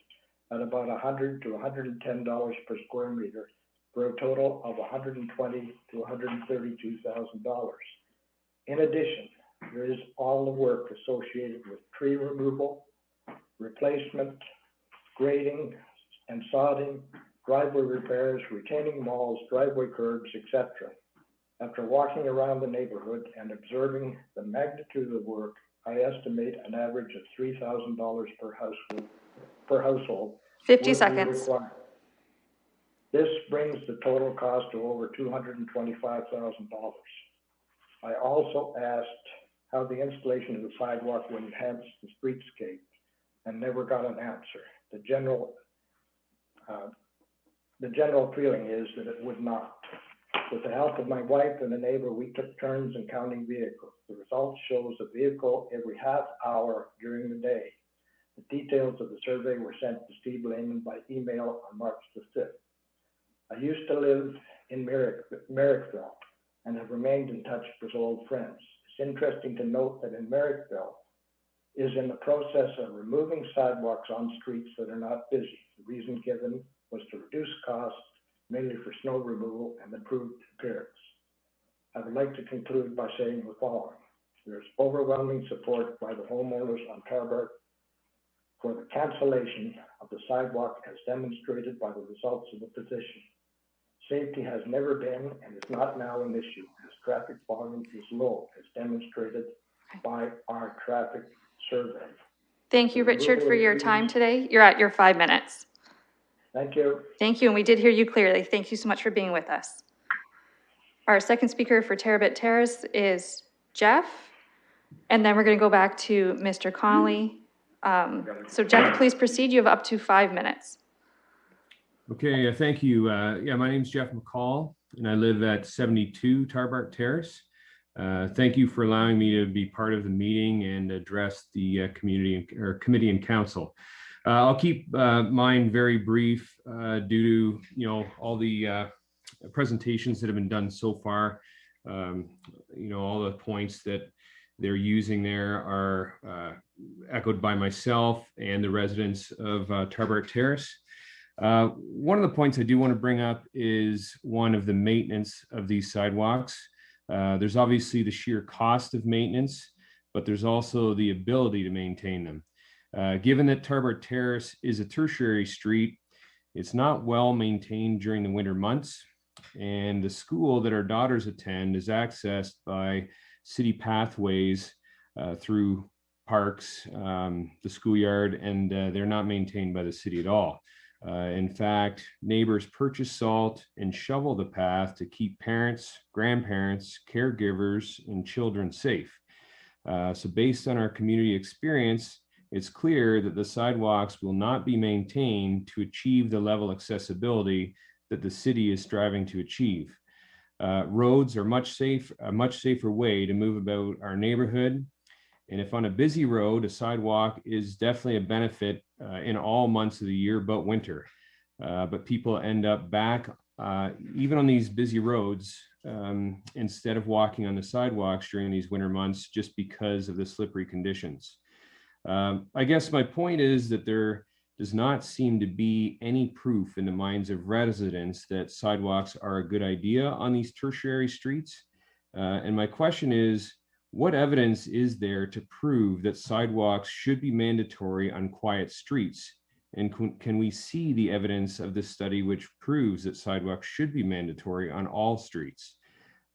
Speaker 9: at about $100 to $110 per square meter, for a total of $120,000 to $132,000. In addition, there is all the work associated with tree removal, replacement, grading and sodding, driveway repairs, retaining walls, driveway curbs, etc. After walking around the neighborhood and observing the magnitude of the work, I estimate an average of $3,000 per household.
Speaker 2: 50 seconds.
Speaker 9: Required. This brings the total cost to over $225,000. I also asked how the installation of the sidewalk would enhance the streetscape and never got an answer. The general feeling is that it would not. With the help of my wife and a neighbor, we took turns in counting vehicles. The result shows a vehicle every half hour during the day. The details of the survey were sent to Steve Lehman by email on March the 5th. I used to live in Merrickville and have remained in touch with old friends. It's interesting to note that in Merrickville is in the process of removing sidewalks on streets that are not busy. The reason given was to reduce costs, mainly for snow removal and improved appearance. I would like to conclude by saying the following. There is overwhelming support by the homeowners on Tarbert for the cancellation of the sidewalk as demonstrated by the results of the petition. Safety has never been and is not now an issue as traffic volume is low as demonstrated by our traffic survey.
Speaker 2: Thank you, Richard, for your time today. You're at your 5 minutes.
Speaker 9: Thank you.
Speaker 2: Thank you, and we did hear you clearly. Thank you so much for being with us. Our second speaker for Tarbert Terrace is Jeff, and then we're going to go back to Mr. Connolly. So Jeff, please proceed. You have up to 5 minutes.
Speaker 10: Okay, thank you. Yeah, my name is Jeff McCall, and I live at 72 Tarbert Terrace. Thank you for allowing me to be part of the meeting and address the committee and council. I'll keep mine very brief due to all the presentations that have been done so far. All the points that they're using there are echoed by myself and the residents of Tarbert Terrace. One of the points I do want to bring up is one of the maintenance of these sidewalks. There's obviously the sheer cost of maintenance, but there's also the ability to maintain them. Given that Tarbert Terrace is a tertiary street, it's not well maintained during the winter months, and the school that our daughters attend is accessed by city pathways through parks, the schoolyard, and they're not maintained by the city at all. In fact, neighbors purchase salt and shovel the path to keep parents, grandparents, caregivers, and children safe. So based on our community experience, it's clear that the sidewalks will not be maintained to achieve the level of accessibility that the city is striving to achieve. Roads are a much safer way to move about our neighborhood. And if on a busy road, a sidewalk is definitely a benefit in all months of the year but winter. But people end up back, even on these busy roads, instead of walking on the sidewalks during these winter months just because of the slippery conditions. I guess my point is that there does not seem to be any proof in the minds of residents that sidewalks are a good idea on these tertiary streets. And my question is, what evidence is there to prove that sidewalks should be mandatory on quiet streets? And can we see the evidence of this study which proves that sidewalks should be mandatory on all streets?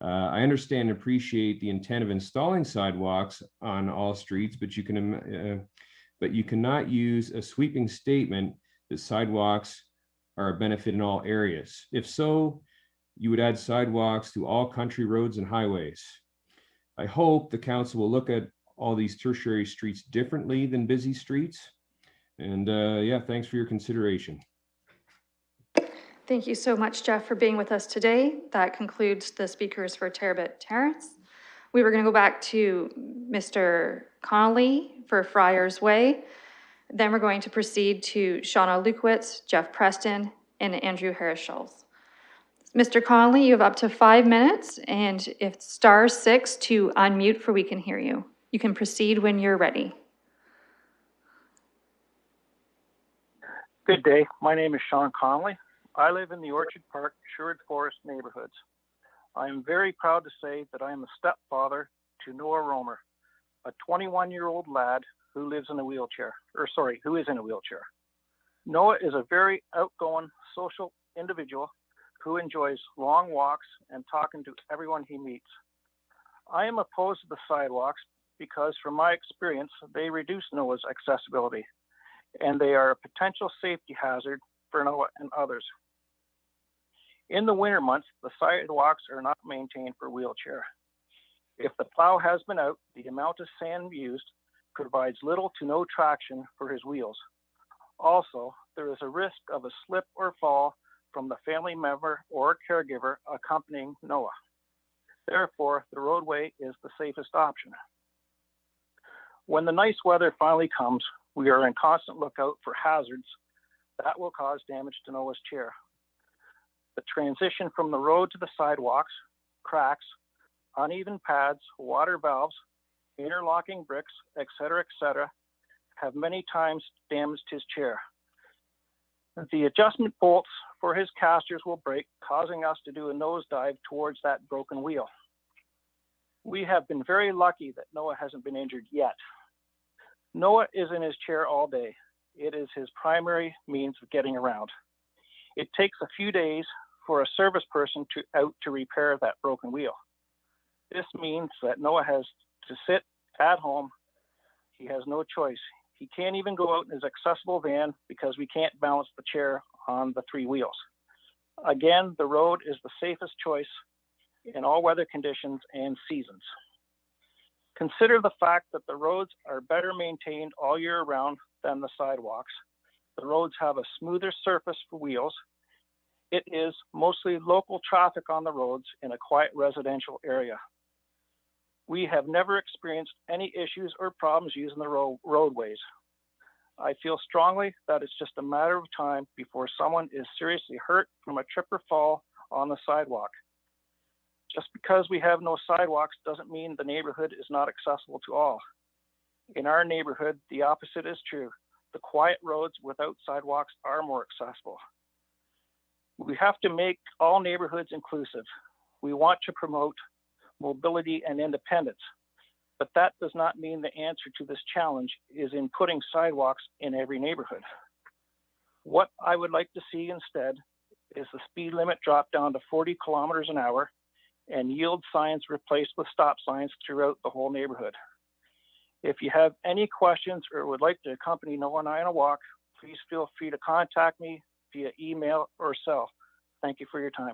Speaker 10: I understand and appreciate the intent of installing sidewalks on all streets, but you cannot use a sweeping statement that sidewalks are a benefit in all areas. If so, you would add sidewalks to all country roads and highways. I hope the council will look at all these tertiary streets differently than busy streets. And yeah, thanks for your consideration.
Speaker 2: Thank you so much, Jeff, for being with us today. That concludes the speakers for Tarbert Terrace. We were going to go back to Mr. Connolly for Friar's Way. Then we're going to proceed to Shauna Lukowitz, Jeff Preston, and Andrew Harris-Schultz. Mr. Conley, you have up to 5 minutes, and if *6 to unmute for we can hear you. You can proceed when you're ready.
Speaker 11: Good day. My name is Sean Conley. I live in the Orchard Park, Sherwood Forest neighborhoods. I am very proud to say that I am a stepfather to Noah Romer, a 21-year-old lad who lives in a wheelchair, who is in a wheelchair. Noah is a very outgoing, social individual who enjoys long walks and talking to everyone he meets. I am opposed to the sidewalks because, from my experience, they reduce Noah's accessibility, and they are a potential safety hazard for Noah and others. In the winter months, the sidewalks are not maintained for wheelchair. If the plow has been out, the amount of sand used provides little to no traction for his wheels. Also, there is a risk of a slip or fall from the family member or caregiver accompanying Noah. Therefore, the roadway is the safest option. When the nice weather finally comes, we are in constant lookout for hazards that will cause damage to Noah's chair. The transition from the road to the sidewalks, cracks, uneven pads, water valves, interlocking bricks, etc., have many times damaged his chair. The adjustment bolts for his casters will break, causing us to do a nosedive towards that broken wheel. We have been very lucky that Noah hasn't been injured yet. Noah is in his chair all day. It is his primary means of getting around. It takes a few days for a service person to repair that broken wheel. This means that Noah has to sit at home. He has no choice. He can't even go out in his accessible van because we can't balance the chair on the 3 wheels. Again, the road is the safest choice in all weather conditions and seasons. Consider the fact that the roads are better maintained all year round than the sidewalks. The roads have a smoother surface for wheels. It is mostly local traffic on the roads in a quiet residential area. We have never experienced any issues or problems using the roadways. I feel strongly that it's just a matter of time before someone is seriously hurt from a trip or fall on the sidewalk. Just because we have no sidewalks doesn't mean the neighborhood is not accessible to all. In our neighborhood, the opposite is true. The quiet roads without sidewalks are more accessible. We have to make all neighborhoods inclusive. We want to promote mobility and independence, but that does not mean the answer to this challenge is in putting sidewalks in every neighborhood. What I would like to see instead is the speed limit dropped down to 40 kilometers an hour and yield signs replaced with stop signs throughout the whole neighborhood. If you have any questions or would like to accompany Noah and I on a walk, please feel free to contact me via email or cell. Thank you for your time.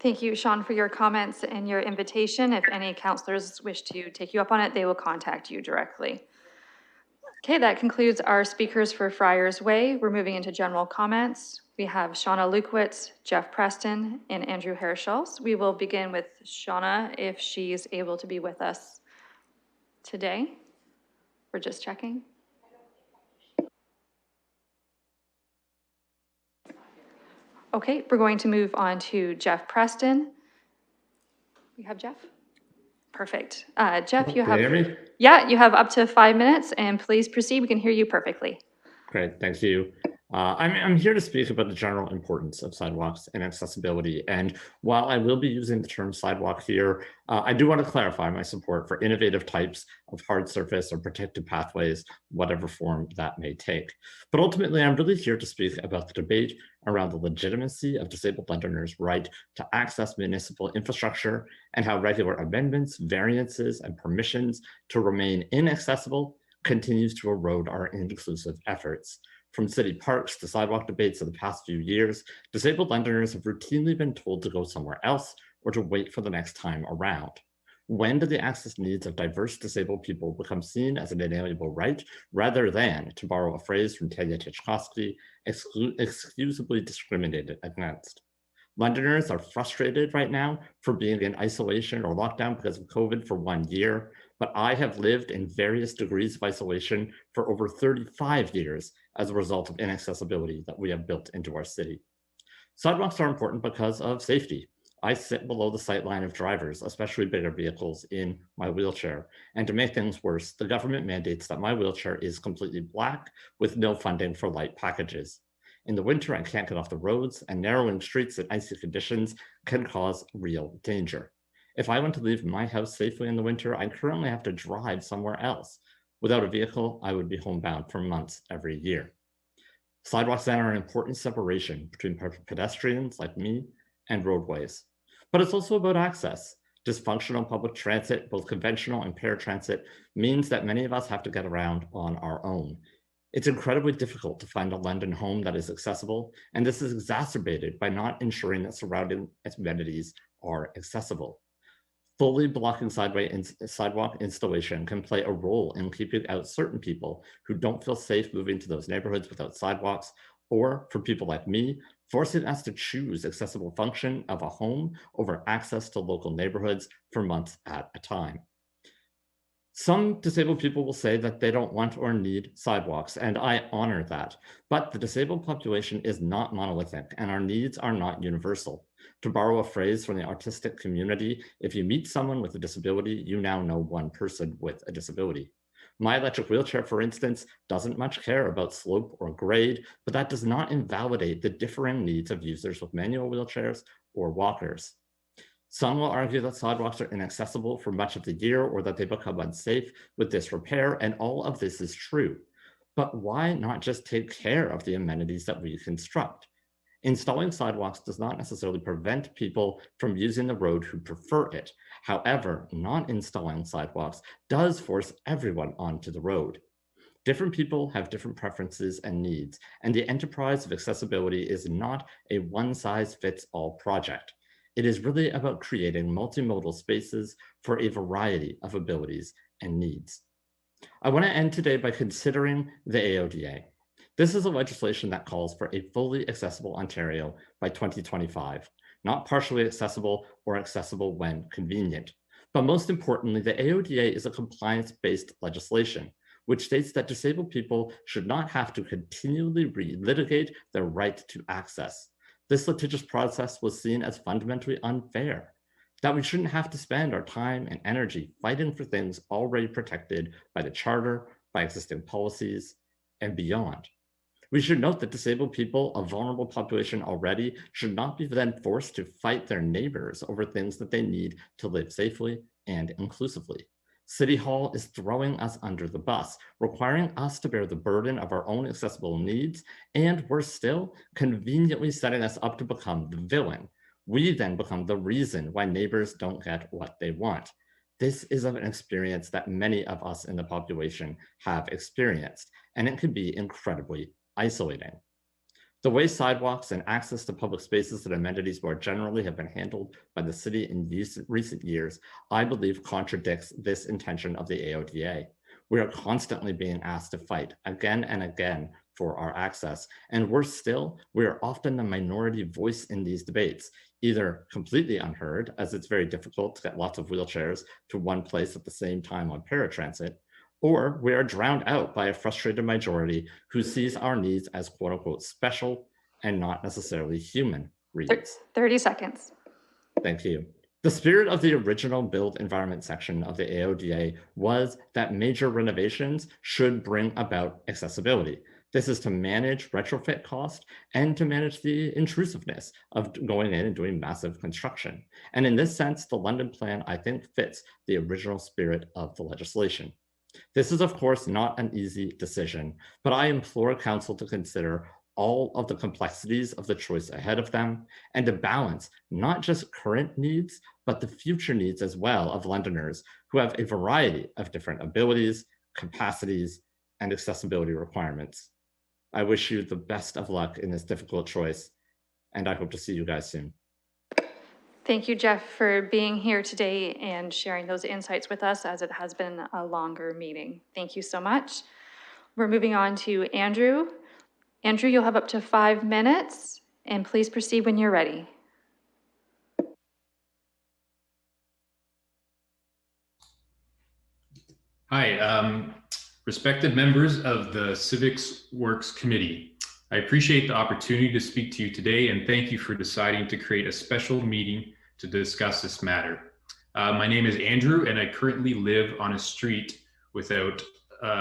Speaker 2: Thank you, Sean, for your comments and your invitation. If any counselors wish to take you up on it, they will contact you directly. Okay, that concludes our speakers for Friar's Way. We're moving into general comments. We have Shauna Lukowitz, Jeff Preston, and Andrew Herschels. We will begin with Shauna if she's able to be with us today. We're just checking. Okay, we're going to move on to Jeff Preston. We have Jeff? Perfect. Jeff, you have,
Speaker 12: Can you hear me?
Speaker 2: Yeah, you have up to 5 minutes and please proceed. We can hear you perfectly.
Speaker 12: Great, thank you. I'm here to speak about the general importance of sidewalks and accessibility. And while I will be using the term sidewalk here, I do want to clarify my support for innovative types of hard surface or protected pathways, whatever form that may take. But ultimately, I'm really here to speak about the debate around the legitimacy of disabled Londoners' right to access municipal infrastructure and how regular amendments, variances, and permissions to remain inaccessible continues to erode our inclusive efforts. From city parks to sidewalk debates of the past few years, disabled Londoners have routinely been told to go somewhere else or to wait for the next time around. When do the access needs of diverse disabled people become seen as an inalienable right, rather than, to borrow a phrase from Talia Tchaikovsky, excusably discriminated against? Londoners are frustrated right now for being in isolation or lockdown because of COVID for 1 year, but I have lived in various degrees of isolation for over 35 years as a result of inaccessibility that we have built into our city. Sidewalks are important because of safety. I sit below the sight line of drivers, especially bigger vehicles, in my wheelchair. And to make things worse, the government mandates that my wheelchair is completely black with no funding for light packages. In the winter, I can't get off the roads, and narrowing streets and icy conditions can cause real danger. If I want to leave my house safely in the winter, I currently have to drive somewhere else. Without a vehicle, I would be homebound for months every year. Sidewalks then are an important separation between pedestrians like me and roadways. But it's also about access. Dysfunctional public transit, both conventional and paratransit, means that many of us have to get around on our own. It's incredibly difficult to find a London home that is accessible, and this is exacerbated by not ensuring that surrounding amenities are accessible. Fully blocking sidewalk installation can play a role in keeping out certain people who don't feel safe moving to those neighborhoods without sidewalks, or for people like me, forcing us to choose accessible function of a home over access to local neighborhoods for months at a time. Some disabled people will say that they don't want or need sidewalks, and I honor that. But the disabled population is not monolithic, and our needs are not universal. To borrow a phrase from the artistic community, if you meet someone with a disability, you now know one person with a disability. My electric wheelchair, for instance, doesn't much care about slope or grade, but that does not invalidate the differing needs of users with manual wheelchairs or walkers. Some will argue that sidewalks are inaccessible for much of the year or that they become unsafe with disrepair, and all of this is true. But why not just take care of the amenities that we construct? Installing sidewalks does not necessarily prevent people from using the road who prefer it. However, not installing sidewalks does force everyone onto the road. Different people have different preferences and needs, and the enterprise of accessibility is not a one-size-fits-all project. It is really about creating multimodal spaces for a variety of abilities and needs. I want to end today by considering the AODA. This is a legislation that calls for a fully accessible Ontario by 2025, not partially accessible or accessible when convenient. But most importantly, the AODA is a compliance-based legislation, which states that disabled people should not have to continually relitigate their right to access. This litigious process was seen as fundamentally unfair, that we shouldn't have to spend our time and energy fighting for things already protected by the Charter, by existing policies, and beyond. We should note that disabled people, a vulnerable population already, should not be then forced to fight their neighbors over things that they need to live safely and inclusively. City Hall is throwing us under the bus, requiring us to bear the burden of our own accessible needs, and worse still, conveniently setting us up to become the villain. We then become the reason why neighbors don't get what they want. This is an experience that many of us in the population have experienced, and it can be incredibly isolating. The way sidewalks and access to public spaces and amenities more generally have been handled by the city in recent years, I believe contradicts this intention of the AODA. We are constantly being asked to fight again and again for our access. And worse still, we are often the minority voice in these debates, either completely unheard, as it's very difficult to get lots of wheelchairs to one place at the same time on paratransit, or we are drowned out by a frustrated majority who sees our needs as quote unquote special and not necessarily human needs.
Speaker 2: 30 seconds.
Speaker 12: Thank you. The spirit of the original built environment section of the AODA was that major renovations should bring about accessibility. This is to manage retrofit cost and to manage the intrusiveness of going in and doing massive construction. And in this sense, the London plan, I think, fits the original spirit of the legislation. This is, of course, not an easy decision, but I implore Council to consider all of the complexities of the choice ahead of them and to balance not just current needs, but the future needs as well of Londoners who have a variety of different abilities, capacities, and accessibility requirements. I wish you the best of luck in this difficult choice, and I hope to see you guys soon.
Speaker 2: Thank you, Jeff, for being here today and sharing those insights with us, as it has been a longer meeting. Thank you so much. We're moving on to Andrew. Andrew, you'll have up to 5 minutes, and please proceed when you're ready.
Speaker 13: Hi, respected members of the Civic Works Committee.
Speaker 10: I appreciate the opportunity to speak to you today, and thank you for deciding to create a special meeting to discuss this matter. My name is Andrew, and I currently live on a street without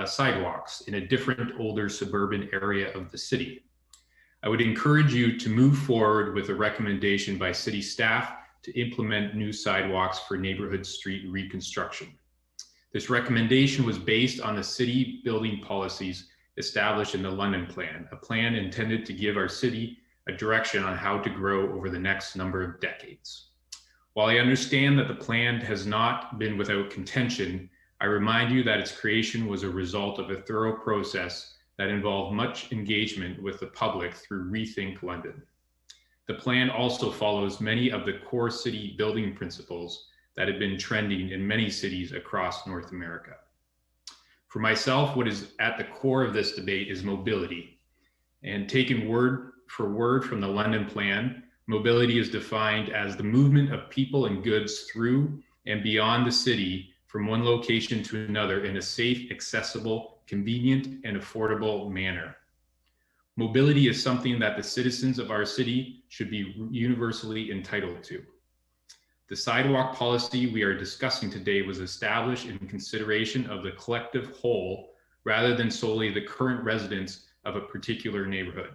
Speaker 10: sidewalks in a different, older suburban area of the city. I would encourage you to move forward with a recommendation by city staff to implement new sidewalks for neighborhood street reconstruction. This recommendation was based on the city building policies established in the London Plan, a plan intended to give our city a direction on how to grow over the next number of decades. While I understand that the plan has not been without contention, I remind you that its creation was a result of a thorough process that involved much engagement with the public through Rethink London. The plan also follows many of the core city building principles that have been trending in many cities across North America. For myself, what is at the core of this debate is mobility. And taken word for word from the London Plan, mobility is defined as the movement of people and goods through and beyond the city from one location to another in a safe, accessible, convenient, and affordable manner. Mobility is something that the citizens of our city should be universally entitled to. The sidewalk policy we are discussing today was established in consideration of the collective whole rather than solely the current residents of a particular neighborhood.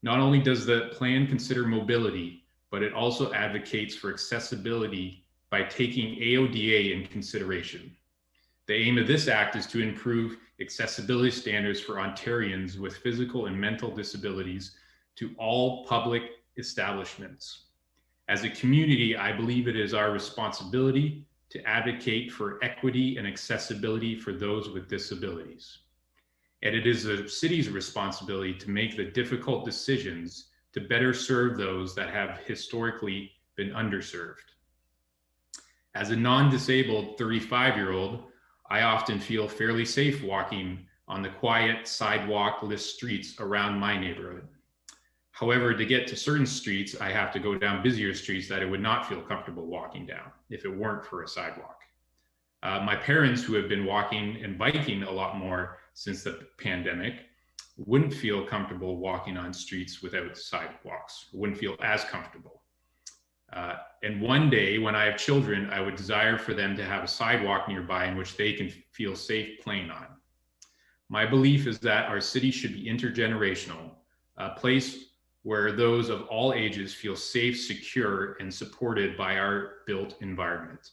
Speaker 10: Not only does the plan consider mobility, but it also advocates for accessibility by taking AODA in consideration. The aim of this act is to improve accessibility standards for Ontarians with physical and mental disabilities to all public establishments. As a community, I believe it is our responsibility to advocate for equity and accessibility for those with disabilities. And it is the city's responsibility to make the difficult decisions to better serve those that have historically been underserved. As a non-disabled 35-year-old, I often feel fairly safe walking on the quiet sidewalk-less streets around my neighborhood. However, to get to certain streets, I have to go down busier streets that I would not feel comfortable walking down if it weren't for a sidewalk. My parents, who have been walking and biking a lot more since the pandemic, wouldn't feel comfortable walking on streets without sidewalks, wouldn't feel as comfortable. And one day when I have children, I would desire for them to have a sidewalk nearby in which they can feel safe playing on. My belief is that our city should be intergenerational, a place where those of all ages feel safe, secure, and supported by our built environment.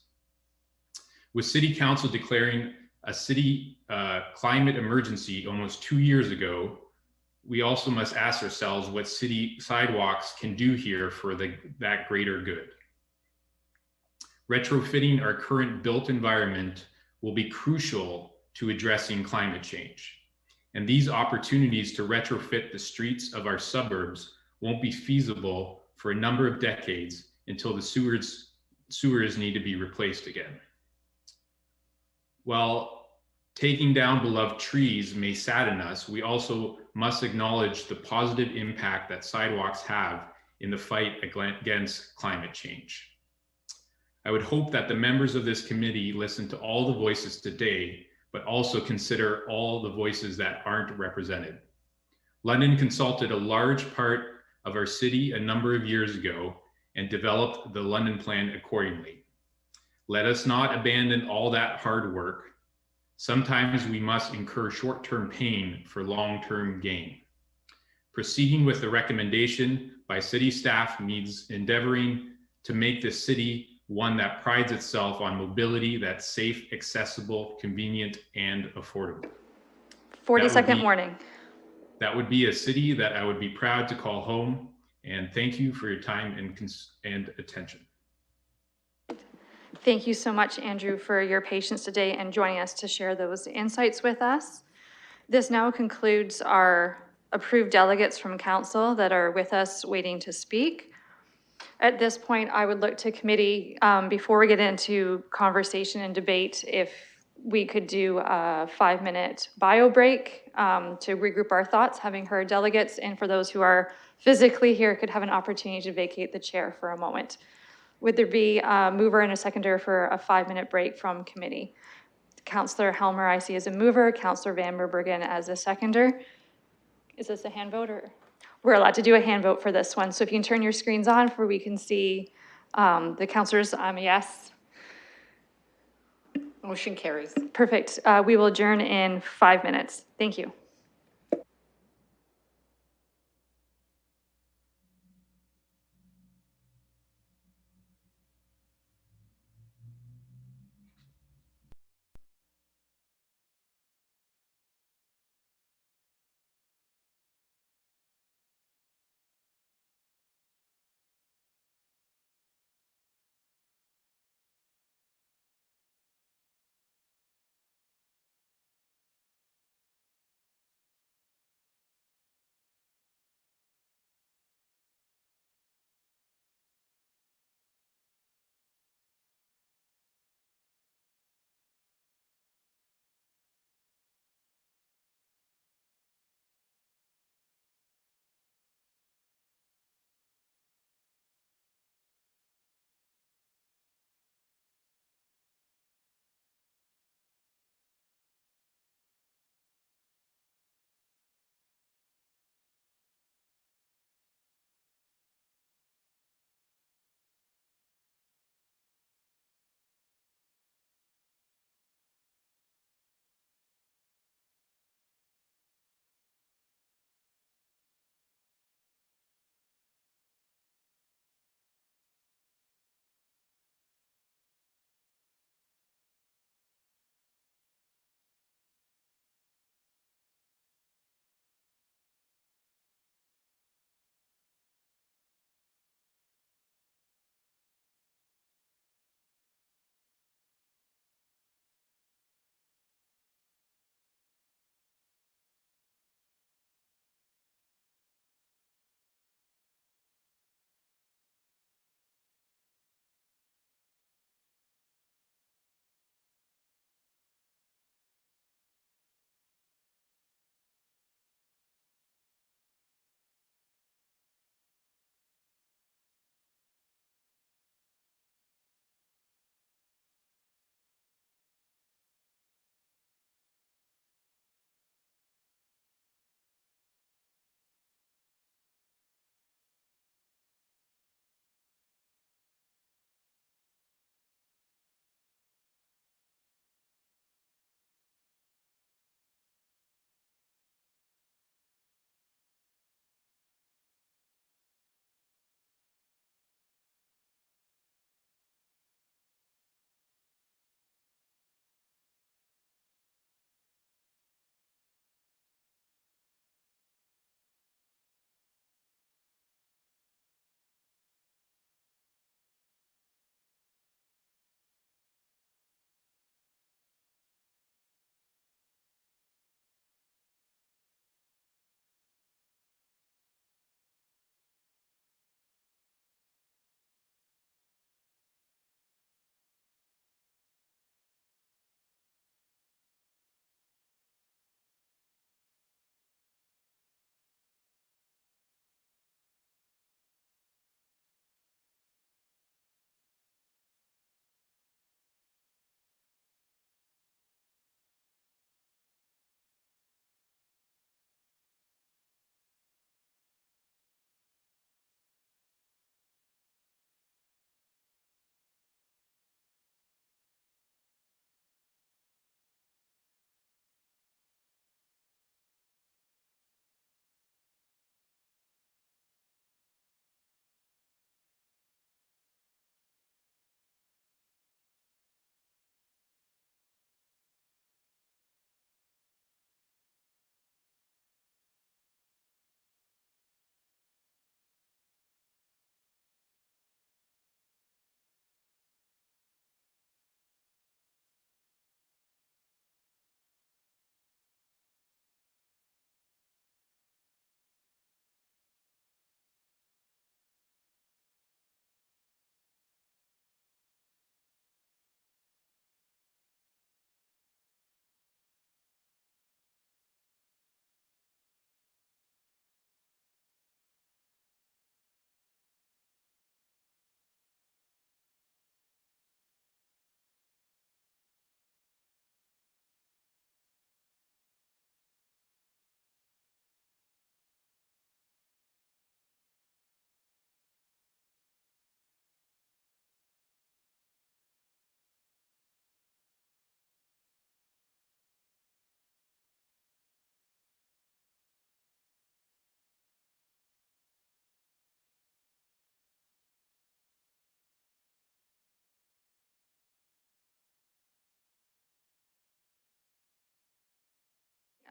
Speaker 10: With City Council declaring a city climate emergency almost 2 years ago, we also must ask ourselves what city sidewalks can do here for that greater good. Retrofitting our current built environment will be crucial to addressing climate change. And these opportunities to retrofit the streets of our suburbs won't be feasible for a number of decades until the sewers need to be replaced again. While taking down beloved trees may sadden us, we also must acknowledge the positive impact that sidewalks have in the fight against climate change. I would hope that the members of this committee listen to all the voices today, but also consider all the voices that aren't represented. London consulted a large part of our city a number of years ago and developed the London Plan accordingly. Let us not abandon all that hard work. Sometimes we must incur short-term pain for long-term gain. Proceeding with the recommendation by city staff means endeavoring to make this city one that prides itself on mobility that's safe, accessible, convenient, and affordable.
Speaker 2: 40-second warning.
Speaker 10: That would be a city that I would be proud to call home. And thank you for your time and attention.
Speaker 2: Thank you so much, Andrew, for your patience today and joining us to share those insights with us. This now concludes our approved delegates from council that are with us waiting to speak. At this point, I would look to committee, before we get into conversation and debate, if we could do a 5-minute bio break to regroup our thoughts, having heard delegates, and for those who are physically here could have an opportunity to vacate the chair for a moment. Would there be a mover and a seconder for a 5-minute break from committee? Councillor Helmer, I see as a mover, Councillor Van Berbergen as a seconder. Is this a hand vote or? We're allowed to do a hand vote for this one. So if you can turn your screens on where we can see the counselors, I'm a yes.
Speaker 15: Motion carries.
Speaker 2: Perfect. We will adjourn in 5 minutes. Thank you.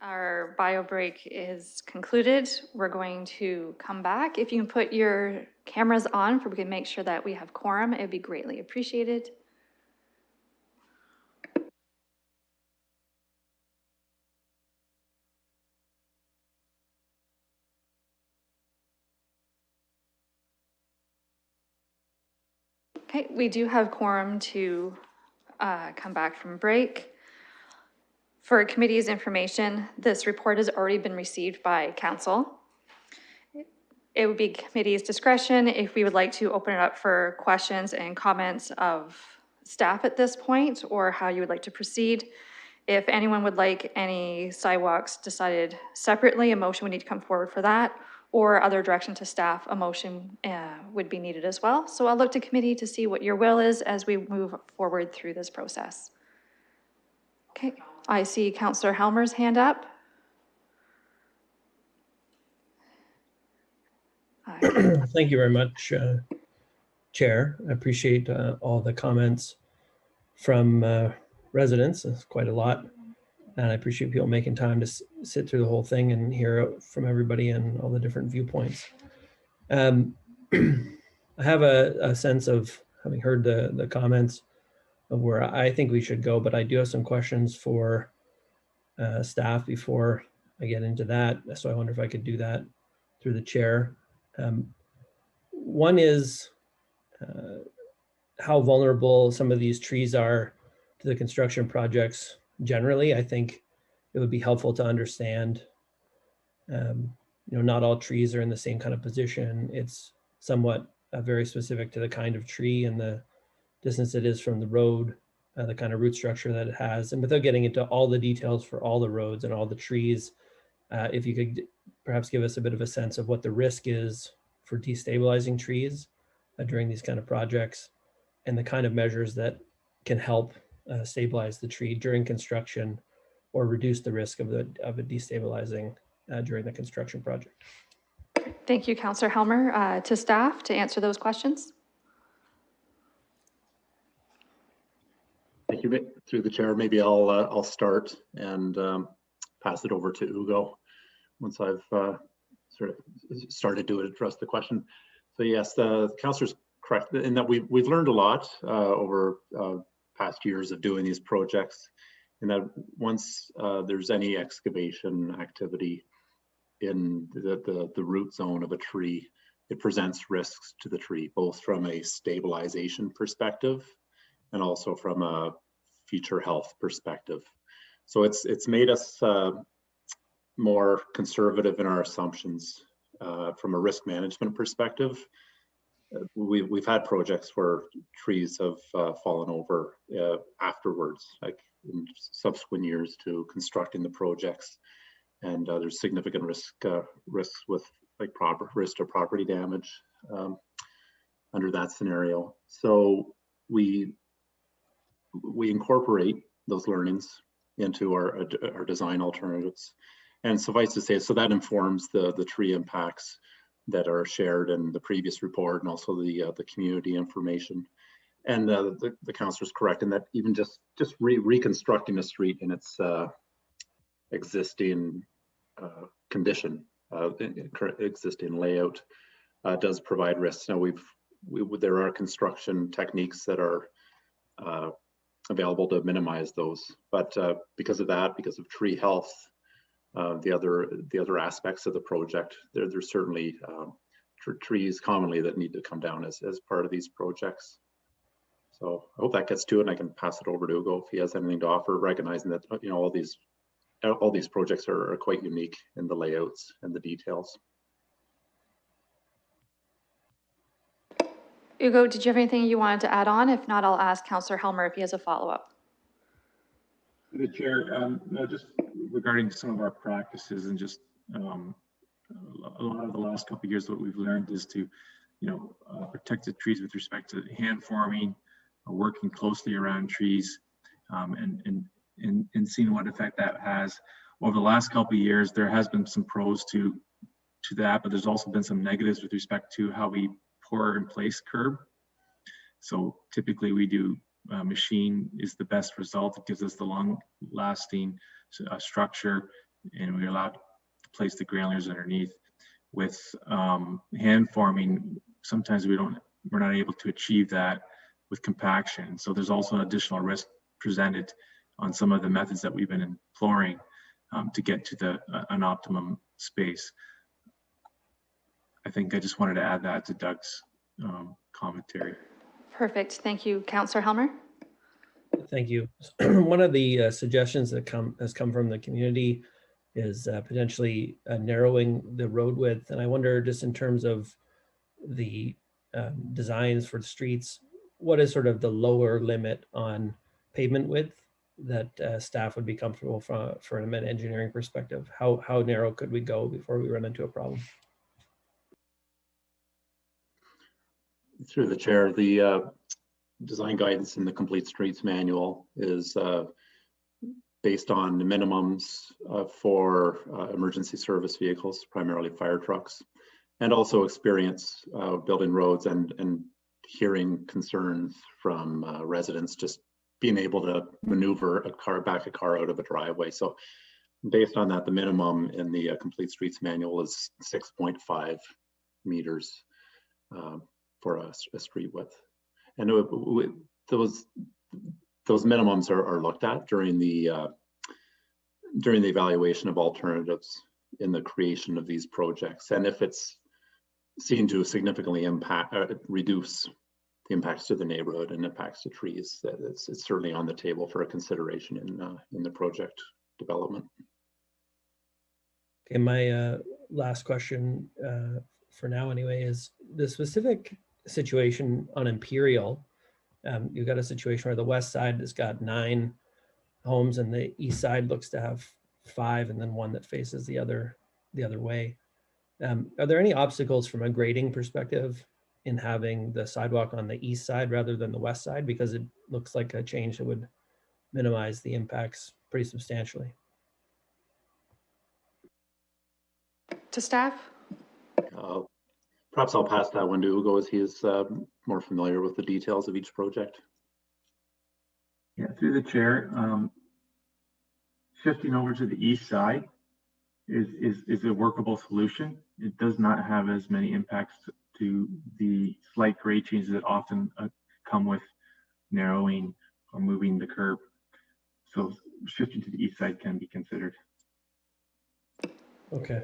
Speaker 2: Our bio break is concluded. We're going to come back. If you can put your cameras on so we can make sure that we have quorum, it would be greatly appreciated. Okay, we do have quorum to come back from break. For committee's information, this report has already been received by council. It would be committee's discretion if we would like to open it up for questions and comments of staff at this point, or how you would like to proceed. If anyone would like any sidewalks decided separately, a motion would need to come forward for that, or other direction to staff, a motion would be needed as well. So I'll look to committee to see what your will is as we move forward through this process. Okay, I see Councillor Helmer's hand up.
Speaker 13: Thank you very much, Chair. I appreciate all the comments from residents. It's quite a lot. And I appreciate people making time to sit through the whole thing and hear from everybody and all the different viewpoints. I have a sense of, having heard the comments, of where I think we should go, but I do have some questions for staff before I get into that. So I wonder if I could do that through the chair. One is how vulnerable some of these trees are to the construction projects generally. I think it would be helpful to understand, not all trees are in the same kind of position. It's somewhat very specific to the kind of tree and the distance it is from the road, the kind of root structure that it has. And without getting into all the details for all the roads and all the trees, if you could perhaps give us a bit of a sense of what the risk is for destabilizing trees during these kind of projects, and the kind of measures that can help stabilize the tree during construction or reduce the risk of it destabilizing during the construction project.
Speaker 2: Thank you, Councillor Helmer. To staff to answer those questions.
Speaker 14: Thank you. Through the chair, maybe I'll start and pass it over to Ugo once I've sort of started to address the question. So yes, the councillor's correct in that we've learned a lot over past years of doing these projects, and that once there's any excavation activity in the root zone of a tree, it presents risks to the tree, both from a stabilization perspective and also from a future health perspective. So it's made us more conservative in our assumptions from a risk management perspective. We've had projects where trees have fallen over afterwards, like in subsequent years to constructing the projects, and there's significant risks with like risk to property damage under that scenario. So we incorporate those learnings into our design alternatives, and suffice to say, so that informs the tree impacts that are shared in the previous report, and also the community information. And the councillor is correct in that even just reconstructing a street in its existing condition, existing layout, does provide risks. Now there are construction techniques that are available to minimize those, but because of that, because of tree health, the other aspects of the project, there's certainly trees commonly that need to come down as part of these projects. So I hope that gets to it, and I can pass it over to Ugo if he has anything to offer, recognizing that all these projects are quite unique in the layouts and the details.
Speaker 2: Ugo, did you have anything you wanted to add on? If not, I'll ask Councillor Helmer if he has a follow-up.
Speaker 8: The chair, just regarding some of our practices and just a lot of the last couple of years, what we've learned is to, protect the trees with respect to hand forming, working closely around trees, and seeing what effect that has. Over the last couple of years, there has been some pros to that, but there's also been some negatives with respect to how we pour in place curb. So typically we do machine is the best result. It gives us the long lasting structure and we're allowed to place the grainers underneath. With hand forming, sometimes we're not able to achieve that with compaction. So there's also an additional risk presented on some of the methods that we've been employing to get to an optimum space. I think I just wanted to add that to Doug's commentary.
Speaker 2: Perfect. Thank you. Councillor Helmer.
Speaker 13: Thank you. One of the suggestions that has come from the community is potentially narrowing the road width. And I wonder, just in terms of the designs for the streets, what is sort of the lower limit on pavement width that staff would be comfortable from an engineering perspective? How narrow could we go before we run into a problem?
Speaker 14: Through the chair, the design guidance in the Complete Streets Manual is based on the minimums for emergency service vehicles, primarily fire trucks, and also experience building roads and hearing concerns from residents just being able to maneuver a car out of a driveway. So based on that, the minimum in the Complete Streets Manual is 6.5 meters for a street width. And those minimums are looked at during the evaluation of alternatives in the creation of these projects. And if it's seen to significantly reduce the impacts to the neighborhood and impacts to trees, that it's certainly on the table for a consideration in the project development.
Speaker 13: Okay, my last question for now anyway is the specific situation on Imperial. You've got a situation where the west side has got 9 homes and the east side looks to have 5, and then one that faces the other way. Are there any obstacles from a grading perspective in having the sidewalk on the east side rather than the west side? Because it looks like a change that would minimize the impacts pretty substantially.
Speaker 2: To staff?
Speaker 14: Perhaps I'll pass that one to Ugo, as he is more familiar with the details of each project.
Speaker 8: Yeah, through the chair, shifting over to the east side is a workable solution. It does not have as many impacts to the slight grade changes that often come with narrowing or moving the curb. So shifting to the east side can be considered.
Speaker 13: Okay.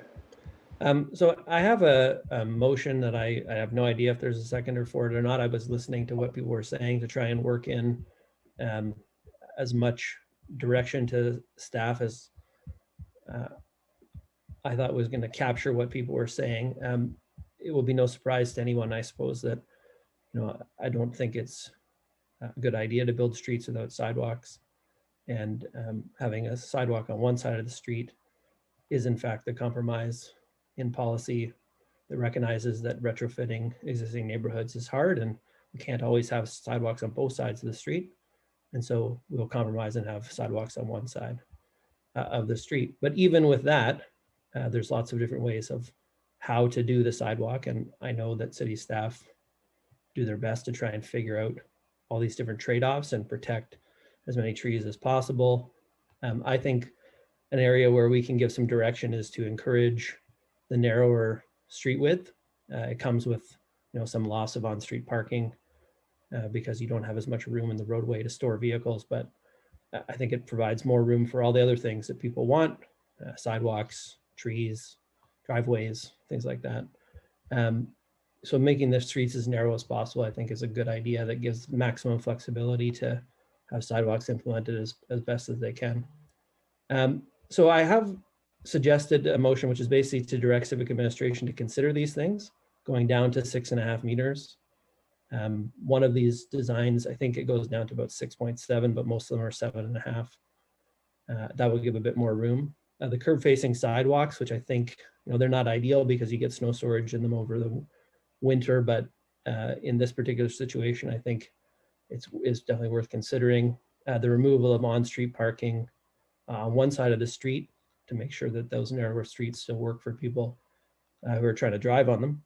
Speaker 13: So I have a motion that I have no idea if there's a seconder for it or not. I was listening to what people were saying to try and work in as much direction to staff as I thought was going to capture what people were saying. It will be no surprise to anyone, I suppose, that I don't think it's a good idea to build streets without sidewalks, and having a sidewalk on one side of the street is in fact the compromise in policy that recognizes that retrofitting existing neighborhoods is hard and we can't always have sidewalks on both sides of the street. And so we'll compromise and have sidewalks on one side of the street. But even with that, there's lots of different ways of how to do the sidewalk. And I know that city staff do their best to try and figure out all these different trade-offs and protect as many trees as possible. I think an area where we can give some direction is to encourage the narrower street width. It comes with some loss of on-street parking because you don't have as much room in the roadway to store vehicles, but I think it provides more room for all the other things that people want, sidewalks, trees, driveways, things like that. So making the streets as narrow as possible, I think, is a good idea that gives maximum flexibility to have sidewalks implemented as best as they can. So I have suggested a motion, which is basically to direct civic administration to consider these things, going down to 6.5 meters. One of these designs, I think it goes down to about 6.7, but most of them are 7.5. That would give a bit more room. The curb facing sidewalks, which I think, they're not ideal because you get snow storage in them over the winter, but in this particular situation, I think it's definitely worth considering. The removal of on-street parking on one side of the street to make sure that those narrower streets still work for people who are trying to drive on them.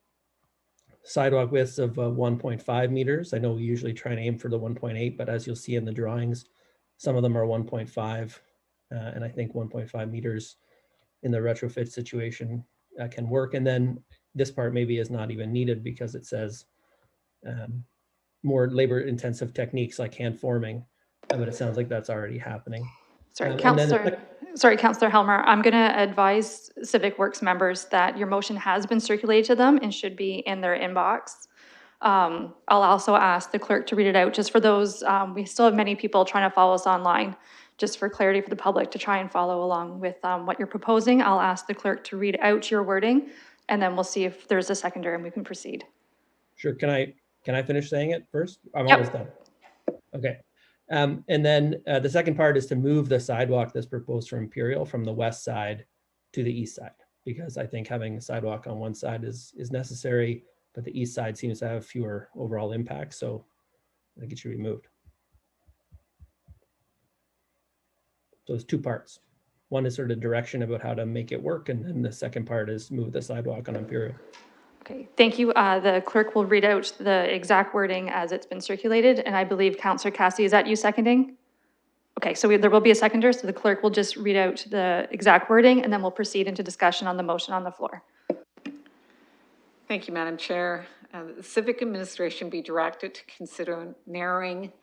Speaker 13: Sidewalk widths of 1.5 meters. I know we usually try and aim for the 1.8, but as you'll see in the drawings, some of them are 1.5, and I think 1.5 meters in the retrofit situation can work. And then this part maybe is not even needed because it says more labor intensive techniques like hand forming, but it sounds like that's already happening.
Speaker 2: Sorry, Councillor Helmer, I'm going to advise Civic Works members that your motion has been circulated to them and should be in their inbox. I'll also ask the clerk to read it out just for those, we still have many people trying to follow us online, just for clarity for the public to try and follow along with what you're proposing. I'll ask the clerk to read out your wording and then we'll see if there's a seconder and we can proceed.
Speaker 13: Sure, can I finish saying it first? I'm almost done. Okay. And then the second part is to move the sidewalk that's proposed from Imperial from the west side to the east side, because I think having a sidewalk on one side is necessary, but the east side seems to have fewer overall impacts, so I think it should be moved. So it's two parts. One is sort of direction about how to make it work, and then the second part is move the sidewalk on Imperial.
Speaker 2: Okay, thank you. The clerk will read out the exact wording as it's been circulated, and I believe Councillor Cassidy, is that you seconding? Okay, so there will be a seconder, so the clerk will just read out the exact wording, and then we'll proceed into discussion on the motion on the floor.
Speaker 16: Thank you, Madam Chair. The Civic Administration be directed to consider narrowing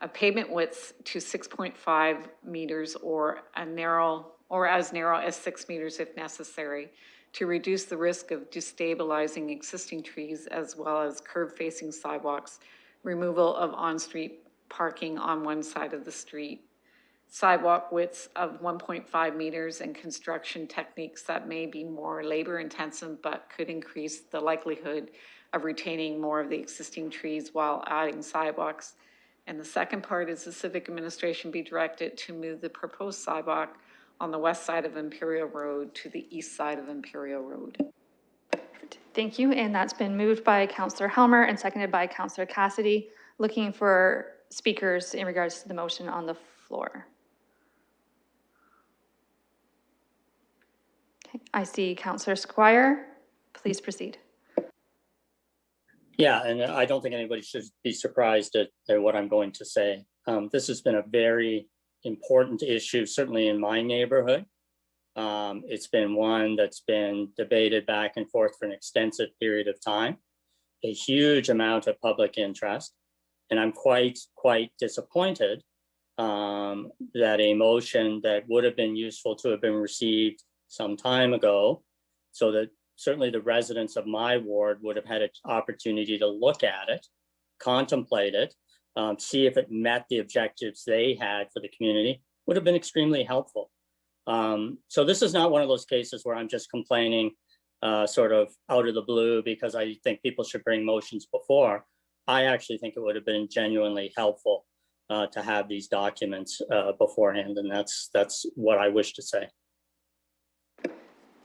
Speaker 16: a pavement width to 6.5 meters or as narrow as 6 meters if necessary, to reduce the risk of destabilizing existing trees as well as curb-facing sidewalks, removal of on-street parking on one side of the street, sidewalk widths of 1.5 meters, and construction techniques that may be more labor-intensive but could increase the likelihood of retaining more of the existing trees while adding sidewalks. And the second part is the Civic Administration be directed to move the proposed sidewalk on the west side of Imperial Road to the east side of Imperial Road.
Speaker 2: Thank you, and that's been moved by Councillor Helmer and seconded by Councillor Cassidy. Looking for speakers in regards to the motion on the floor. Okay, I see Councillor Squire. Please proceed.
Speaker 17: Yeah, and I don't think anybody should be surprised at what I'm going to say. This has been a very important issue, certainly in my neighborhood. It's been one that's been debated back and forth for an extensive period of time, a huge amount of public interest. And I'm quite disappointed that a motion that would have been useful to have been received some time ago, so that certainly the residents of my ward would have had an opportunity to look at it, contemplate it, see if it met the objectives they had for the community, would have been extremely helpful. So this is not one of those cases where I'm just complaining sort of out of the blue because I think people should bring motions before. I actually think it would have been genuinely helpful to have these documents beforehand, and that's what I wish to say.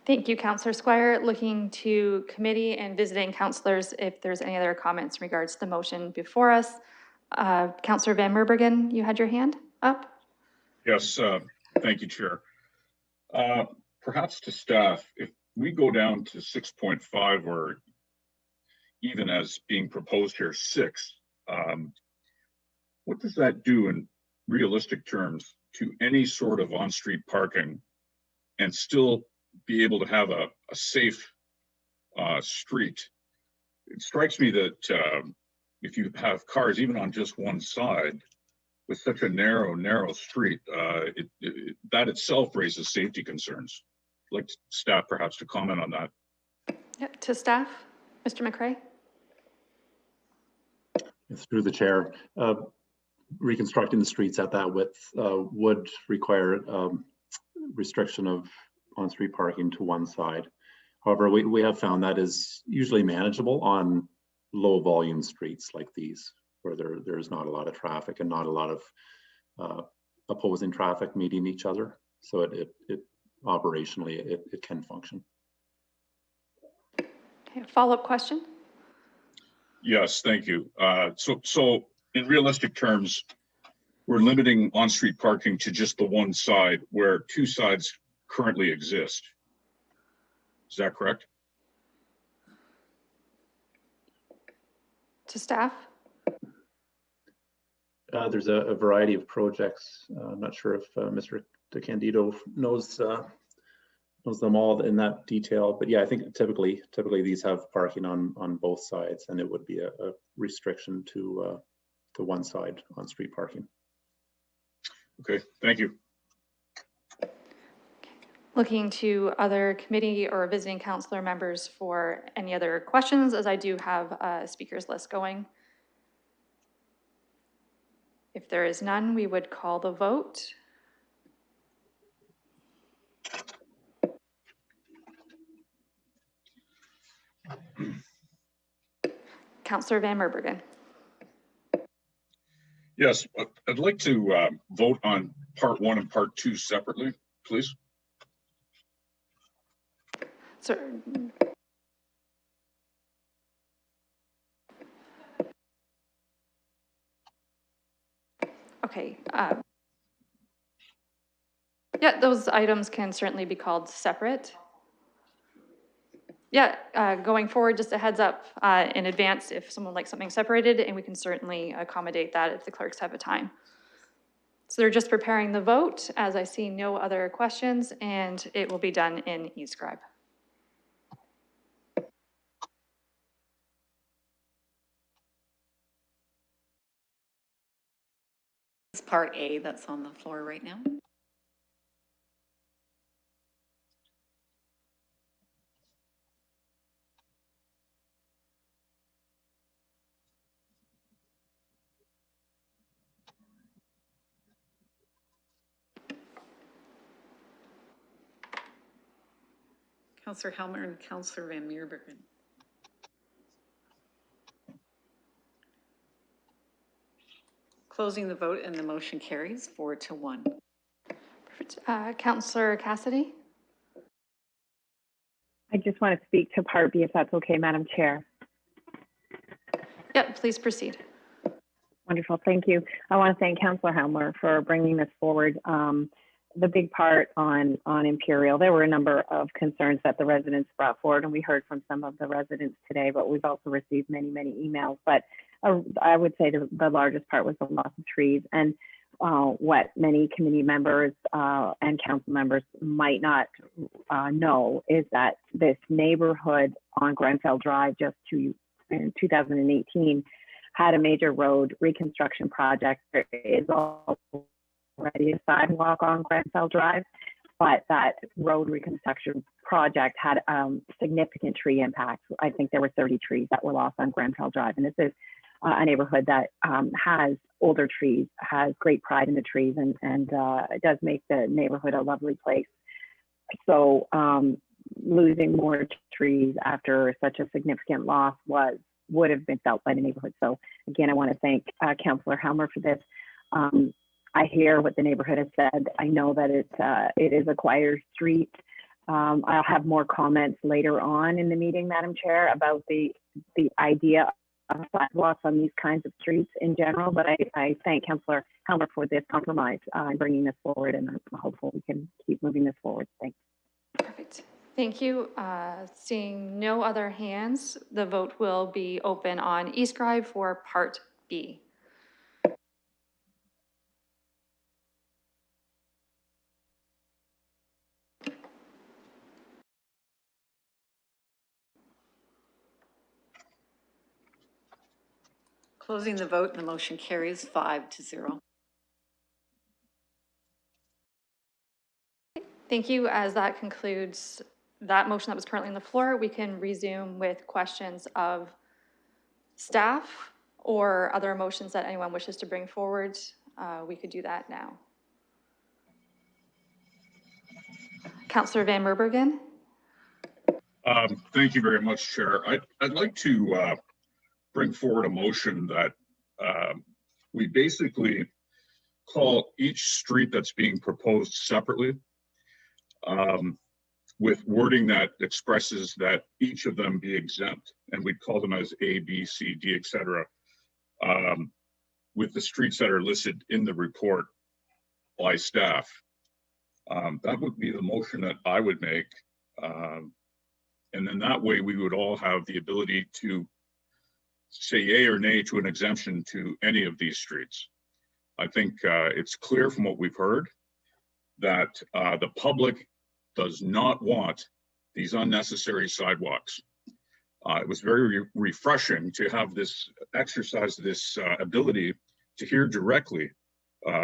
Speaker 2: Thank you, Councillor Squire. Looking to committee and visiting councillors if there's any other comments in regards to the motion before us. Councillor Van Meerbergen, you had your hand up?
Speaker 23: Yes, thank you, Chair. Perhaps to staff, if we go down to 6.5 or even as being proposed here, 6, what does that do in realistic terms to any sort of on-street parking and still be able to have a safe street? It strikes me that if you have cars even on just one side with such a narrow street, that itself raises safety concerns. I'd like staff perhaps to comment on that.
Speaker 2: Yeah, to staff, Mr. McRae.
Speaker 14: Through the chair, reconstructing the streets at that width would require restriction of on-street parking to one side. However, we have found that is usually manageable on low volume streets like these, where there's not a lot of traffic and not a lot of opposing traffic meeting each other. So it operationally, it can function.
Speaker 2: Okay, follow-up question?
Speaker 23: Yes, thank you. So in realistic terms, we're limiting on-street parking to just the one side where two sides currently exist. Is that correct?
Speaker 2: To staff?
Speaker 14: There's a variety of projects. I'm not sure if Mr. DeCandido knows them all in that detail, but yeah, I think typically these have parking on both sides, and it would be a restriction to one side on street parking.
Speaker 23: Okay, thank you.
Speaker 2: Looking to other committee or visiting councilor members for any other questions, as I do have a speakers list going. If there is none, we would call the vote. Councillor Van Merbergen.
Speaker 23: Yes, I'd like to vote on part 1 and part 2 separately, please.
Speaker 2: Sir. Okay. Yeah, those items can certainly be called separate. Yeah, going forward, just a heads up in advance if someone likes something separated, and we can certainly accommodate that if the clerks have a time. So they're just preparing the vote, as I see no other questions, and it will be done in eScribe.
Speaker 16: It's part A that's on the floor right now. Councillor Helmer and Councillor Van Meerbergen. Closing the vote, and the motion carries 4-1.
Speaker 2: Perfect. Councillor Cassidy.
Speaker 18: I just want to speak to part B, if that's okay, Madam Chair.
Speaker 2: Yep, please proceed.
Speaker 18: Wonderful, thank you. I want to thank Councillor Helmer for bringing this forward. The big part on Imperial, there were a number of concerns that the residents brought forward, and we heard from some of the residents today, but we've also received many emails. But I would say the largest part was the loss of trees, and what many committee members and council members might not know is that this neighborhood on Grenfell Drive in 2018 had a major road reconstruction project. There is already a sidewalk on Grenfell Drive, but that road reconstruction project had significant tree impacts. I think there were 30 trees that were lost on Grenfell Drive, and this is a neighborhood that has older trees, has great pride in the trees, and it does make the neighborhood a lovely place. So losing more trees after such a significant loss would have been felt by the neighborhood. So again, I want to thank Councillor Helmer for this. I hear what the neighborhood has said. I know that it is a quieter street. I'll have more comments later on in the meeting, Madam Chair, about the idea of sidewalks on these kinds of streets in general, but I thank Councillor Helmer for this compromise and bringing this forward, and I'm hopeful we can keep moving this forward. Thanks.
Speaker 2: Perfect. Thank you. Seeing no other hands, the vote will be open on eScribe for part B.
Speaker 16: Closing the vote, and the motion carries 5-0.
Speaker 2: Thank you. As that concludes that motion that was currently on the floor, we can resume with questions of staff or other motions that anyone wishes to bring forward. We could do that now. Councillor Van Merbergen.
Speaker 23: Thank you very much, Chair. I'd like to bring forward a motion that we basically call each street that's being proposed separately with wording that expresses that each of them be exempt, and we'd call them as A, B, C, D, etc. With the streets that are listed in the report by staff. That would be the motion that I would make. And then that way we would all have the ability to say yay or nay to an exemption to any of these streets. I think it's clear from what we've heard that the public does not want these unnecessary sidewalks. It was very refreshing to have this exercise, this ability to hear directly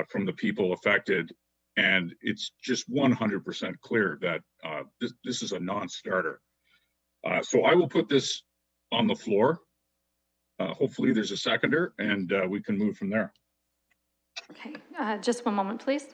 Speaker 23: from the people affected. And it's just 100% clear that this is a non-starter. So I will put this on the floor. Hopefully there's a seconder and we can move from there.
Speaker 2: Okay, just one moment, please.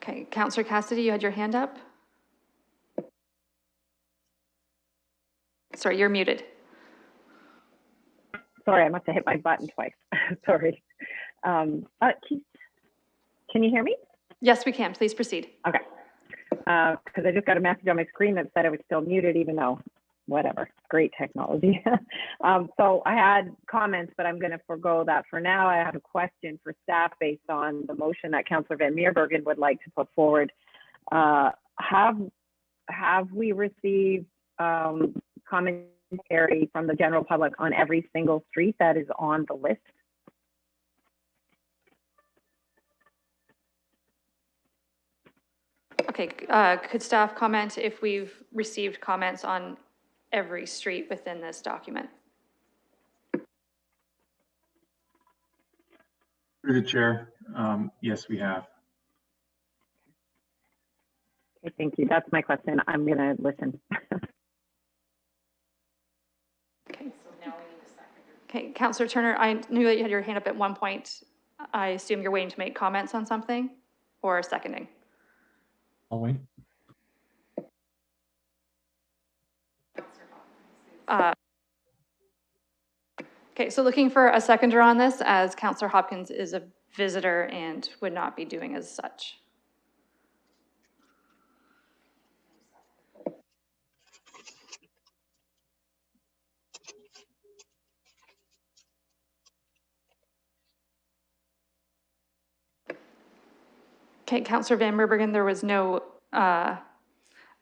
Speaker 2: Okay, Councillor Cassidy, you had your hand up? Sorry, you're muted.
Speaker 18: Sorry, I must have hit my button twice. Sorry. Can you hear me?
Speaker 2: Yes, we can. Please proceed.
Speaker 18: Okay. Because I just got a message on my screen that said I was still muted, even though, whatever, great technology. So I had comments, but I'm going to forego that for now. I have a question for staff based on the motion that Councillor Van Meerbergen would like to put forward. Have we received commentary from the general public on every single street that is on the list?
Speaker 2: Okay, could staff comment if we've received comments on every street within this document?
Speaker 8: Through the chair, yes, we have.
Speaker 18: Okay, thank you. That's my question. I'm going to listen.
Speaker 2: Okay. So now we need a seconder. Okay, Councillor Turner, I knew that you had your hand up at one point. I assume you're waiting to make comments on something or seconding?
Speaker 8: I'll wait.
Speaker 2: Okay, so looking for a seconder on this, as Councillor Hopkins is a visitor and would not be doing as such. Okay, Councillor Van Meerbergen, there was no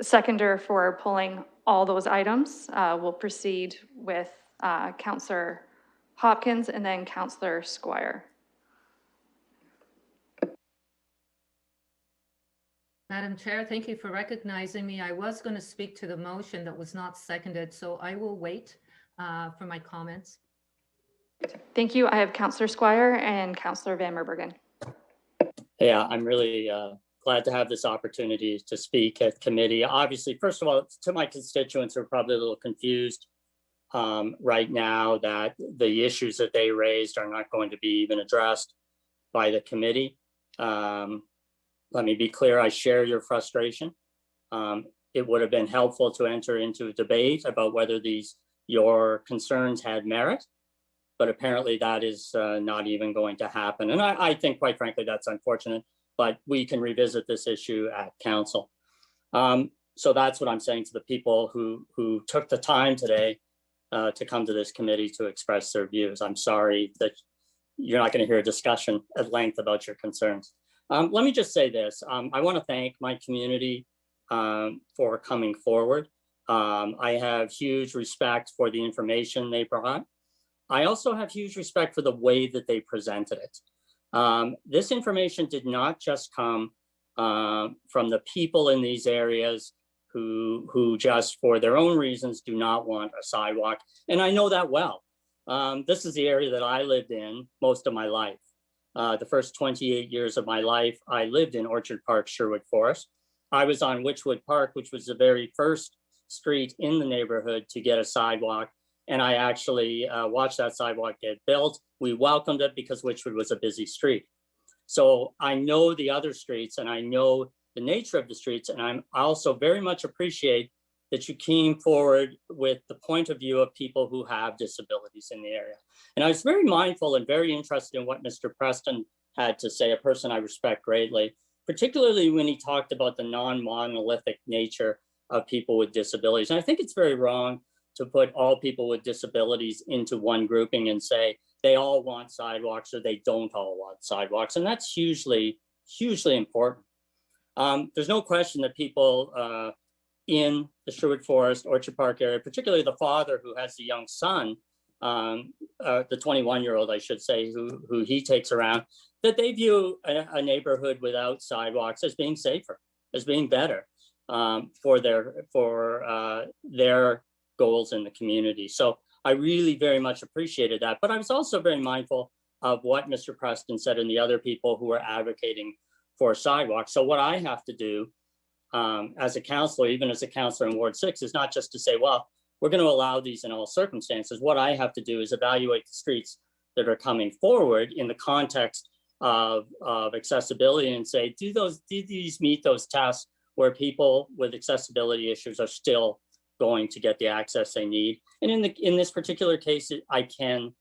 Speaker 2: seconder for pulling all those items. We'll proceed with Councillor Hopkins and then Councillor Squire.
Speaker 19: Madam Chair, thank you for recognizing me. I was going to speak to the motion that was not seconded, so I will wait for my comments.
Speaker 2: Thank you. I have Councillor Squire and Councillor Van Meerbergen.
Speaker 17: Yeah, I'm really glad to have this opportunity to speak at committee. Obviously, first of all, to my constituents who are probably a little confused right now that the issues that they raised are not going to be even addressed by the committee. Let me be clear, I share your frustration. It would have been helpful to enter into a debate about whether your concerns had merit, but apparently that is not even going to happen. And I think, quite frankly, that's unfortunate, but we can revisit this issue at council. So that's what I'm saying to the people who took the time today to come to this committee to express their views. I'm sorry that you're not going to hear a discussion at length about your concerns. Let me just say this. I want to thank my community for coming forward. I have huge respect for the information they brought. I also have huge respect for the way that they presented it. This information did not just come from the people in these areas who just for their own reasons do not want a sidewalk. And I know that well. This is the area that I lived in most of my life. The first 28 years of my life, I lived in Orchard Park, Sherwood Forest. I was on Witchwood Park, which was the very first street in the neighborhood to get a sidewalk. And I actually watched that sidewalk get built. We welcomed it because Witchwood was a busy street. So I know the other streets and I know the nature of the streets. And I also very much appreciate that you came forward with the point of view of people who have disabilities in the area. And I was very mindful and very interested in what Mr. Preston had to say, a person I respect greatly, particularly when he talked about the non-monolithic nature of people with disabilities. And I think it's very wrong to put all people with disabilities into one grouping and say they all want sidewalks or they don't all want sidewalks. And that's hugely, hugely important. There's no question that people in the Sherwood Forest, Orchard Park area, particularly the father who has the young son, the 21-year-old, I should say, who he takes around, that they view a neighborhood without sidewalks as being safer, as being better for their goals in the community. So I really very much appreciated that. But I was also very mindful of what Mr. Preston said and the other people who are advocating for sidewalks. So what I have to do as a councillor, even as a councillor in Ward 6, is not just to say, well, we're going to allow these in all circumstances. What I have to do is evaluate the streets that are coming forward in the context of accessibility and say, do these meet those tests where people with accessibility issues are still going to get the access they need? And in this particular case, I can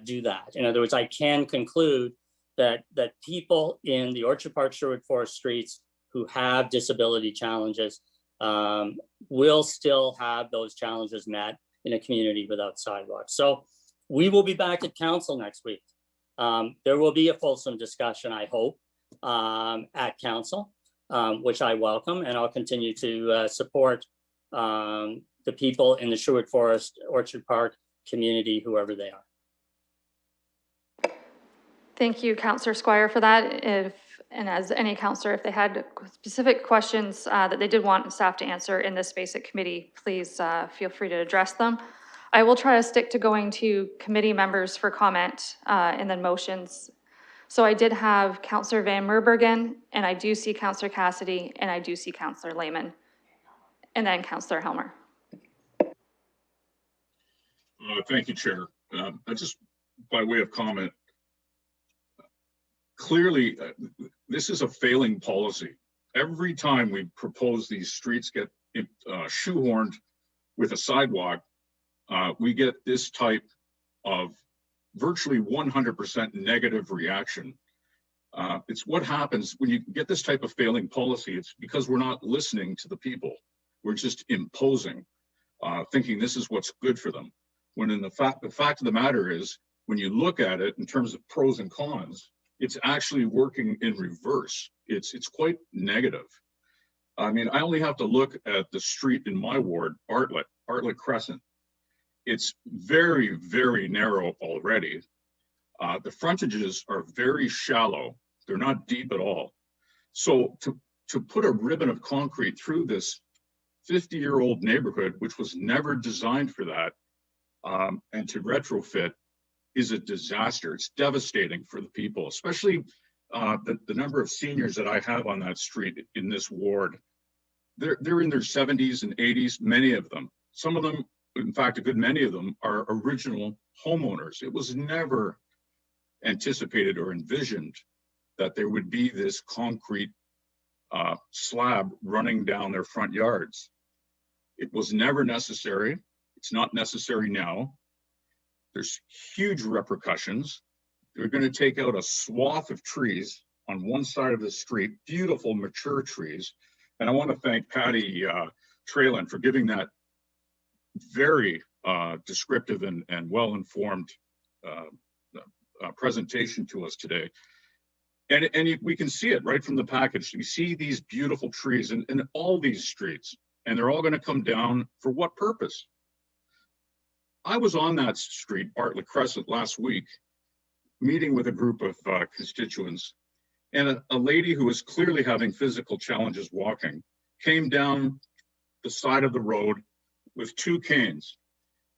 Speaker 17: do that. In other words, I can conclude that people in the Orchard Park, Sherwood Forest streets who have disability challenges will still have those challenges met in a community without sidewalks. So we will be back at council next week. There will be a fulsome discussion, I hope, at council, which I welcome, and I'll continue to support the people in the Sherwood Forest, Orchard Park community, whoever they are.
Speaker 2: Thank you, Councillor Squire, for that. And as any councillor, if they had specific questions that they did want staff to answer in this space at committee, please feel free to address them. I will try to stick to going to committee members for comment and then motions. So I did have Councillor Van Meerbergen, and I do see Councillor Cassidy, and I do see Councillor Lehman, and then Councillor Helmer.
Speaker 23: Thank you, Chair. Just by way of comment, clearly, this is a failing policy. Every time we propose these streets get shoehorned with a sidewalk, we get this type of virtually 100% negative reaction. It's what happens when you get this type of failing policy. It's because we're not listening to the people. We're just imposing, thinking this is what's good for them. When the fact of the matter is, when you look at it in terms of pros and cons, it's actually working in reverse. It's quite negative. I mean, I only have to look at the street in my ward, Bartlett Crescent. It's very, very narrow already. The frontages are very shallow. They're not deep at all. So to put a ribbon of concrete through this 50-year-old neighborhood, which was never designed for that, and to retrofit is a disaster. It's devastating for the people, especially the number of seniors that I have on that street in this ward. They're in their 70s and 80s, many of them. Some of them, in fact, a good many of them are original homeowners. It was never anticipated or envisioned that there would be this concrete slab running down their front yards. It was never necessary. It's not necessary now. There's huge repercussions. They're going to take out a swath of trees on one side of the street, beautiful mature trees. And I want to thank Patty Traylon for giving that very descriptive and well-informed presentation to us today. And we can see it right from the package. You see these beautiful trees in all these streets, and they're all going to come down for what purpose? I was on that street, Bartlett Crescent, last week, meeting with a group of constituents, and a lady who was clearly having physical challenges walking came down the side of the road with 2 canes.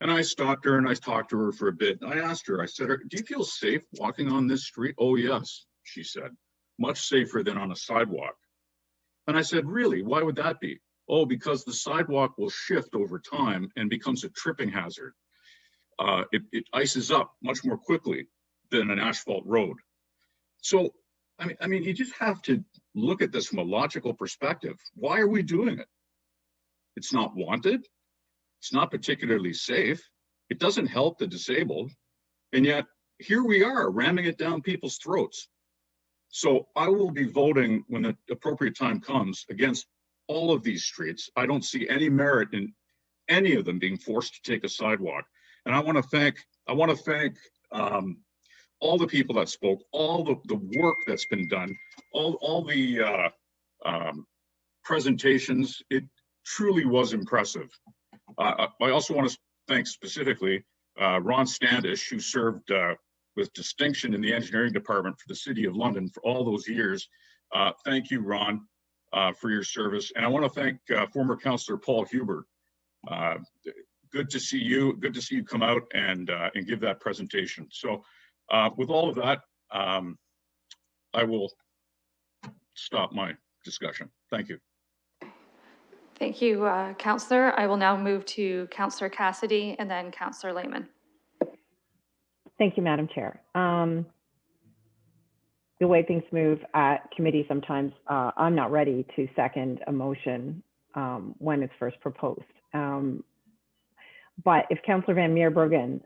Speaker 23: And I stopped her and I talked to her for a bit. I asked her, I said, do you feel safe walking on this street? Oh, yes, she said, much safer than on a sidewalk. And I said, really, why would that be? Oh, because the sidewalk will shift over time and becomes a tripping hazard. It ices up much more quickly than an asphalt road. So, I mean, you just have to look at this from a logical perspective. Why are we doing it? It's not wanted. It's not particularly safe. It doesn't help the disabled. And yet here we are ramming it down people's throats. So I will be voting when the appropriate time comes against all of these streets. I don't see any merit in any of them being forced to take a sidewalk. And I want to thank all the people that spoke, all the work that's been done, all the presentations. It truly was impressive. I also want to thank specifically Ron Standish, who served with distinction in the engineering department for the City of London for all those years. Thank you, Ron, for your service. And I want to thank former Councillor Paul Huber. Good to see you. Good to see you come out and give that presentation. So with all of that, I will stop my discussion. Thank you.
Speaker 2: Thank you, Councillor. I will now move to Councillor Cassidy and then Councillor Lehman.
Speaker 18: Thank you, Madam Chair. The way things move at committee sometimes, I'm not ready to second a motion when it's first proposed. But if Councillor Van Meerbergen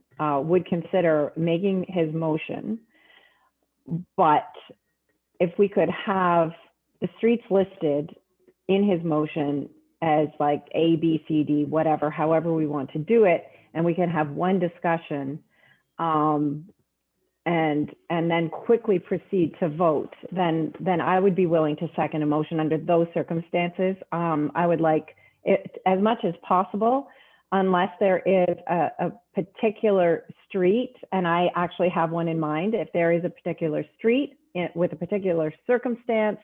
Speaker 18: would consider making his motion, but if we could have the streets listed in his motion as like A, B, C, D, whatever, however we want to do it, and we can have one discussion and then quickly proceed to vote, then I would be willing to second a motion under those circumstances. I would like it as much as possible, unless there is a particular street, and I actually have one in mind. If there is a particular street with a particular circumstance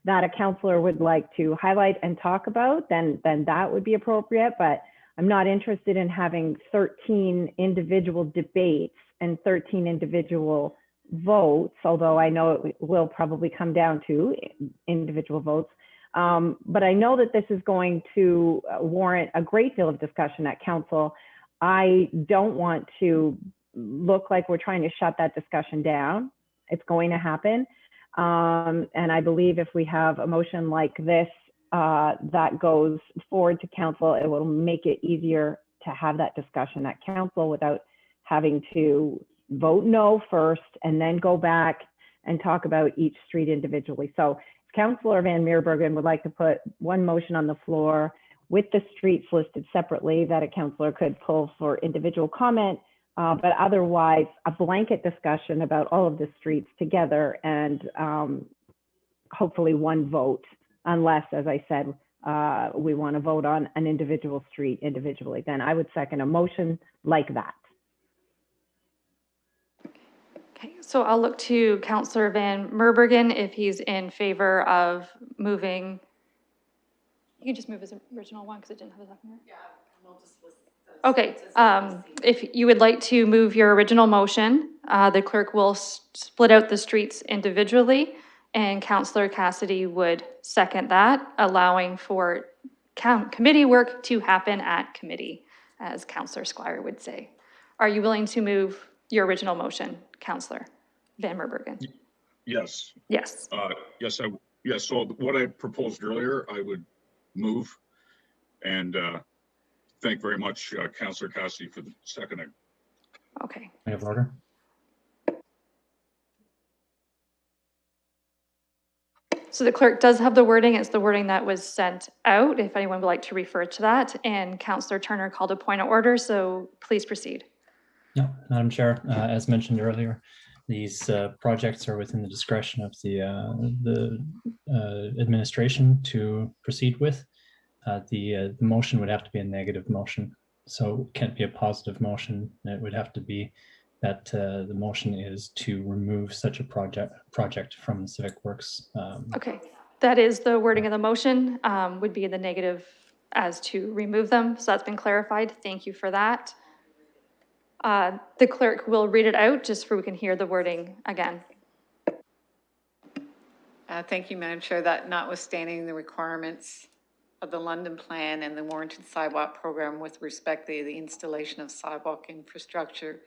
Speaker 18: that a councillor would like to highlight and talk about, then that would be appropriate. But I'm not interested in having 13 individual debates and 13 individual votes, although I know it will probably come down to individual votes. But I know that this is going to warrant a great deal of discussion at council. I don't want to look like we're trying to shut that discussion down. It's going to happen. And I believe if we have a motion like this that goes forward to council, it will make it easier to have that discussion at council without having to vote no first and then go back and talk about each street individually. So Councillor Van Meerbergen would like to put one motion on the floor with the streets listed separately that a councillor could pull for individual comment, but otherwise a blanket discussion about all of the streets together and hopefully one vote, unless, as I said, we want to vote on an individual street individually. Then I would second a motion like that.
Speaker 2: Okay, so I'll look to Councillor Van Meerbergen if he's in favor of moving. You can just move his original one because it didn't have a second. Yeah, we'll just list those. Okay, if you would like to move your original motion, the clerk will split out the streets individually, and Councillor Cassidy would second that, allowing for committee work to happen at committee, as Councillor Squire would say. Are you willing to move your original motion, Councillor Van Meerbergen?
Speaker 23: Yes.
Speaker 2: Yes.
Speaker 23: Yes. So what I proposed earlier, I would move, and thank very much, Councillor Cassidy, for the seconding.
Speaker 2: Okay.
Speaker 1: I have order.
Speaker 2: So the clerk does have the wording. It's the wording that was sent out, if anyone would like to refer to that. And Councillor Turner called a point of order, so please proceed.
Speaker 1: Yeah, Madam Chair, as mentioned earlier, these projects are within the discretion of the administration to proceed with. The motion would have to be a negative motion, so it can't be a positive motion. It would have to be that the motion is to remove such a project from the Civic Works.
Speaker 2: Okay, that is the wording of the motion, would be the negative as to remove them. So that's been clarified. Thank you for that. The clerk will read it out just so we can hear the wording again.
Speaker 16: Thank you, Madam Chair. That notwithstanding the requirements of the London Plan and the warranted sidewalk program with respect to the installation of sidewalk infrastructure,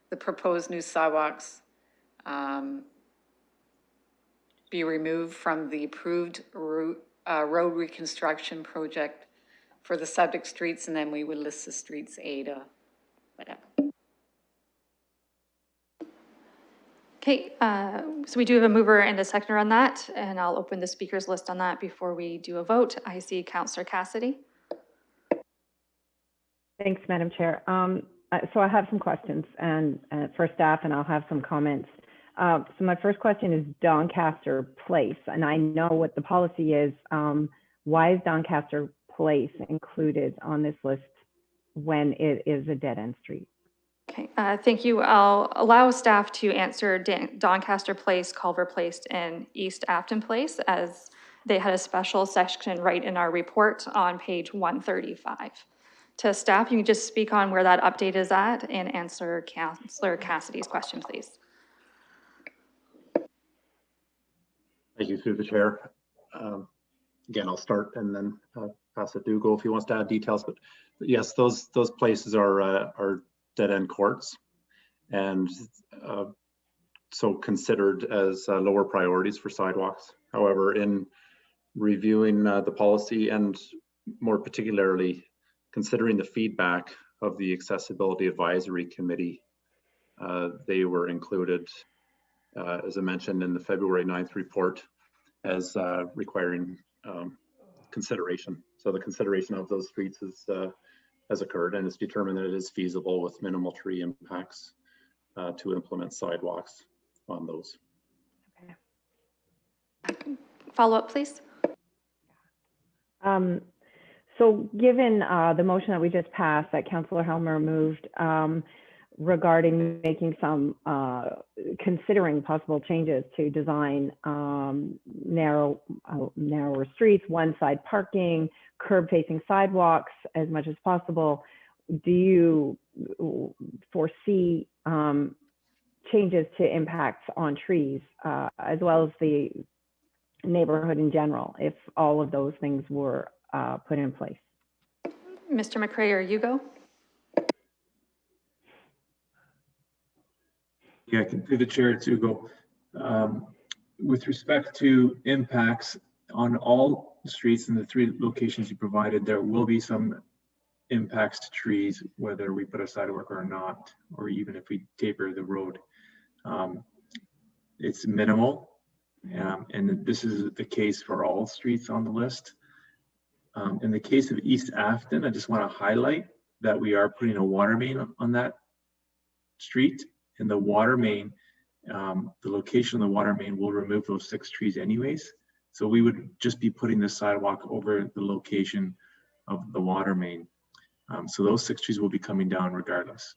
Speaker 16: the proposed new sidewalks be removed from the approved road reconstruction project for the subject streets, and then we would list the streets A to whatever.
Speaker 2: Okay, so we do have a mover and a seconder on that, and I'll open the speakers list on that before we do a vote. I see Councillor Cassidy.
Speaker 18: Thanks, Madam Chair. So I have some questions and for staff, and I'll have some comments. So my first question is Doncaster Place, and I know what the policy is. Why is Doncaster Place included on this list when it is a dead-end street?
Speaker 2: Okay, thank you. I'll allow staff to answer Doncaster Place, Culver Place, and East Afton Place, as they had a special section right in our report on page 135. To staff, you can just speak on where that update is at and answer Councillor Cassidy's question, please.
Speaker 14: Thank you, through the chair. Again, I'll start and then pass it to Hugo if he wants to add details. But yes, those places are dead-end courts, and so considered as lower priorities for sidewalks. However, in reviewing the policy and more particularly considering the feedback of the Accessibility Advisory Committee, they were included, as I mentioned, in the February 9th report as requiring consideration. So the consideration of those streets has occurred, and it's determined that it is feasible with minimal tree impacts to implement sidewalks on those.
Speaker 2: Okay. Follow up, please.
Speaker 18: So given the motion that we just passed that Councillor Helmer moved regarding making some, considering possible changes to design narrower streets, one-side parking, curb-facing sidewalks as much as possible, do you foresee changes to impacts on trees as well as the neighborhood in general if all of those things were put in place?
Speaker 2: Mr. McCray or Hugo?
Speaker 10: Yeah, through the chair, it's Hugo. With respect to impacts on all streets in the 3 locations you provided, there will be some impacts to trees, whether we put a sidewalk or not, or even if we taper the road. It's minimal, and this is the case for all streets on the list. In the case of East Afton, I just want to highlight that we are putting a water main on that street. And the water main, the location of the water main will remove those 6 trees anyways. So we would just be putting the sidewalk over the location of the water main. So those 6 trees will be coming down regardless.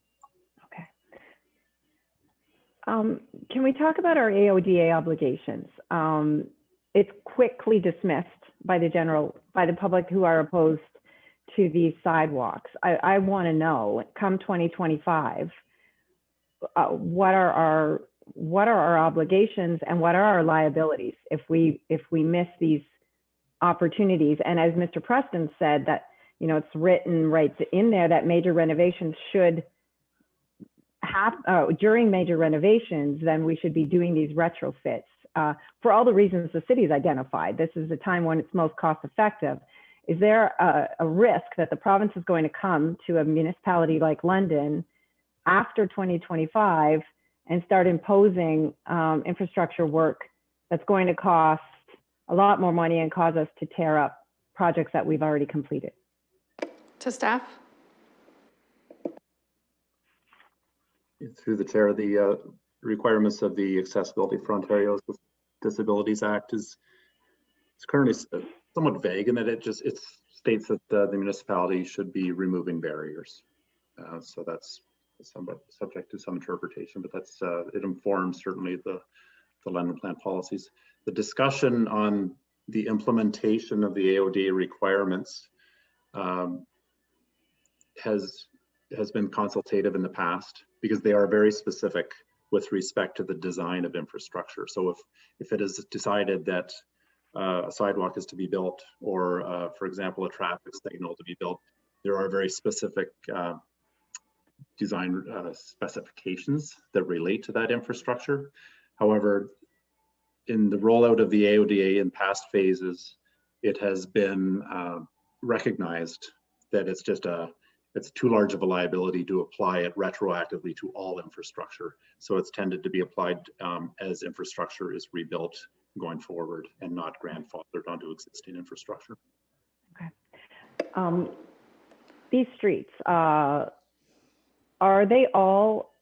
Speaker 18: Okay. Can we talk about our AODA obligations? It's quickly dismissed by the public who are opposed to these sidewalks. I want to know, come 2025, what are our obligations and what are our liabilities if we miss these opportunities? And as Mr. Preston said, that it's written right in there that major renovations should have during major renovations, then we should be doing these retrofits for all the reasons the city's identified. This is the time when it's most cost effective. Is there a risk that the province is going to come to a municipality like London after 2025 and start imposing infrastructure work that's going to cost a lot more money and cause us to tear up projects that we've already completed?
Speaker 2: To staff.
Speaker 14: Through the chair, the requirements of the Accessibility for Ontario Disabilities Act is currently somewhat vague in that it states that the municipality should be removing barriers. So that's somewhat subject to some interpretation, but that's it informs certainly the London Plan policies. The discussion on the implementation of the AODA requirements has been consultative in the past because they are very specific with respect to the design of infrastructure. So if it is decided that a sidewalk is to be built or, for example, a traffic signal to be built, there are very specific design specifications that relate to that infrastructure. However, in the rollout of the AODA in past phases, it has been recognized that it's too large of a liability to apply it retroactively to all infrastructure. So it's tended to be applied as infrastructure is rebuilt going forward and not grandfathered onto existing infrastructure.
Speaker 18: Okay. these streets, are they all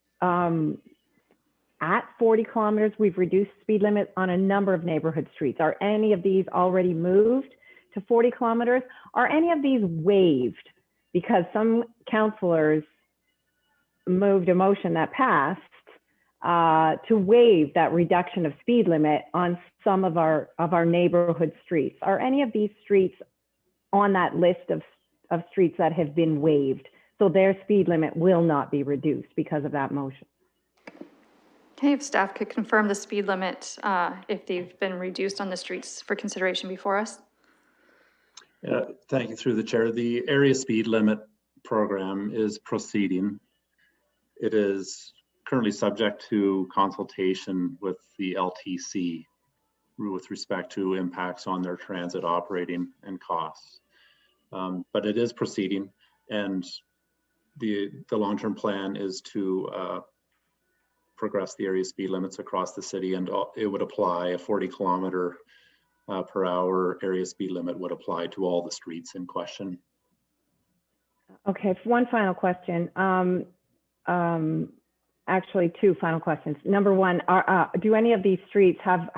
Speaker 18: at 40 kilometers? We've reduced speed limit on a number of neighborhood streets. Are any of these already moved to 40 kilometers? Are any of these waived? Because some councillors moved a motion that passed to waive that reduction of speed limit on some of our neighborhood streets. Are any of these streets on that list of streets that have been waived, so their speed limit will not be reduced because of that motion?
Speaker 2: Okay, if staff could confirm the speed limit, if they've been reduced on the streets for consideration before us.
Speaker 14: Yeah, thank you, through the chair. The area speed limit program is proceeding. It is currently subject to consultation with the LTC with respect to impacts on their transit operating and costs. But it is proceeding, and the long-term plan is to progress the area speed limits across the city, and it would apply a 40 kilometer per hour area speed limit would apply to all the streets in question.
Speaker 18: Okay, one final question. Actually, two final questions. Number one, do any of these streets have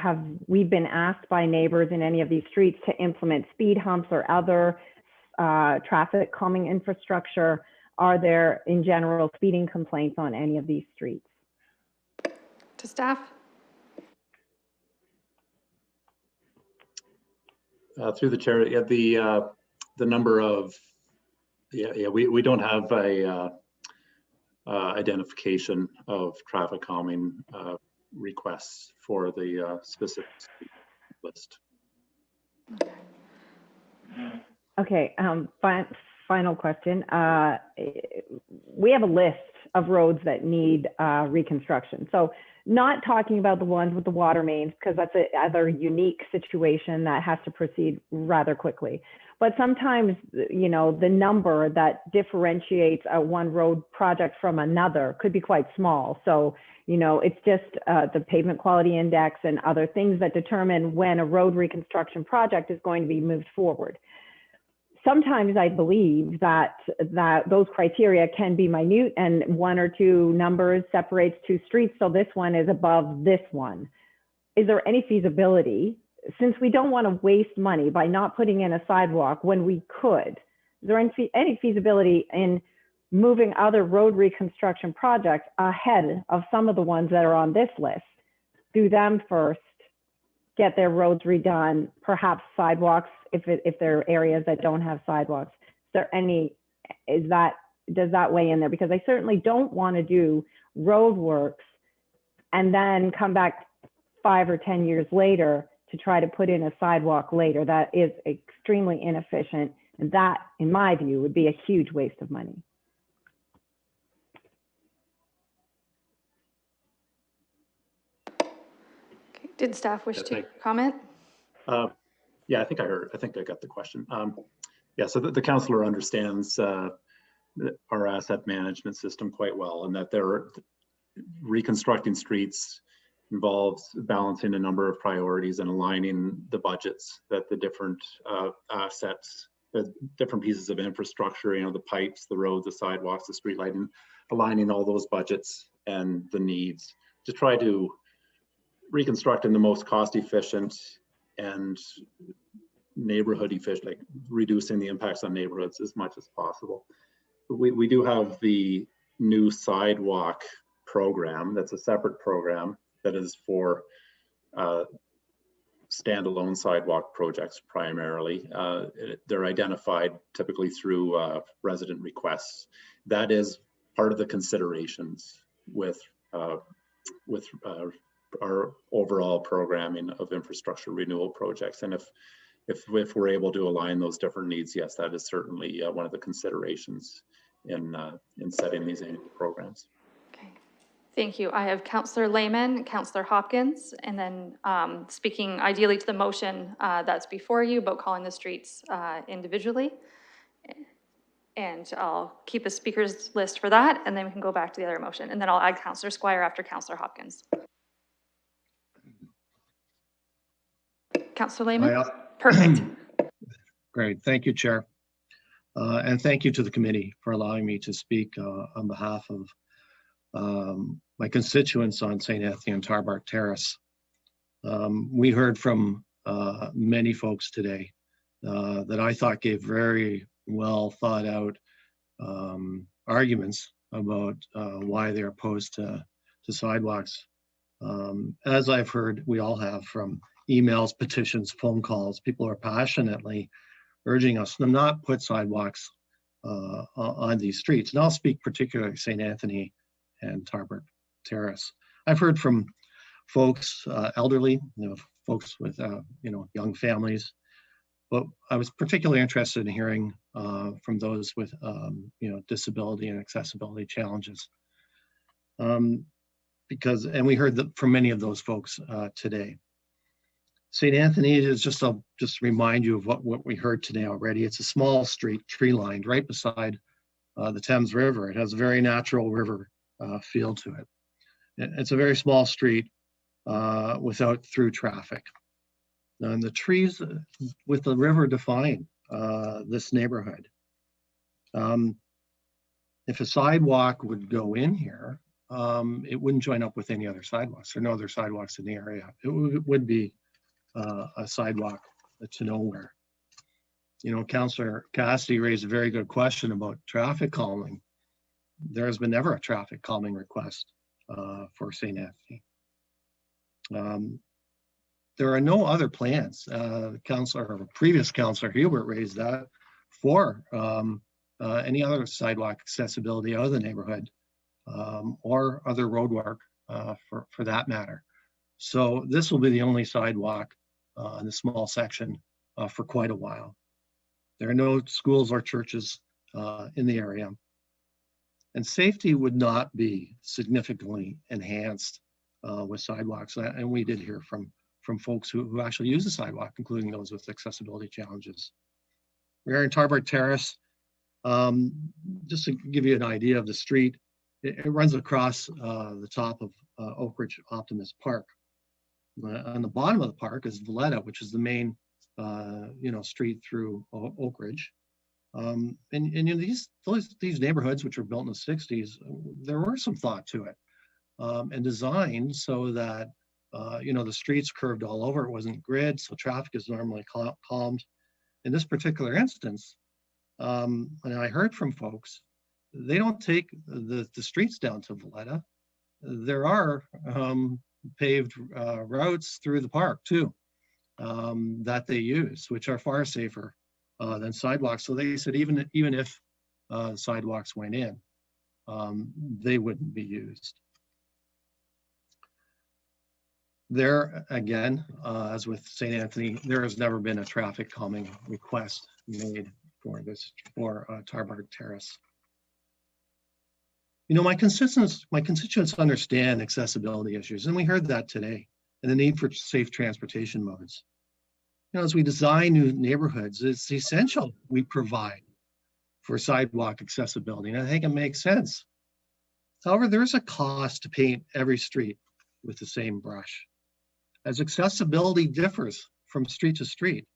Speaker 18: we been asked by neighbors in any of these streets to implement speed humps or other traffic calming infrastructure? Are there, in general, speeding complaints on any of these streets?
Speaker 2: To staff.
Speaker 14: Through the chair, yeah, the number of, we don't have a identification of traffic calming requests for the specific list.
Speaker 18: Okay, final question. We have a list of roads that need reconstruction. So not talking about the ones with the water mains, because that's another unique situation that has to proceed rather quickly. But sometimes, you know, the number that differentiates a one road project from another could be quite small. So, you know, it's just the pavement quality index and other things that determine when a road reconstruction project is going to be moved forward. Sometimes I believe that those criteria can be minute, and one or two numbers separates two streets, so this one is above this one. Is there any feasibility, since we don't want to waste money by not putting in a sidewalk when we could, is there any feasibility in moving other road reconstruction projects ahead of some of the ones that are on this list? Do them first, get their roads redone, perhaps sidewalks if there are areas that don't have sidewalks. Is there any, does that weigh in there? Because I certainly don't want to do road works and then come back 5 or 10 years later to try to put in a sidewalk later. That is extremely inefficient, and that, in my view, would be a huge waste of money.
Speaker 2: Okay. Did staff wish to comment?
Speaker 14: Yeah, I think I got the question. Yeah, so the councillor understands our asset management system quite well, and that reconstructing streets involves balancing a number of priorities and aligning the budgets that the different assets, the different pieces of infrastructure, you know, the pipes, the roads, the sidewalks, the street lighting, aligning all those budgets and the needs to try to reconstruct in the most cost efficient and neighborhood efficient, like reducing the impacts on neighborhoods as much as possible. We do have the new sidewalk program. That's a separate program that is for standalone sidewalk projects primarily. They're identified typically through resident requests. That is part of the considerations with our overall programming of infrastructure renewal projects. And if we're able to align those different needs, yes, that is certainly one of the considerations in setting these annual programs.
Speaker 2: Okay, thank you. I have Councillor Lehman, Councillor Hopkins, and then speaking ideally to the motion that's before you about calling the streets individually. And I'll keep a speakers list for that, and then we can go back to the other motion. And then I'll add Councillor Squire after Councillor Hopkins. Councillor Lehman? Perfect.
Speaker 3: Great, thank you, Chair. And thank you to the committee for allowing me to speak on behalf of my constituents on St. Anthony and Tarbert Terrace. We heard from many folks today that I thought gave very well thought out arguments about why they're opposed to sidewalks. As I've heard, we all have, from emails, petitions, phone calls, people are passionately urging us to not put sidewalks on these streets. And I'll speak particularly St. Anthony and Tarbert Terrace. I've heard from folks, elderly, folks with young families, but I was particularly interested in hearing from those with disability and accessibility challenges. And we heard from many of those folks today. St. Anthony is I'll just remind you of what we heard today already. It's a small street, tree lined, right beside the Thames River. It has a very natural river feel to it. It's a very small street without through traffic. And the trees with the river define this neighborhood. If a sidewalk would go in here, it wouldn't join up with any other sidewalks. There are no other sidewalks in the area. It would be a sidewalk to nowhere. Councillor Cassidy raised a very good question about traffic calming. There has been never a traffic calming request for St. Anthony. There are no other plans. Previous Councillor Hubert raised that for any other sidewalk accessibility out of the neighborhood or other road work for that matter. So this will be the only sidewalk in the small section for quite a while. There are no schools or churches in the area. And safety would not be significantly enhanced with sidewalks. And we did hear from folks who actually use the sidewalk, including those with accessibility challenges. We are in Tarbert Terrace. Just to give you an idea of the street, it runs across the top of Oak Ridge Optimist Park. On the bottom of the park is Valletta, which is the main street through Oak Ridge. These neighborhoods, which were built in the 60s, there were some thought to it and designed so that the streets curved all over. It wasn't grid, so traffic is normally calmed. In this particular instance, and I heard from folks, they don't take the streets down to Valletta. There are paved routes through the park too that they use, which are far safer than sidewalks. So they said even if sidewalks went in, they wouldn't be used. There again, as with St. Anthony, there has never been a traffic calming request made for Tarbert Terrace. My constituents understand accessibility issues, and we heard that today, and the need for safe transportation modes. As we design new neighborhoods, it's essential we provide for sidewalk accessibility, and I think it makes sense. However, there's a cost to paint every street with the same brush, as accessibility differs from street to street.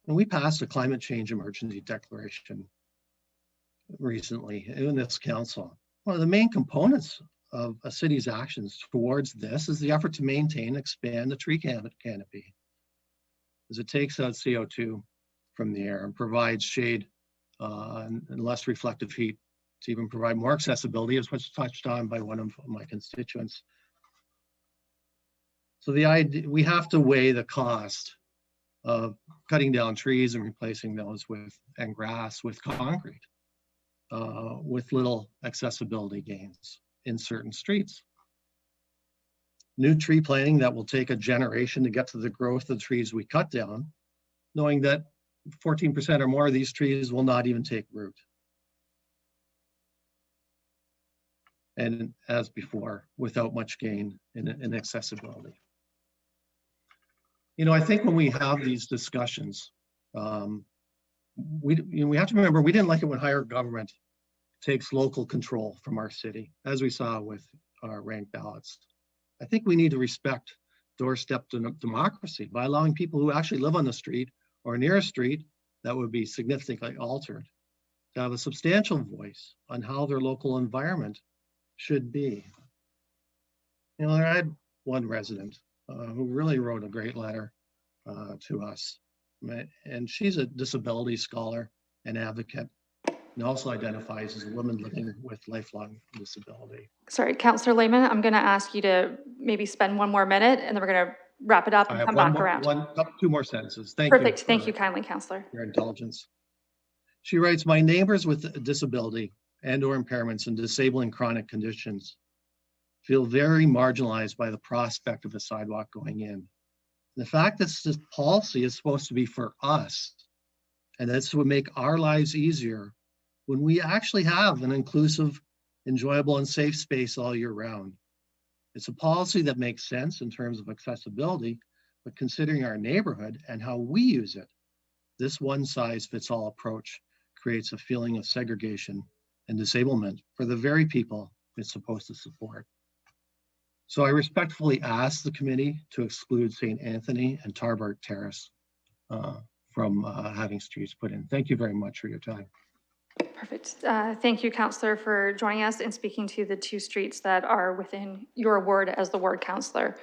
Speaker 3: And we passed a climate change emergency declaration recently in this council. One of the main components of a city's actions towards this is the effort to maintain and expand the tree canopy, as it takes out CO2 from the air and provides shade and less reflective heat to even provide more accessibility, as was touched on by one of my constituents. So the idea, we have to weigh the cost of cutting down trees and replacing those and grass with concrete, with little accessibility gains in certain streets. New tree planting that will take a generation to get to the growth of the trees we cut down, knowing that 14% or more of these trees will not even take root. And as before, without much gain in accessibility. I think when we have these discussions, we have to remember we didn't like it when higher government takes local control from our city, as we saw with our ranked ballots. I think we need to respect doorstep democracy by allowing people who actually live on the street or near a street that would be significantly altered to have a substantial voice on how their local environment should be. You know, I had one resident who really wrote a great letter to us. And she's a disability scholar and advocate, and also identifies as a woman living with lifelong disability.
Speaker 2: Sorry, Councillor Lehman, I'm going to ask you to maybe spend one more minute and then we're going to wrap it up and come back around.
Speaker 3: Two more sentences. Thank you.
Speaker 2: Perfect. Thank you kindly, Councillor.
Speaker 3: Your indulgence. She writes, my neighbors with a disability and or impairments and disabling chronic conditions feel very marginalized by the prospect of a sidewalk going in. The fact that this policy is supposed to be for us, and this would make our lives easier when we actually have an inclusive, enjoyable, and safe space all year round. It's a policy that makes sense in terms of accessibility, but considering our neighborhood and how we use it, this one-size-fits-all approach creates a feeling of segregation and disablement for the very people it's supposed to support. So I respectfully ask the committee to exclude St. Anthony and Tarbert Terrace from having streets put in. Thank you very much for your time.
Speaker 2: Perfect. Thank you, Councillor, for joining us and speaking to the two streets that are within your ward as the ward councillor.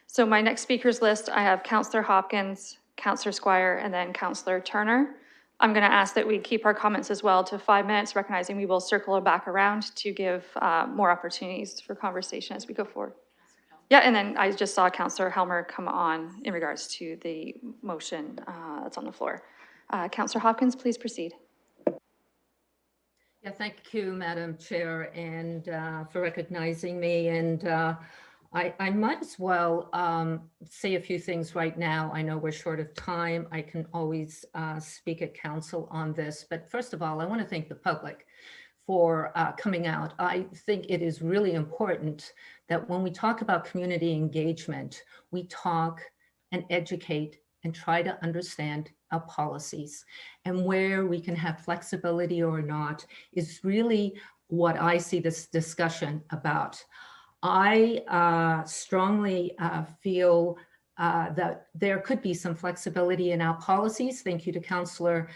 Speaker 2: So my next speakers list, I have Councillor Hopkins, Councillor Squire, and then Councillor Turner. I'm going to ask that we keep our comments as well to 5 minutes, recognizing we will circle back around to give more opportunities for conversation as we go forward. Yeah, and then I just saw Councillor Helmer come on in regards to the motion that's on the floor. Councillor Hopkins, please proceed.
Speaker 19: Yeah, thank you, Madam Chair, and for recognizing me. And I might as well say a few things right now. I know we're short of time. I can always speak at council on this. But first of all, I want to thank the public for coming out. I think it is really important that when we talk about community engagement, we talk and educate and try to understand our policies, and where we can have flexibility or not is really what I see this discussion about. I strongly feel that there could be some flexibility in our policies. Thank you to Councillor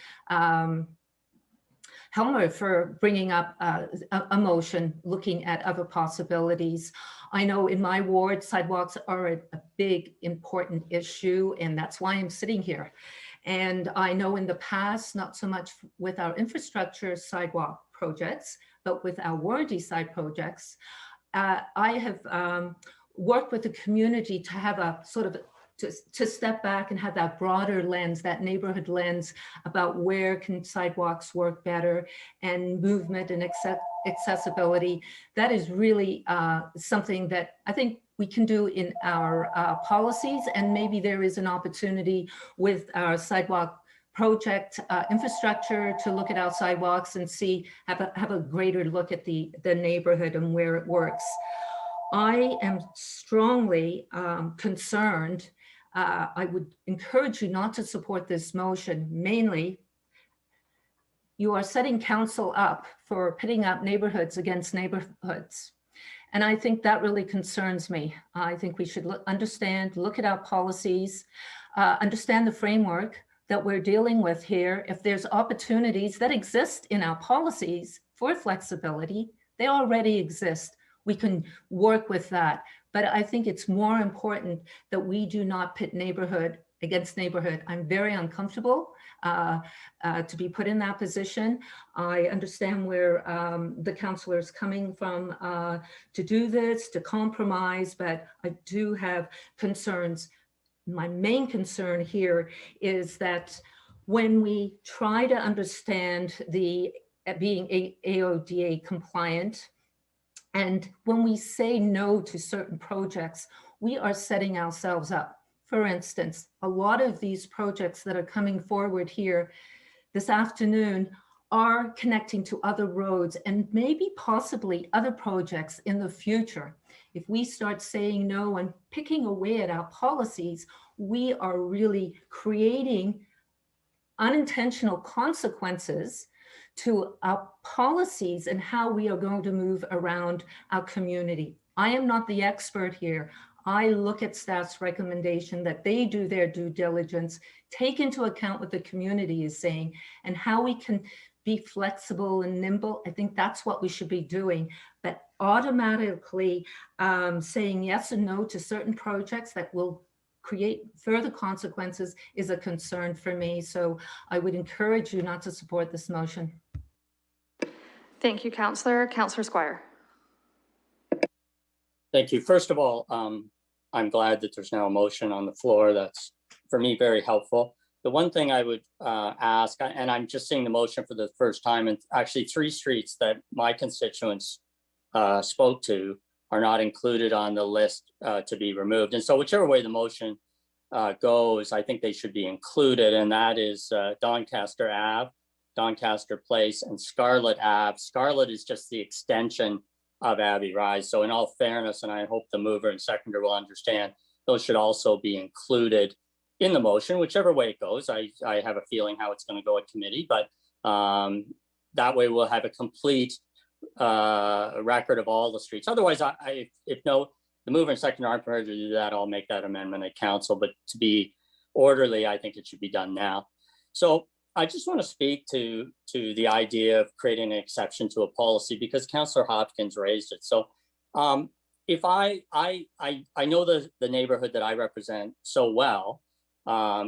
Speaker 19: Helmer for bringing up a motion looking at other possibilities. I know in my ward, sidewalks are a big, important issue, and that's why I'm sitting here. And I know in the past, not so much with our infrastructure sidewalk projects, but with our warranty side projects, I have worked with the community to have a sort of to step back and have that broader lens, that neighborhood lens about where can sidewalks work better, and movement and accessibility. That is really something that I think we can do in our policies, and maybe there is an opportunity with our sidewalk project infrastructure to look at our sidewalks and see, have a greater look at the neighborhood and where it works. I am strongly concerned. I would encourage you not to support this motion. Mainly, you are setting council up for pitting up neighborhoods against neighborhoods. And I think that really concerns me. I think we should look at our policies, understand the framework that we're dealing with here. If there's opportunities that exist in our policies for flexibility, they already exist. We can work with that. But I think it's more important that we do not pit neighborhood against neighborhood. I'm very uncomfortable to be put in that position. I understand where the councillor is coming from to do this, to compromise, but I do have concerns. My main concern here is that when we try to understand the being AODA compliant, and when we say no to certain projects, we are setting ourselves up. For instance, a lot of these projects that are coming forward here this afternoon are connecting to other roads and maybe possibly other projects in the future. If we start saying no and picking away at our policies, we are really creating unintentional consequences to our policies and how we are going to move around our community. I am not the expert here. I look at staff's recommendation that they do their due diligence, take into account what the community is saying, and how we can be flexible and nimble. I think that's what we should be doing. But automatically saying yes and no to certain projects that will create further consequences is a concern for me. So I would encourage you not to support this motion.
Speaker 2: Thank you, Councillor. Councillor Squire.
Speaker 17: Thank you. First of all, I'm glad that there's now a motion on the floor. That's, for me, very helpful. The one thing I would ask, and I'm just seeing the motion for the first time, and actually 3 streets that my constituents spoke to are not included on the list to be removed. And so whichever way the motion goes, I think they should be included, and that is Doncaster Ave, Doncaster Place, and Scarlett Ave. Scarlett is just the extension of Abbey Rise. So in all fairness, and I hope the mover and seconder will understand, those should also be included in the motion, whichever way it goes. I have a feeling how it's going to go at committee, but that way we'll have a complete record of all the streets. Otherwise, if the mover and seconder aren't prepared to do that, I'll make that amendment at council. But to be orderly, I think it should be done now. So I just want to speak to the idea of creating an exception to a policy, because Councillor Hopkins raised it. So if I know the neighborhood that I represent so well,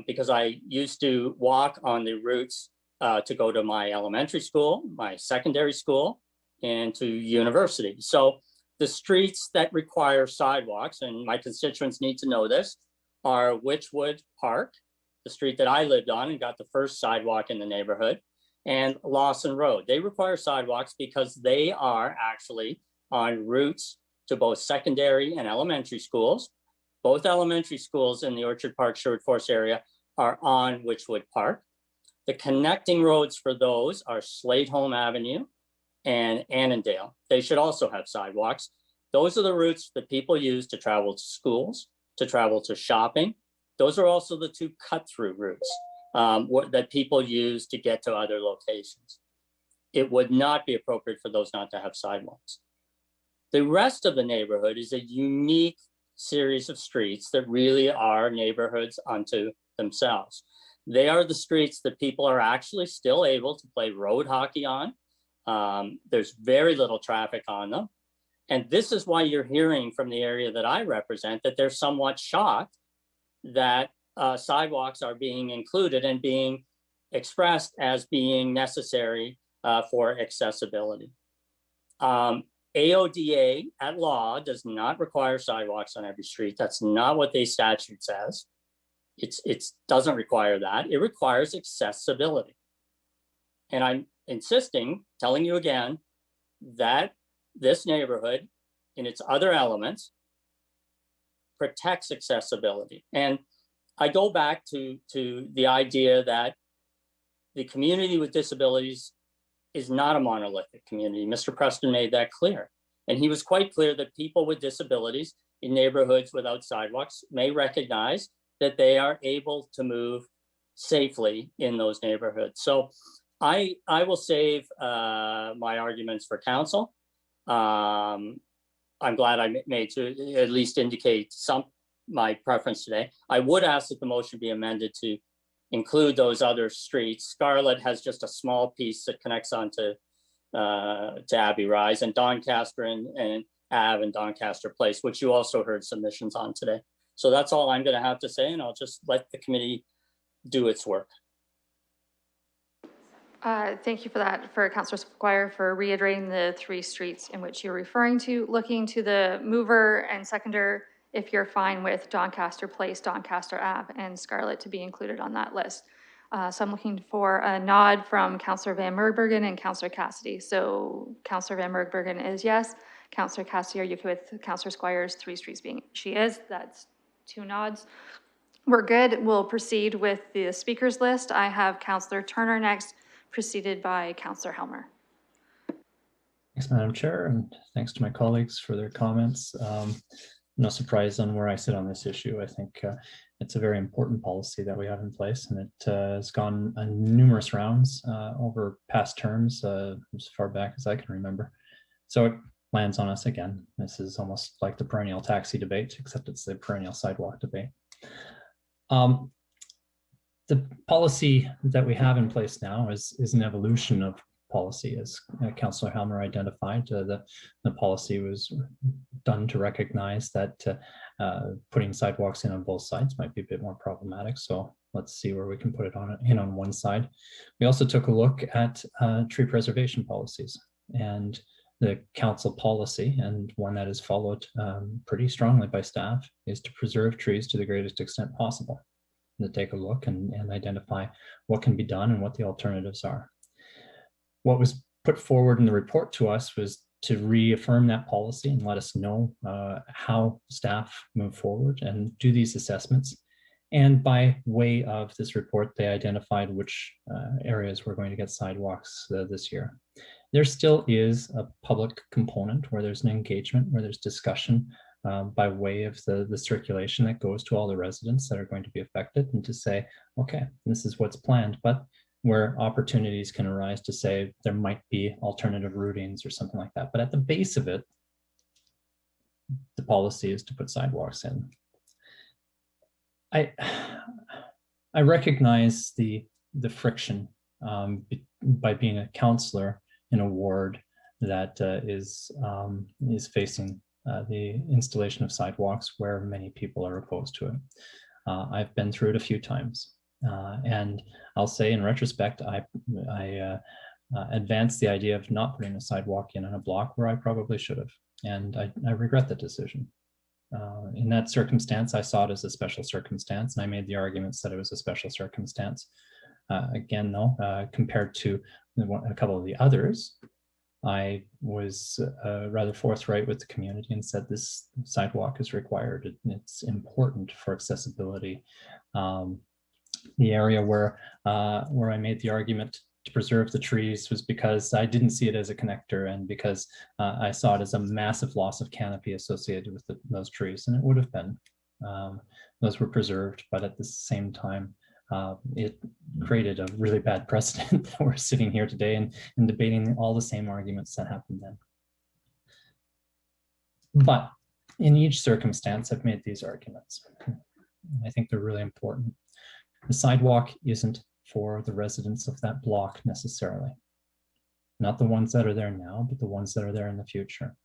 Speaker 17: because I used to walk on the routes to go to my elementary school, my secondary school, and to university. So the streets that require sidewalks, and my constituents need to know this, are Witchwood Park, the street that I lived on and got the first sidewalk in the neighborhood, and Lawson Road. They require sidewalks because they are actually on routes to both secondary and elementary schools. Both elementary schools in the Orchard Park, Sherwood Forest area are on Witchwood Park. The connecting roads for those are Slateholm Avenue and Annandale. They should also have sidewalks. Those are the routes that people use to travel to schools, to travel to shopping. Those are also the 2 cut-through routes that people use to get to other locations. It would not be appropriate for those not to have sidewalks. The rest of the neighborhood is a unique series of streets that really are neighborhoods unto themselves. They are the streets that people are actually still able to play road hockey on. There's very little traffic on them. And this is why you're hearing from the area that I represent that they're somewhat shocked that sidewalks are being included and being expressed as being necessary for accessibility. AODA at law does not require sidewalks on every street. That's not what the statute says. It doesn't require that. It requires accessibility. And I'm telling you again, that this neighborhood in its other elements protects accessibility. And I go back to the idea that the community with disabilities is not a monolithic community. Mr. Preston made that clear. And he was quite clear that people with disabilities in neighborhoods without sidewalks may recognize that they are able to move safely in those neighborhoods. So I will save my arguments for council. I'm glad I made to at least indicate my preference today. I would ask that the motion be amended to include those other streets. Scarlett has just a small piece that connects onto to Abbey Rise, and Doncaster and Ave and Doncaster Place, which you also heard submissions on today. So that's all I'm going to have to say, and I'll just let the committee do its work.
Speaker 2: Thank you for that, for Councillor Squire, for reiterating the 3 streets in which you're referring to. Looking to the mover and seconder, if you're fine with Doncaster Place, Doncaster Ave, and Scarlett to be included on that list. So I'm looking for a nod from Councillor Van Merbergen and Councillor Cassidy. So Councillor Van Merbergen is yes. Councillor Cassidy, are you okay with Councillor Squire's 3 streets being? She is. That's 2 nods. We're good. We'll proceed with the speakers list. I have Councillor Turner next, preceded by Councillor Helmer.
Speaker 1: Thanks, Madam Chair, and thanks to my colleagues for their comments. No surprise on where I sit on this issue. I think it's a very important policy that we have in place, and it has gone numerous rounds over past terms, as far back as I can remember. So it lands on us again. This is almost like the perennial taxi debate, except it's the perennial sidewalk debate. The policy that we have in place now is an evolution of policy, as Councillor Helmer identified. The policy was done to recognize that putting sidewalks in on both sides might be a bit more problematic. So let's see where we can put it on one side. We also took a look at tree preservation policies, and the council policy, and one that is followed pretty strongly by staff, is to preserve trees to the greatest extent possible, and to take a look and identify what can be done and what the alternatives are. What was put forward in the report to us was to reaffirm that policy and let us know how staff move forward and do these assessments. And by way of this report, they identified which areas we're going to get sidewalks this year. There still is a public component where there's an engagement, where there's discussion by way of the circulation that goes to all the residents that are going to be affected, and to say, okay, this is what's planned, but where opportunities can arise to say there might be alternative routings or something like that. But at the base of it, the policy is to put sidewalks in. I recognize the friction by being a councillor in a ward that is facing the installation of sidewalks where many people are opposed to it. I've been through it a few times, and I'll say in retrospect, I advanced the idea of not putting a sidewalk in on a block where I probably should have, and I regret that decision. In that circumstance, I saw it as a special circumstance, and I made the arguments that it was a special circumstance. Again, though, compared to a couple of the others, I was rather forthright with the community and said this sidewalk is required. It's important for accessibility. The area where I made the argument to preserve the trees was because I didn't see it as a connector, and because I saw it as a massive loss of canopy associated with those trees, and it would have been. Those were preserved, but at the same time, it created a really bad precedent that we're sitting here today and debating all the same arguments that happened then. But in each circumstance, I've made these arguments. I think they're really important. The sidewalk isn't for the residents of that block necessarily. Not the ones that are there now, but the ones that are there in the future.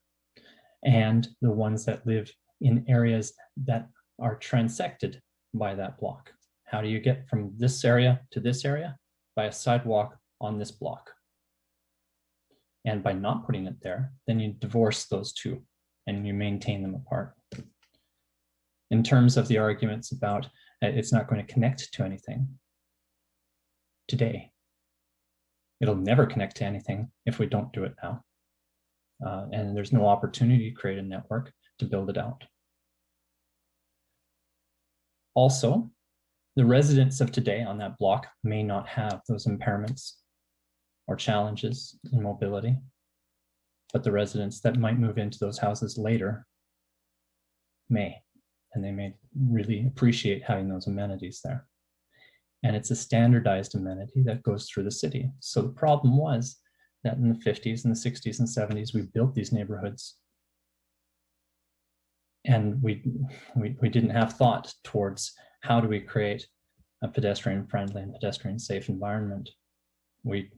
Speaker 1: And the ones that live in areas that are transected by that block. How do you get from this area to this area? By a sidewalk on this block. And by not putting it there, then you divorce those two and you maintain them apart. In terms of the arguments about it's not going to connect to anything today, it'll never connect to anything if we don't do it now. And there's no opportunity to create a network to build it out. Also, the residents of today on that block may not have those impairments or challenges in mobility, but the residents that might move into those houses later may, and they may really appreciate having those amenities there. And it's a standardized amenity that goes through the city. So the problem was that in the 50s and the 60s and 70s, we built these neighborhoods and we didn't have thought towards how do we create a pedestrian-friendly and pedestrian-safe environment. We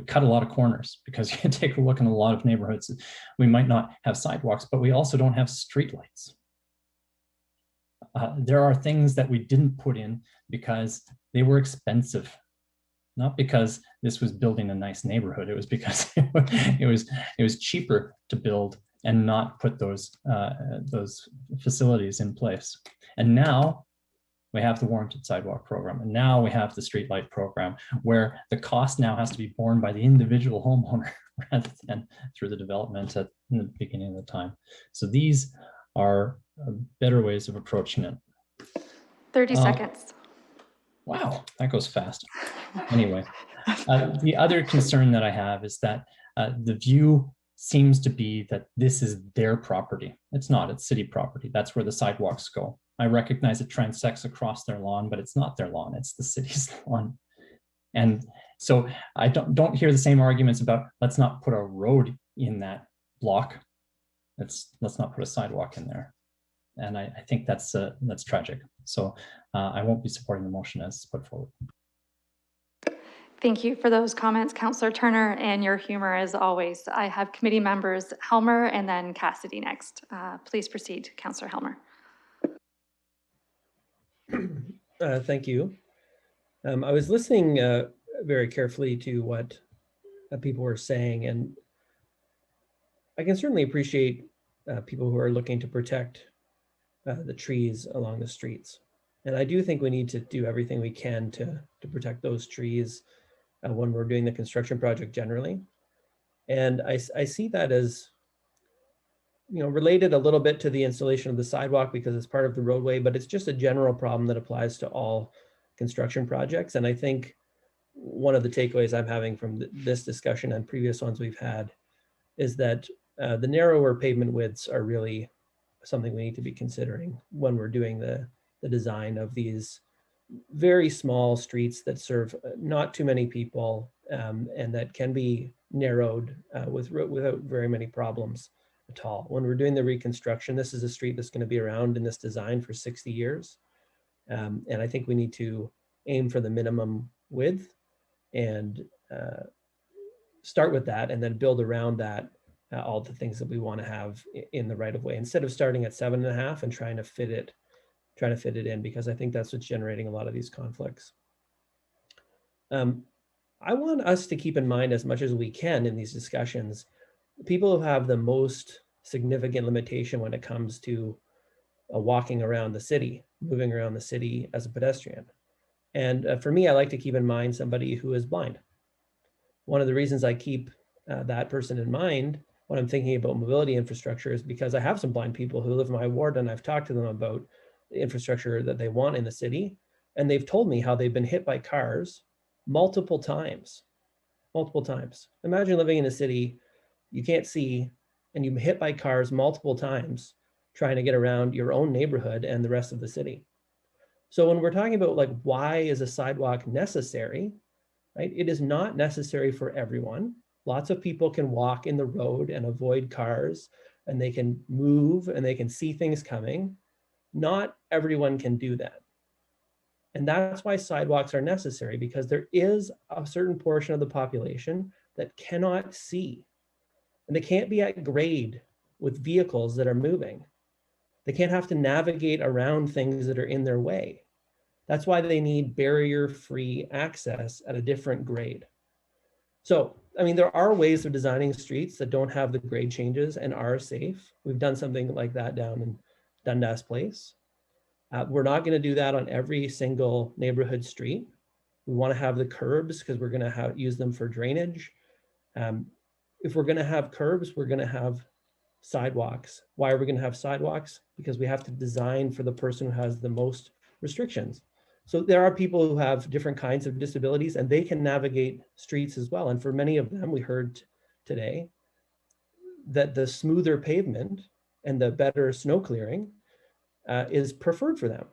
Speaker 1: cut a lot of corners, because you take a look in a lot of neighborhoods, we might not have sidewalks, but we also don't have streetlights. There are things that we didn't put in because they were expensive, not because this was building a nice neighborhood. It was because it was cheaper to build and not put those facilities in place. And now we have the warranted sidewalk program, and now we have the streetlight program, where the cost now has to be borne by the individual homeowner rather than through the development in the beginning of the time. So these are better ways of approaching it.
Speaker 2: 30 seconds.
Speaker 1: Wow, that goes fast. Anyway, the other concern that I have is that the view seems to be that this is their property. It's not, it's city property. That's where the sidewalks go. I recognize it transects across their lawn, but it's not their lawn, it's the city's lawn. And so I don't hear the same arguments about let's not put a road in that block. Let's not put a sidewalk in there. And I think that's tragic. So I won't be supporting the motion as put forward.
Speaker 2: Thank you for those comments, Councillor Turner, and your humor as always. I have committee members Helmer and then Cassidy next. Please proceed, Councillor Helmer.
Speaker 13: Thank you. I was listening very carefully to what people were saying, and I can certainly appreciate people who are looking to protect the trees along the streets. And I do think we need to do everything we can to protect those trees when we're doing the construction project generally. And I see that as, related a little bit to the installation of the sidewalk because it's part of the roadway, but it's just a general problem that applies to all construction projects. And I think one of the takeaways I'm having from this discussion and previous ones we've had is that the narrower pavement widths are really something we need to be considering when we're doing the design of these very small streets that serve not too many people and that can be narrowed without very many problems at all. When we're doing the reconstruction, this is a street that's going to be around in this design for 60 years. And I think we need to aim for the minimum width and start with that and then build around that all the things that we want to have in the right of way instead of starting at 7.5 and trying to fit it in, because I think that's what's generating a lot of these conflicts. I want us to keep in mind as much as we can in these discussions, people who have the most significant limitation when it comes to walking around the city, moving around the city as a pedestrian. And for me, I like to keep in mind somebody who is blind. One of the reasons I keep that person in mind when I'm thinking about mobility infrastructure is because I have some blind people who live in my ward and I've talked to them about the infrastructure that they want in the city. And they've told me how they've been hit by cars multiple times. Imagine living in a city you can't see and you're hit by cars multiple times trying to get around your own neighborhood and the rest of the city. So when we're talking about like, why is a sidewalk necessary, right? It is not necessary for everyone. Lots of people can walk in the road and avoid cars and they can move and they can see things coming. Not everyone can do that. And that's why sidewalks are necessary, because there is a certain portion of the population that cannot see. And they can't be at grade with vehicles that are moving. They can't have to navigate around things that are in their way. That's why they need barrier-free access at a different grade. So, I mean, there are ways of designing streets that don't have the grade changes and are safe. We've done something like that down in Dundas Place. We're not going to do that on every single neighborhood street. We want to have the curbs because we're going to use them for drainage. If we're going to have curbs, we're going to have sidewalks. Why are we going to have sidewalks? Because we have to design for the person who has the most restrictions. So there are people who have different kinds of disabilities and they can navigate streets as well. And for many of them, we heard today that the smoother pavement and the better snow clearing is preferred for them.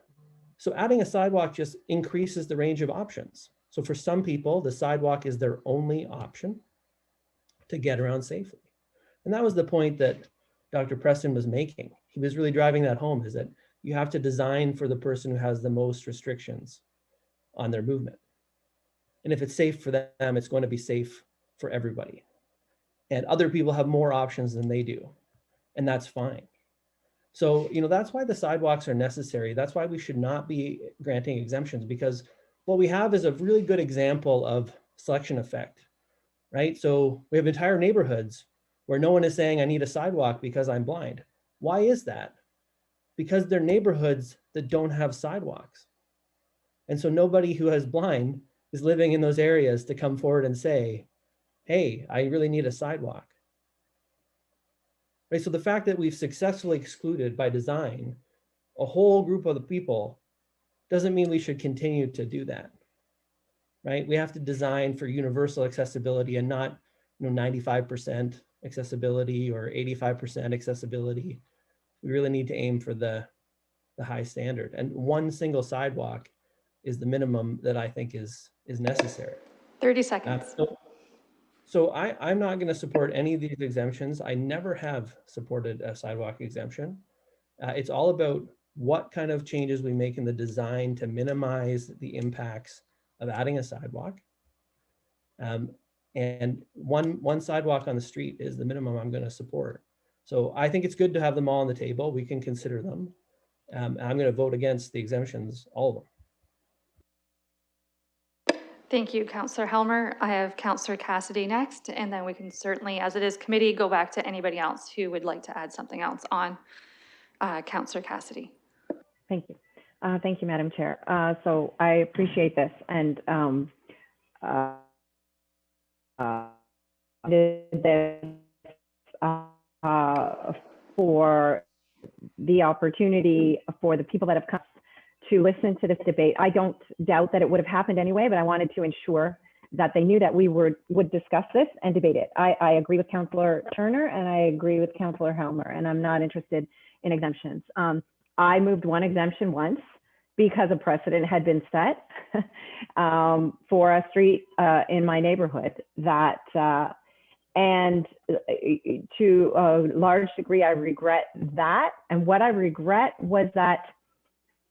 Speaker 13: So adding a sidewalk just increases the range of options. So for some people, the sidewalk is their only option to get around safely. And that was the point that Dr. Preston was making. He was really driving that home, is that you have to design for the person who has the most restrictions on their movement. And if it's safe for them, it's going to be safe for everybody. And other people have more options than they do. And that's fine. So, that's why the sidewalks are necessary. That's why we should not be granting exemptions, because what we have is a really good example of selection effect, right? So we have entire neighborhoods where no one is saying I need a sidewalk because I'm blind. Why is that? Because they're neighborhoods that don't have sidewalks. And so nobody who is blind is living in those areas to come forward and say, hey, I really need a sidewalk. Right? So the fact that we've successfully excluded by design a whole group of the people doesn't mean we should continue to do that. Right? We have to design for universal accessibility and not 95% accessibility or 85% accessibility. We really need to aim for the high standard. And one single sidewalk is the minimum that I think is necessary.
Speaker 2: 30 seconds.
Speaker 13: So I'm not going to support any of these exemptions. I never have supported a sidewalk exemption. It's all about what kind of changes we make in the design to minimize the impacts of adding a sidewalk. And one sidewalk on the street is the minimum I'm going to support. So I think it's good to have them all on the table. We can consider them. I'm going to vote against the exemptions, all of them.
Speaker 2: Thank you, Councillor Helmer. I have Councillor Cassidy next, and then we can certainly, as it is committee, go back to anybody else who would like to add something else on. Councillor Cassidy.
Speaker 18: Thank you. Thank you, Madam Chair. So I appreciate this, and did this for the opportunity for the people that have come to listen to this debate. I don't doubt that it would have happened anyway, but I wanted to ensure that they knew that we would discuss this and debate it. I agree with Councillor Turner and I agree with Councillor Helmer, and I'm not interested in exemptions. I moved one exemption once because a precedent had been set for a street in my neighborhood that, and to a large degree, I regret that. And what I regret was that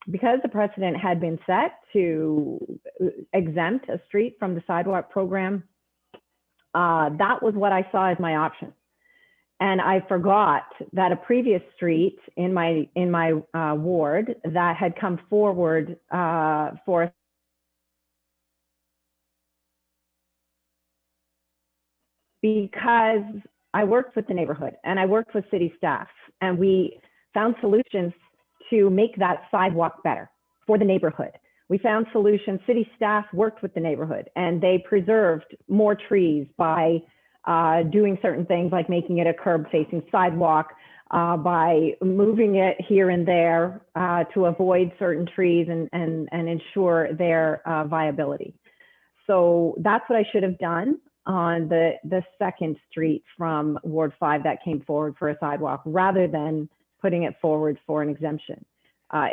Speaker 18: because the precedent had been set to exempt a street from the sidewalk program, that was what I saw as my option. And I forgot that a previous street in my ward that had come forward for because I worked with the neighborhood and I worked with city staff, and we found solutions to make that sidewalk better for the neighborhood. We found solutions, city staff worked with the neighborhood, and they preserved more trees by doing certain things like making it a curb facing sidewalk, by moving it here and there to avoid certain trees and ensure their viability. So that's what I should have done on the second street from Ward 5 that came forward for a sidewalk, rather than putting it forward for an exemption.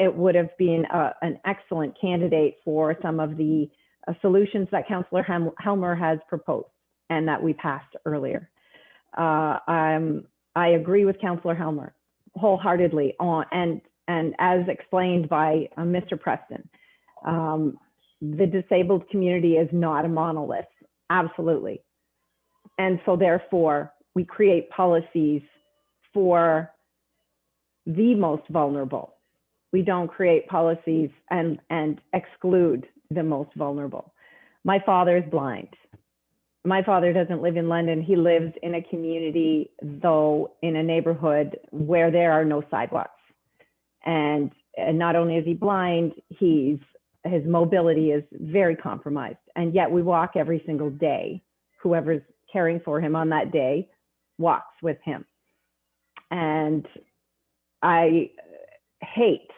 Speaker 18: It would have been an excellent candidate for some of the solutions that Councillor Helmer has proposed and that we passed earlier. I agree with Councillor Helmer wholeheartedly on, and as explained by Mr. Preston, the disabled community is not a monolith, absolutely. And so therefore, we create policies for the most vulnerable. We don't create policies and exclude the most vulnerable. My father is blind. My father doesn't live in London. He lives in a community, though, in a neighborhood where there are no sidewalks. And not only is he blind, his mobility is very compromised. And yet we walk every single day. Whoever's caring for him on that day walks with him. And I hate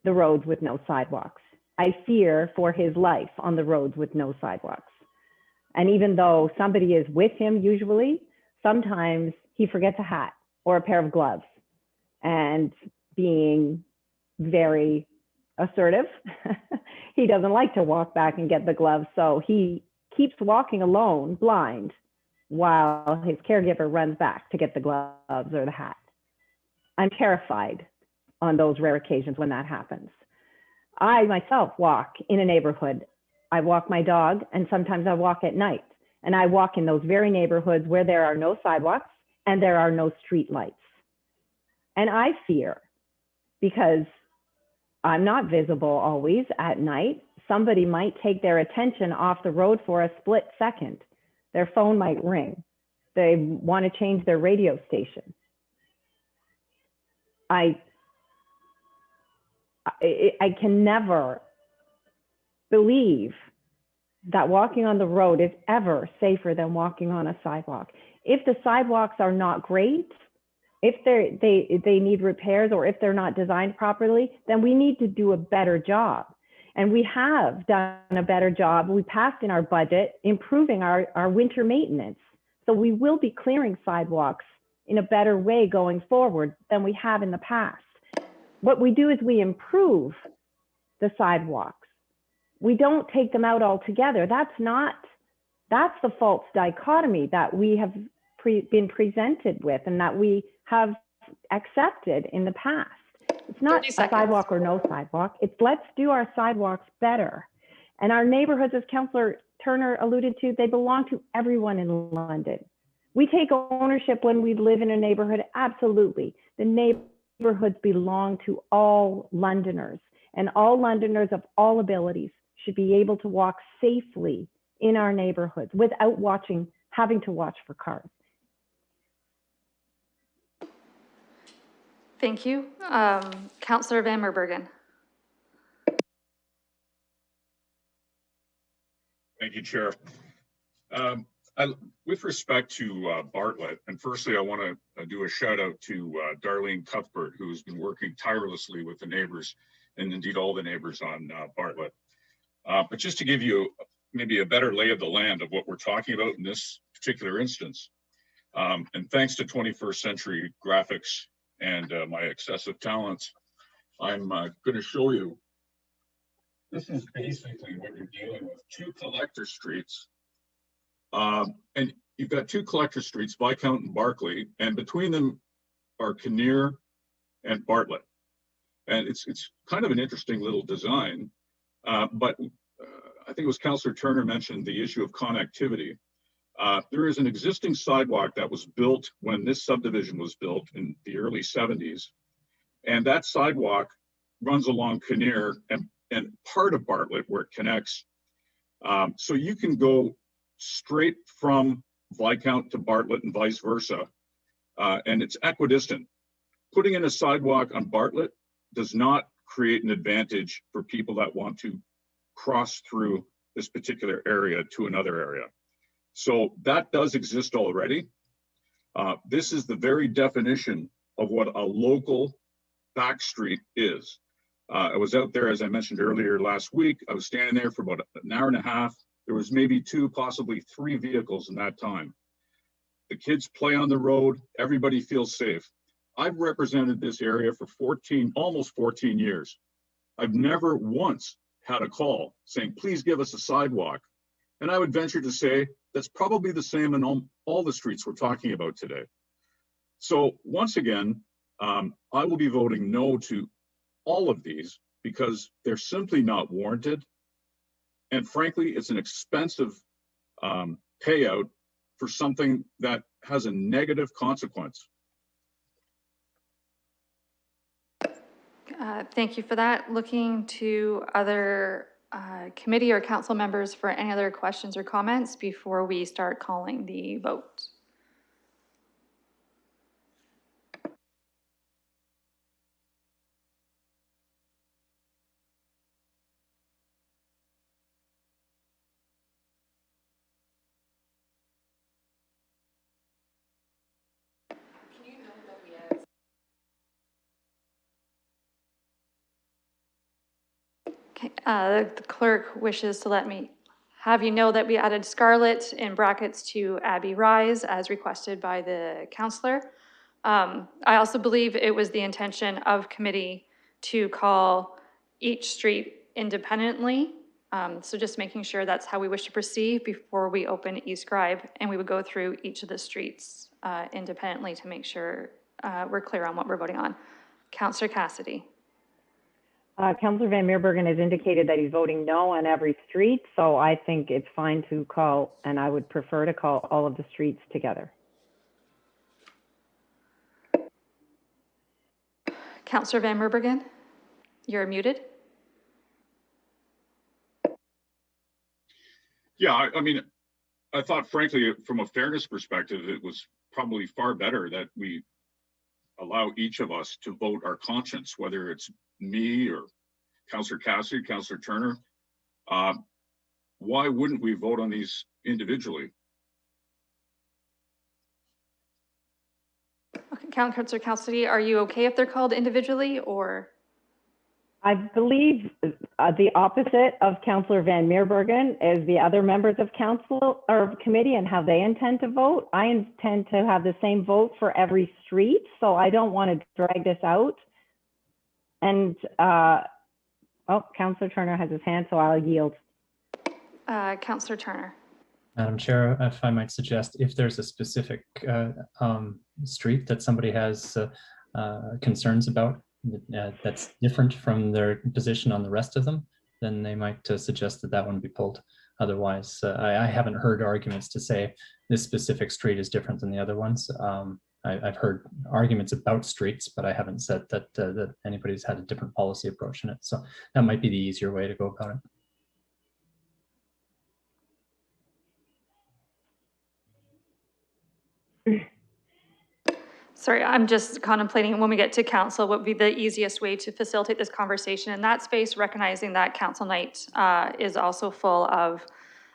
Speaker 18: the roads with no sidewalks. I fear for his life on the roads with no sidewalks. And even though somebody is with him, usually, sometimes he forgets a hat or a pair of gloves. And being very assertive, he doesn't like to walk back and get the gloves. So he keeps walking alone, blind, while his caregiver runs back to get the gloves or the hat. I'm terrified on those rare occasions when that happens. I myself walk in a neighborhood. I walk my dog, and sometimes I walk at night. And I walk in those very neighborhoods where there are no sidewalks and there are no street lights. And I fear, because I'm not visible always at night, somebody might take their attention off the road for a split second. Their phone might ring. They want to change their radio station. I can never believe that walking on the road is ever safer than walking on a sidewalk. If the sidewalks are not great, if they need repairs, or if they're not designed properly, then we need to do a better job. And we have done a better job. We passed in our budget improving our winter maintenance. So we will be clearing sidewalks in a better way going forward than we have in the past. What we do is we improve the sidewalks. We don't take them out altogether. That's the false dichotomy that we have been presented with and that we have accepted in the past. It's not
Speaker 2: 30
Speaker 18: a
Speaker 2: seconds.
Speaker 18: sidewalk or no sidewalk. It's let's do our sidewalks better. And our neighborhoods, as Councillor Turner alluded to, they belong to everyone in London. We take ownership when we live in a neighborhood, absolutely. The neighborhoods belong to all Londoners, and all Londoners of all abilities should be able to walk safely in our neighborhoods without having to watch for cars.
Speaker 2: Thank you. Councillor Van Meerbergen.
Speaker 23: Thank you, Chair. With respect to Bartlett, and firstly, I want to do a shout out to Darlene Cuthbert, who's been working tirelessly with the neighbors and indeed all the neighbors on Bartlett. But just to give you maybe a better lay of the land of what we're talking about in this particular instance, and thanks to 21st Century Graphics and my excessive talents, I'm going to show you. This is basically what you're dealing with: two collector streets. And you've got two collector streets, Viscount and Barclay, and between them are Kinnear and Bartlett. And it's kind of an interesting little design, but I think it was Councillor Turner mentioned the issue of connectivity. There is an existing sidewalk that was built when this subdivision was built in the early 70s. And that sidewalk runs along Kinnear and part of Bartlett where it connects. So you can go straight from Viscount to Bartlett and vice versa. And it's equidistant. Putting in a sidewalk on Bartlett does not create an advantage for people that want to cross through this particular area to another area. So that does exist already. This is the very definition of what a local back street is. I was out there, as I mentioned earlier last week. I was standing there for about an hour and a half. There was maybe 2, possibly 3 vehicles in that time. The kids play on the road. Everybody feels safe. I've represented this area for almost 14 years. I've never once had a call saying, please give us a sidewalk. And I would venture to say that's probably the same in all the streets we're talking about today. So once again, I will be voting no to all of these because they're simply not warranted. And frankly, it's an expensive payout for something that has a negative consequence.
Speaker 2: Thank you for that. Looking to other committee or council members for any other questions or comments before we start calling the vote. Okay, the clerk wishes to let me have you know that we added Scarlett in brackets to Abby Rise as requested by the councillor. I also believe it was the intention of committee to call each street independently. So just making sure that's how we wish to proceed before we open eScribe, and we would go through each of the streets independently to make sure we're clear on what we're voting on. Councillor Cassidy.
Speaker 18: Councillor Van Meerbergen has indicated that he's voting no on every street, so I think it's fine to call, and I would prefer to call all of the streets together.
Speaker 2: Councillor Van Meerbergen, you're muted.
Speaker 23: Yeah, I mean, I thought, frankly, from a fairness perspective, it was probably far better that we allow each of us to vote our conscience, whether it's me or Councillor Cassidy, Councillor Turner. Why wouldn't we vote on these individually?
Speaker 2: Okay, Councillor Cassidy, are you okay if they're called individually, or?
Speaker 18: I believe the opposite of Councillor Van Meerbergen is the other members of council or committee and how they intend to vote. I intend to have the same vote for every street, so I don't want to drag this out. And oh, Councillor Turner has his hand, so I'll yield.
Speaker 2: Councillor Turner.
Speaker 1: Madam Chair, if I might suggest, if there's a specific street that somebody has concerns about, that's different from their position on the rest of them, then they might suggest that that one be pulled. Otherwise, I haven't heard arguments to say this specific street is different than the other ones. I've heard arguments about streets, but I haven't said that that anybody's had a different policy approach in it. So that might be the easier way to go about it.
Speaker 2: Sorry, I'm just contemplating when we get to council, what would be the easiest way to facilitate this conversation in that space, recognizing that council night is also full of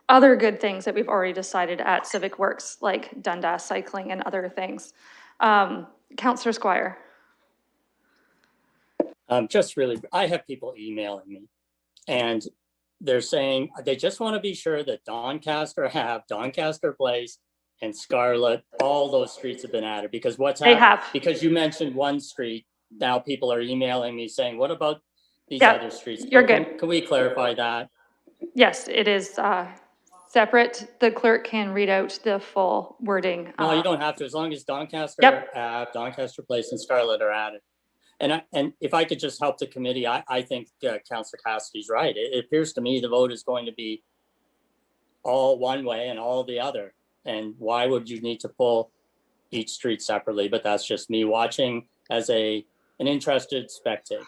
Speaker 2: other good things that we've already decided at Civic Works, like Dundas cycling and other things. Councillor Squire.
Speaker 17: Just really, I have people emailing me and they're saying they just want to be sure that Doncaster Ave, Doncaster Place, and Scarlett, all those streets have been added, because what's happening, because you mentioned one street, now people are emailing me saying, what about these other streets?
Speaker 2: You're good.
Speaker 17: Can we clarify that?
Speaker 2: Yes, it is separate. The clerk can read out the full wording.
Speaker 17: No, you don't have to, as long as Doncaster Ave, Doncaster Place, and Scarlett are added. And if I could just help the committee, I think Councillor Cassidy's right. It appears to me the vote is going to be all one way and all the other. And why would you need to pull each street separately? But that's just me watching as an interested spectator,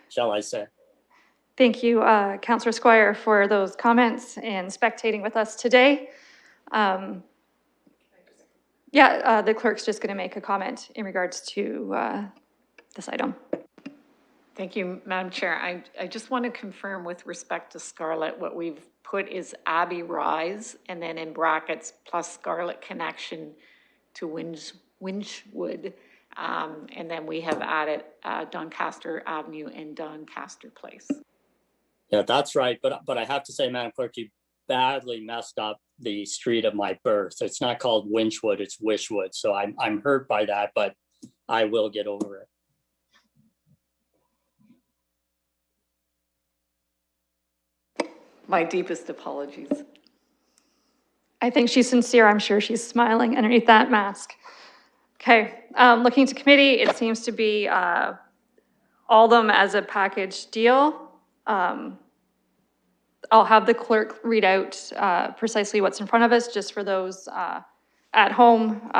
Speaker 17: shall I say.
Speaker 2: Thank you, Councillor Squire, for those comments and spectating with us today. The clerk's just going to make a comment in regards to this item.
Speaker 16: Thank you, Madam Chair. I just want to confirm with respect to Scarlett, what we've put is Abbey Rise, and then in brackets, plus Scarlett connection to Winchwood. And then we have added Doncaster Avenue and Doncaster Place.
Speaker 17: Yeah, that's right. But I have to say, Madam Clerk, you badly messed up the street of my birth. It's not called Winchwood, it's Wishwood. So I'm hurt by that, but I will get over it.
Speaker 16: My deepest apologies.
Speaker 2: I think she's sincere. I'm sure she's smiling underneath that mask. Okay, looking to committee, it seems to be all of them as a package deal. I'll have the clerk read out precisely what's in front of us, just for those at home.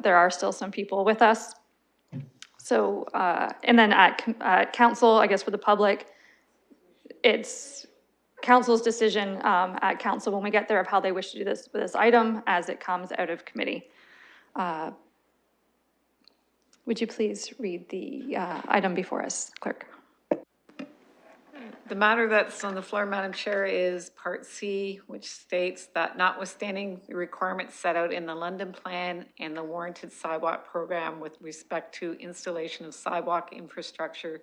Speaker 2: There are still some people with us. So, and then at council, I guess for the public, it's council's decision at council when we get there of how they wish to do this with this item as it comes out of committee. Would you please read the item before us, clerk?
Speaker 16: The matter that's on the floor, Madam Chair, is Part C, which states that notwithstanding the requirements set out in the London Plan and the warranted sidewalk program with respect to installation of sidewalk infrastructure,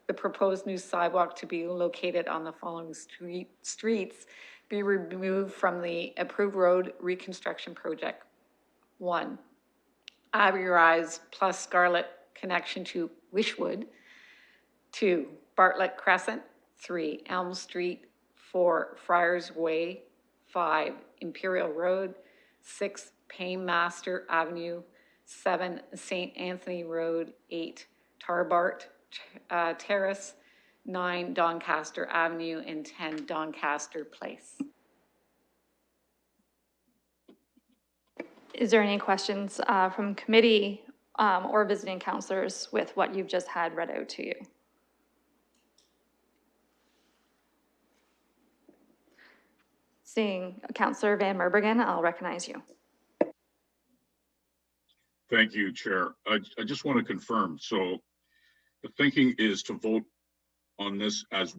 Speaker 16: the proposed new sidewalk to be located on the following streets be removed from the approved road reconstruction project. 1, Abbey Rise plus Scarlett connection to Wishwood. 2, Bartlett Crescent. 3, Elm Street. 4, Friar's Way. 5, Imperial Road. 6, Paymaster Avenue. 7, St. Anthony Road. 8, Tarbert Terrace. 9, Doncaster Avenue, and 10, Doncaster Place.
Speaker 2: Is there any questions from committee or visiting councillors with what you've just had read out to you? Seeing Councillor Van Merbegen, I'll recognize you.
Speaker 23: Thank you, Chair. I just want to confirm. So the thinking is to vote on this as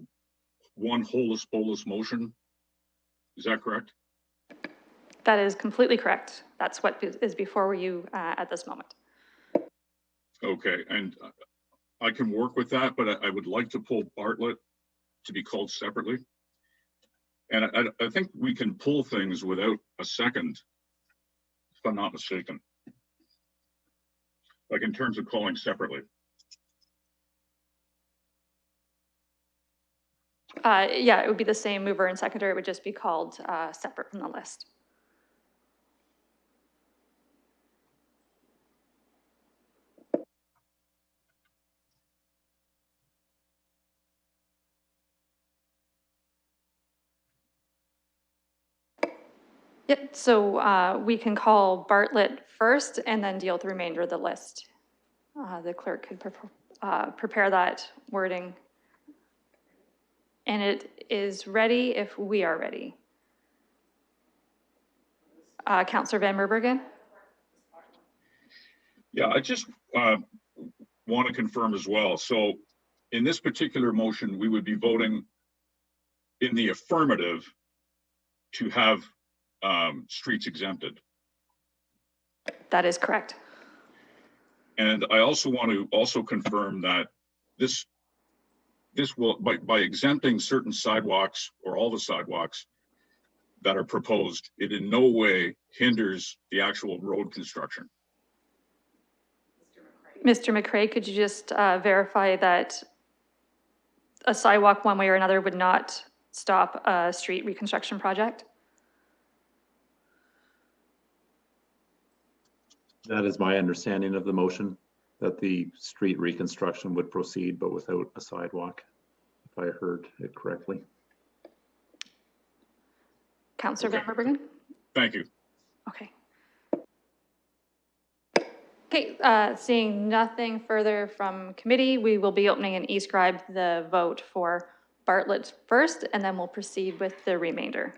Speaker 23: one holus bolus motion. Is that correct?
Speaker 2: That is completely correct. That's what is before you at this moment.
Speaker 23: Okay, and I can work with that, but I would like to pull Bartlett to be called separately. And I think we can pull things without a second, if I'm not mistaken. Like in terms of calling separately.
Speaker 2: Yeah, it would be the same mover and seconder. It would just be called separate from the list. Yep, so we can call Bartlett first and then deal with the remainder of the list. The clerk could prepare that wording. And it is ready if we are ready. Councillor Van Meerbergen?
Speaker 23: Yeah, I just want to confirm as well. So in this particular motion, we would be voting in the affirmative to have streets exempted.
Speaker 2: That is correct.
Speaker 23: And I also want to confirm that this will, by exempting certain sidewalks or all the sidewalks that are proposed, it in no way hinders the actual road construction.
Speaker 2: Mr. McCray, could you just verify that a sidewalk one way or another would not stop a street reconstruction project?
Speaker 14: That is my understanding of the motion, that the street reconstruction would proceed, but without a sidewalk, if I heard it correctly.
Speaker 2: Councillor Van Meerbergen?
Speaker 23: Thank you.
Speaker 2: Okay. Okay, seeing nothing further from committee, we will be opening an e-scribe the vote for Bartlett first, and then we'll proceed with the remainder.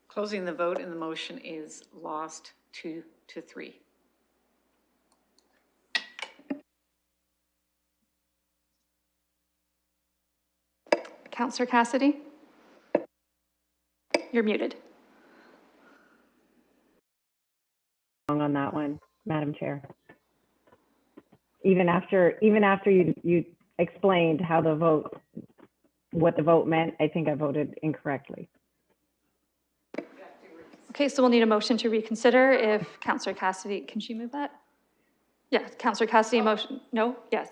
Speaker 16: Closing the vote, and the motion is lost 2-3.
Speaker 2: Councillor Cassidy? You're muted.
Speaker 18: On that one, Madam Chair. Even after you explained how the vote, what the vote meant, I think I voted incorrectly.
Speaker 2: Okay, so we'll need a motion to reconsider if Councillor Cassidy, can she move that? Yeah, Councillor Cassidy, motion, no? Yes.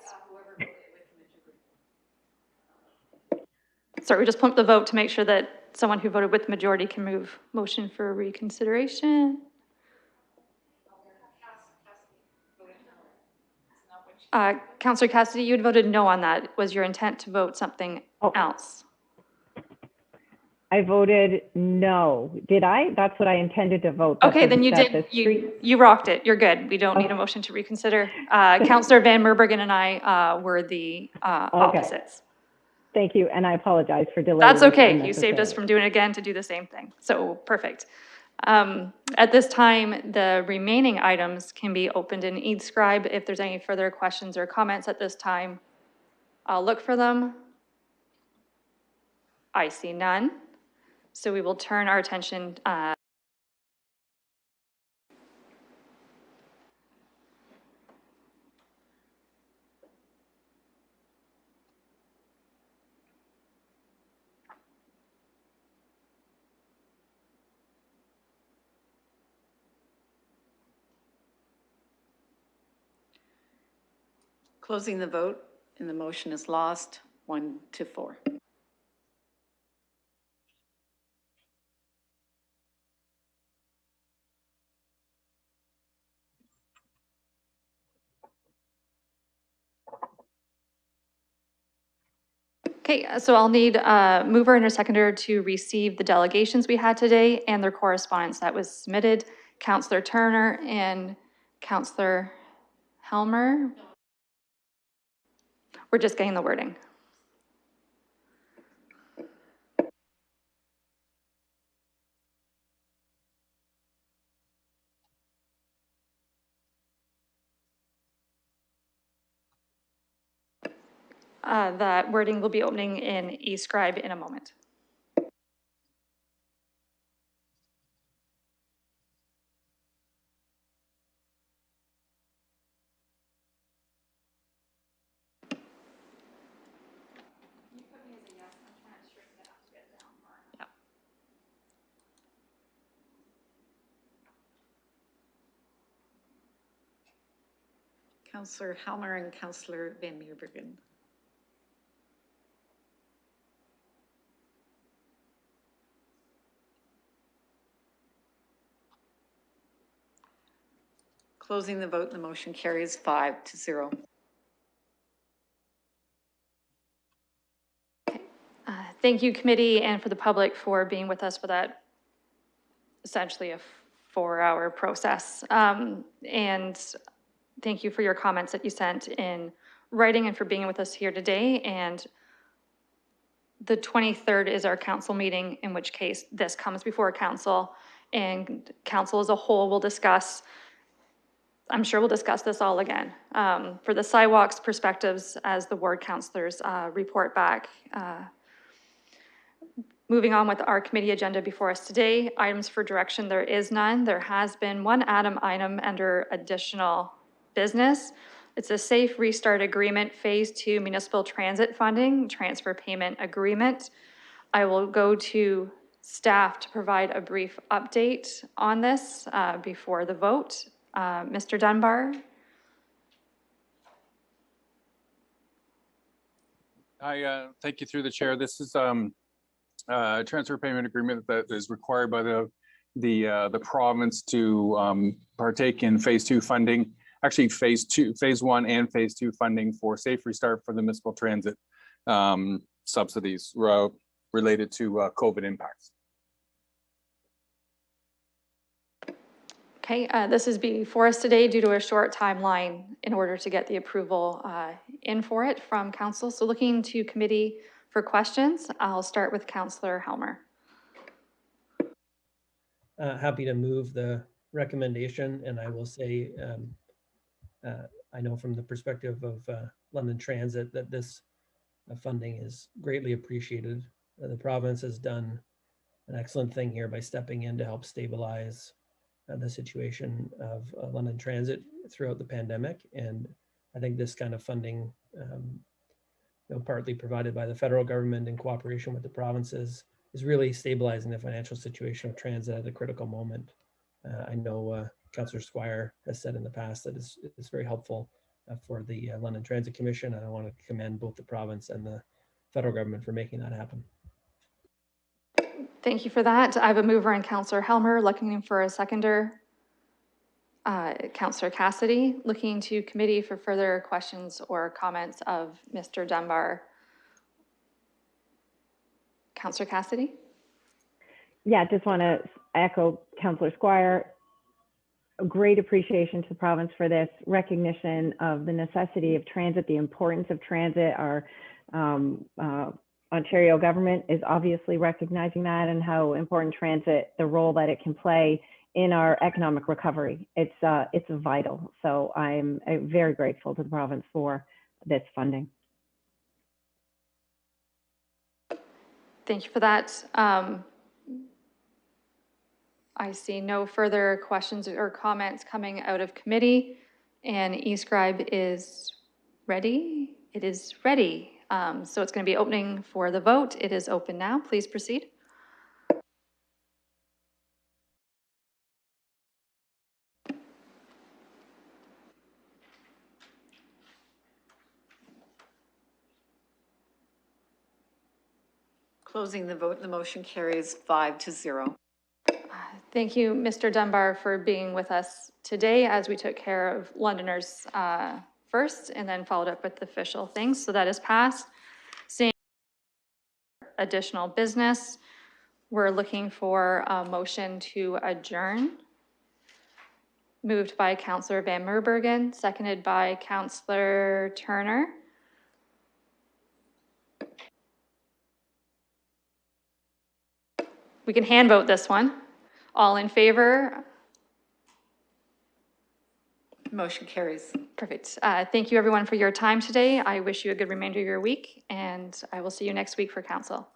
Speaker 2: Sorry, we just pumped the vote to make sure that someone who voted with the majority can move motion for reconsideration. Councillor Cassidy, you had voted no on that. Was your intent to vote something else?
Speaker 18: I voted no. Did I? That's what I intended to vote.
Speaker 2: Okay, then you did. You rocked it. You're good. We don't need a motion to reconsider. Councillor Van Meerbergen and I were the opposites.
Speaker 18: Thank you, and I apologize for delaying.
Speaker 2: That's okay. You saved us from doing it again to do the same thing. So perfect. At this time, the remaining items can be opened in e-scribe. If there's any further questions or comments at this time, I'll look for them. I see none. So we will turn our attention
Speaker 16: Closing the vote, and the motion is lost 1-4.
Speaker 2: Okay, so I'll need a mover and a seconder to receive the delegations we had today and their correspondence that was submitted. Councillor Turner and Councillor Helmer. We're just getting the wording. That wording will be opening in e-scribe in a moment.
Speaker 16: Councillor Helmer and Councillor Van Meerbergen. Closing the vote, the motion carries 5-0.
Speaker 2: Thank you, committee, and for the public for being with us for that essentially a 4-hour process. And thank you for your comments that you sent in writing and for being with us here today. And the 23rd is our council meeting, in which case this comes before council, and council as a whole will discuss, I'm sure we'll discuss this all again. For the sidewalks perspectives as the ward councilors report back. Moving on with our committee agenda before us today, items for direction, there is none. There has been one item under additional business. It's a Safe Restart Agreement Phase 2 Municipal Transit Funding Transfer Payment Agreement. I will go to staff to provide a brief update on this before the vote. Mr. Dunbar.
Speaker 4: Thank you through the chair. This is transfer payment agreement that is required by the province to partake in phase 2 funding, actually phase 1 and phase 2 funding for Safe Restart for the municipal transit subsidies related to COVID impacts.
Speaker 2: Okay, this is before us today due to a short timeline in order to get the approval in for it from council. So looking to committee for questions, I'll start with Councillor Helmer.
Speaker 13: Happy to move the recommendation, and I will say, I know from the perspective of London Transit that this funding is greatly appreciated. The province has done an excellent thing here by stepping in to help stabilize the situation of London Transit throughout the pandemic. And I think this kind of funding, partly provided by the federal government in cooperation with the provinces, is really stabilizing the financial situation of transit at a critical moment. I know Councillor Squire has said in the past that it's very helpful for the London Transit Commission, and I want to commend both the province and the federal government for making that happen.
Speaker 2: Thank you for that. I have a mover in Councillor Helmer, looking for a seconder. Councillor Cassidy, looking to committee for further questions or comments of Mr. Dunbar. Councillor Cassidy?
Speaker 18: Yeah, just want to echo Councillor Squire. A great appreciation to the province for this recognition of the necessity of transit, the importance of transit. Our Ontario government is obviously recognizing that, and how important transit, the role that it can play in our economic recovery. It's vital. So I'm very grateful to the province for this funding.
Speaker 2: Thank you for that. I see no further questions or comments coming out of committee, and eScribe is ready. It is ready. So it's going to be opening for the vote. It is open now. Please proceed.
Speaker 16: Closing the vote, the motion carries 5-0.
Speaker 2: Thank you, Mr. Dunbar, for being with us today as we took care of Londoners first and then followed up with official things. So that is passed. Seeing additional business, we're looking for a motion to adjourn. Moved by Councillor Van Meerbergen, seconded by Councillor Turner. We can hand vote this one. All in favor?
Speaker 16: Motion carries.
Speaker 2: Perfect. Thank you everyone for your time today. I wish you a good remainder of your week, and I will see you next week for council.